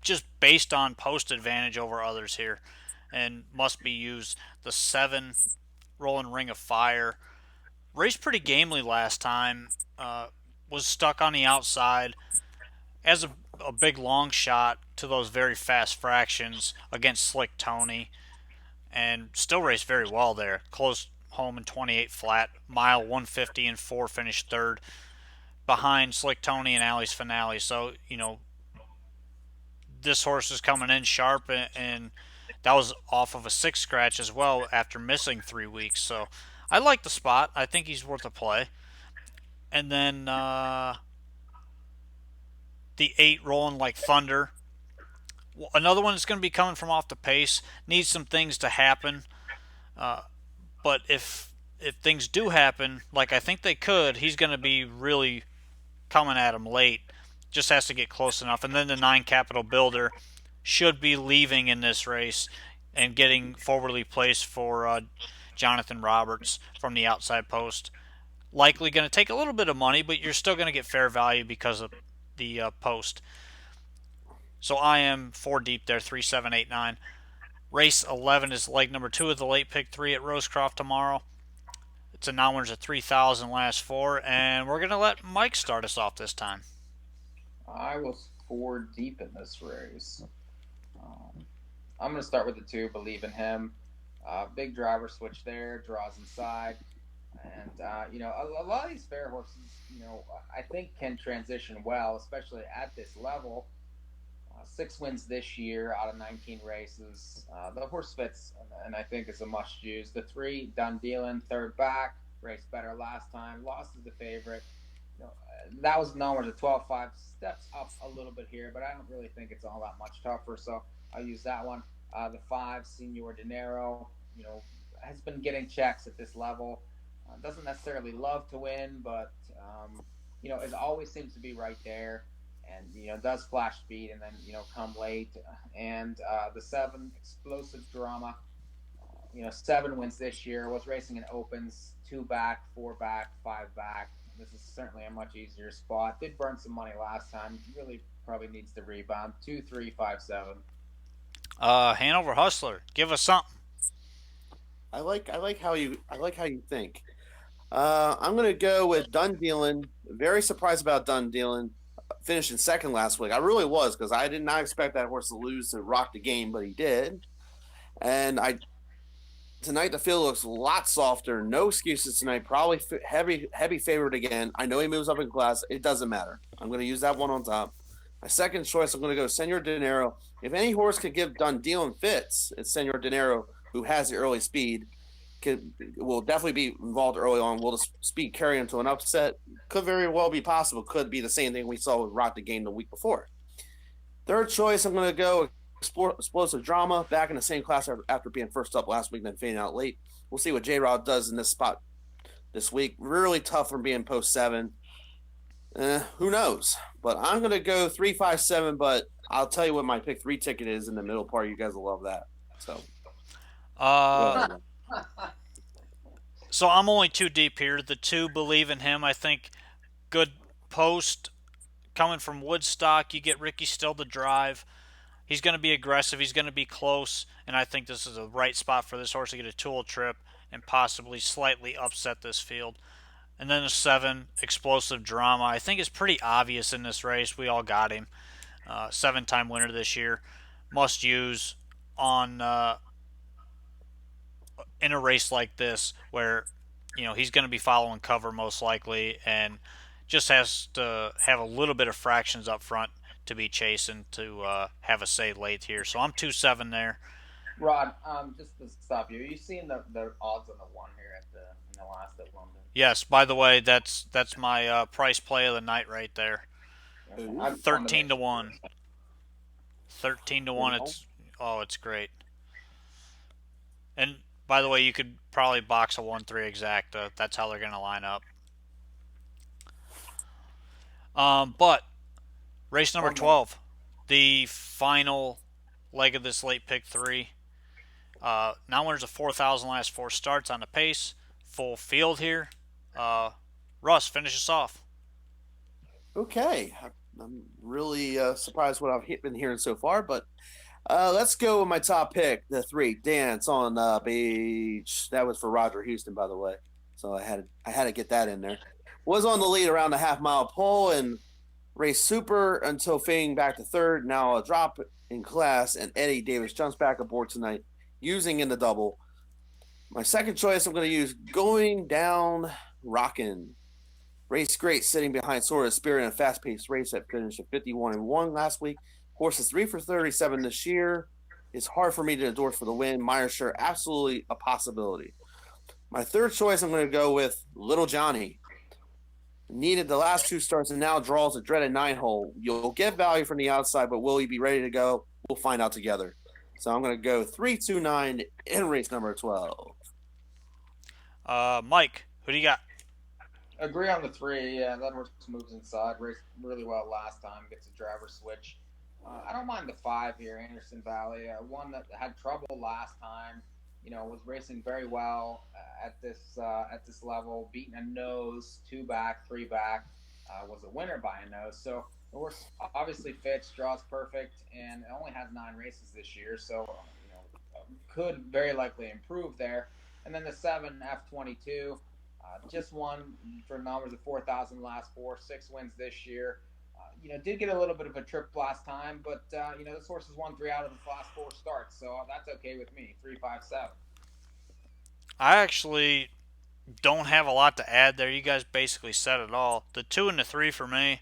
just based on post advantage over others here, and must be used. The 7 Rolling Ring of Fire raced pretty gamely last time. Was stuck on the outside as a big long shot to those very fast fractions against Slick Tony, and still raced very well there. Closed home in 28 flat, mile 150 and 4, finished third behind Slick Tony and Alley's Finale. So this horse is coming in sharp, and that was off of a 6 scratch as well after missing 3 weeks. So I like the spot. I think he's worth a play. And then the 8 Rolling Like Thunder. Another one that's going to be coming from off the pace. Needs some things to happen. But if things do happen, like I think they could, he's going to be really coming at him late. Just has to get close enough. And then the 9 Capital Builder should be leaving in this race and getting forwardly placed for Jonathan Roberts from the outside post. Likely going to take a little bit of money, but you're still going to get fair value because of the post. So I am 4 deep there, 3, 7, 8, 9. Race 11 is leg number 2 of the late pick 3 at Rosecroft tomorrow. It's a non-winners at 3,000 last 4, and we're going to let Mike start us off this time. I was 4 deep in this race. I'm going to start with the 2, Believe in Him. Big driver switch there, draws inside. And, a lot of these fair horses, I think can transition well, especially at this level. 6 wins this year out of 19 races. The horse fits, and I think is a must-use. The 3, Done Dealin', third back, raced better last time, lost as the favorite. That was numbers at 12-5, steps up a little bit here, but I don't really think it's all that much tougher, so I'll use that one. The 5, Senor Dinero, has been getting checks at this level. Doesn't necessarily love to win, but, it always seems to be right there. And, does flash speed and then, come late. And the 7, Explosive Drama, 7 wins this year, was racing in opens, 2 back, 4 back, 5 back. This is certainly a much easier spot. Did burn some money last time. Really probably needs to rebound. 2, 3, 5, 7. Hanover Hustler, give us something. I like how you think. I'm gonna go with Done Dealin'. Very surprised about Done Dealin'. Finishing second last week. I really was, because I did not expect that horse to lose to rock the game, but he did. And tonight the field looks a lot softer. No excuses tonight. Probably heavy favorite again. I know he moves up in class. It doesn't matter. I'm going to use that one on top. My second choice, I'm going to go Senor Dinero. If any horse could give Done Dealin' fits, it's Senor Dinero, who has the early speed. Will definitely be involved early on. Will the speed carry him to an upset? Could very well be possible. Could be the same thing we saw with Rock the Game the week before. Third choice, I'm going to go Explosive Drama, back in the same class after being first up last week, then fading out late. We'll see what J-Rod does in this spot this week. Really tough from being post 7. Who knows? But I'm going to go 3, 5, 7, but I'll tell you what my pick 3 ticket is in the middle part. You guys will love that. So I'm only 2 deep here. The 2, Believe in Him, I think good post coming from Woodstock. You get Ricky Still to drive. He's going to be aggressive. He's going to be close, and I think this is a right spot for this horse to get a tool trip and possibly slightly upset this field. And then the 7, Explosive Drama, I think is pretty obvious in this race. We all got him. 7-time winner this year. Must use on in a race like this where he's going to be following cover most likely and just has to have a little bit of fractions up front to be chasing to have a say late here. So I'm 2-7 there. Rod, just to stop you, are you seeing the odds on the 1 here in the last at London? Yes, by the way, that's my price play of the night right there. 13 to 1. 13 to 1. It's great. And by the way, you could probably box a 1-3 exacta. That's how they're going to line up. But race number 12, the final leg of this late pick 3. Non-winners of 4,000 last 4 starts on the pace. Full field here. Russ, finish us off. Okay. I'm really surprised what I've been hearing so far, but let's go with my top pick, the 3, Dance on Beach. That was for Roger Houston, by the way. So I had to get that in there. Was on the lead around the half-mile pole and raced super until fading back to third. Now a drop in class, and Eddie Davis jumps back aboard tonight, using in the double. My second choice, I'm going to use Going Down Rockin'. Race great, sitting behind Sort of Spirit in a fast-paced race that finished at 51-1 last week. Horse is 3 for 37 this year. It's hard for me to endorse for the win. Meyer sure, absolutely a possibility. My third choice, I'm going to go with Little Johnny. Needed the last 2 starts and now draws a dreaded 9-hole. You'll get value from the outside, but will he be ready to go? We'll find out together. So I'm going to go 3-2-9 in race number 12. Mike, who do you got? Agree on the 3. Yeah, that horse moves inside. Raced really well last time. Gets a driver switch. I don't mind the 5 here, Anderson Valley. One that had trouble last time. Was racing very well at this level. Beating a nose, 2 back, 3 back. Was a winner by a nose. So the horse obviously fits, draws perfect, and it only has 9 races this year. So could very likely improve there. And then the 7 F22 just won for numbers of 4,000 last 6 wins this year. Did get a little bit of a trip last time, but this horse has won 3 out of the last 4 starts, so that's okay with me. 3-5-7. I actually don't have a lot to add there. You guys basically said it all. The 2 and the 3 for me,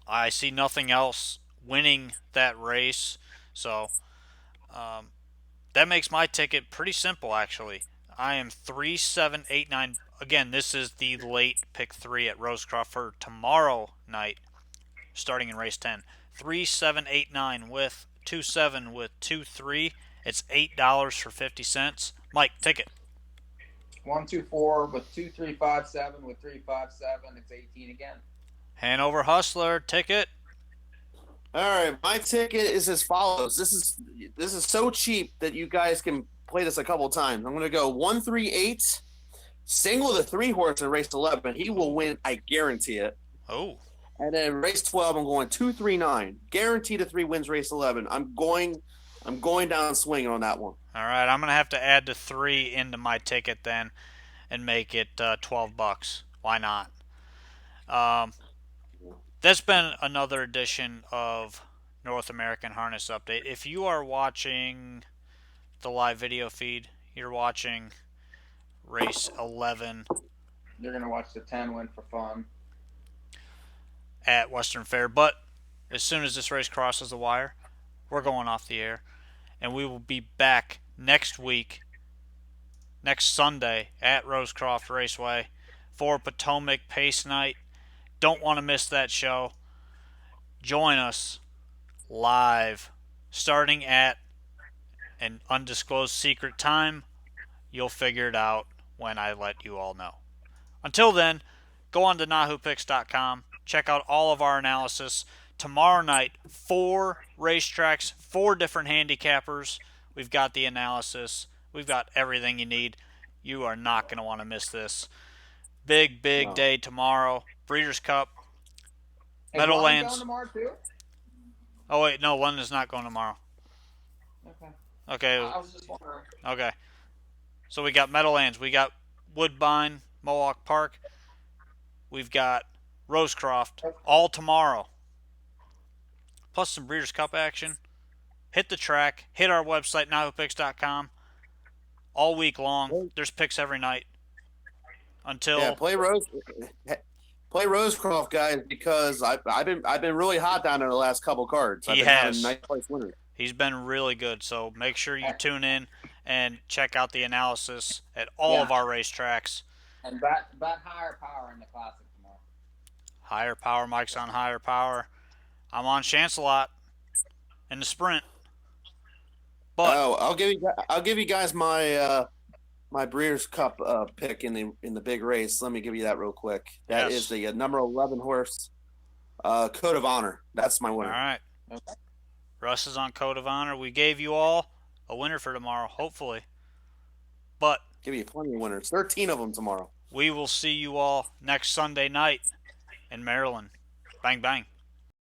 I see nothing else winning that race. So that makes my ticket pretty simple, actually. I am 3, 7, 8, 9. Again, this is the late pick 3 at Rosecroft for tomorrow night, starting in race 10. 3, 7, 8, 9 with 2, 7 with 2, 3. It's $8 for 50 cents. Mike, ticket. 1, 2, 4 with 2, 3, 5, 7 with 3, 5, 7. It's 18 again. Hanover Hustler, ticket. All right, my ticket is as follows. This is so cheap that you guys can play this a couple times. I'm going to go 138, single the 3 horse in race 11. He will win, I guarantee it. Oh. And then race 12, I'm going 239. Guaranteed a 3 wins race 11. I'm going down swinging on that one. All right, I'm going to have to add the 3 into my ticket then and make it $12. Why not? That's been another edition of North American Harness Update. If you are watching the live video feed, you're watching race 11. You're going to watch the 10 win for fun At Western Fair. But as soon as this race crosses the wire, we're going off the air. And we will be back next week, next Sunday at Rosecroft Raceway for Potomac Pace Night. Don't want to miss that show. Join us live starting at an undisclosed secret time. You'll figure it out when I let you all know. Until then, go on to NAHUPicks.com. Check out all of our analysis. Tomorrow night, 4 racetracks, 4 different handicappers. We've got the analysis. We've got everything you need. You are not going to want to miss this. Big day tomorrow. Breeders' Cup. Meadowlands. Going tomorrow too? Oh, wait, no, London's not going tomorrow. Okay. I was just wondering. Okay. So we got Meadowlands. We got Woodbine, Mohawk Park. We've got Rosecroft all tomorrow. Plus some Breeders' Cup action. Hit the track. Hit our website, NAHUPicks.com. All week long. There's picks every night. Until play Rosecroft, guys, because I've been really hot down there the last couple cards. I've been having nice place winners. He's been really good, so make sure you tune in and check out the analysis at all of our racetracks. And bet higher power in the Classic tomorrow. Higher power, Mike's on higher power. I'm on Chancelot in the sprint. But I'll give you guys my my Breeders' Cup pick in the big race. Let me give you that real quick. That is the number 11 horse, Code of Honor. That's my winner. All right. Okay. Russ is on Code of Honor. We gave you all a winner for tomorrow, hopefully. But give you plenty of winners. 13 of them tomorrow. We will see you all next Sunday night in Maryland. Bang, bang.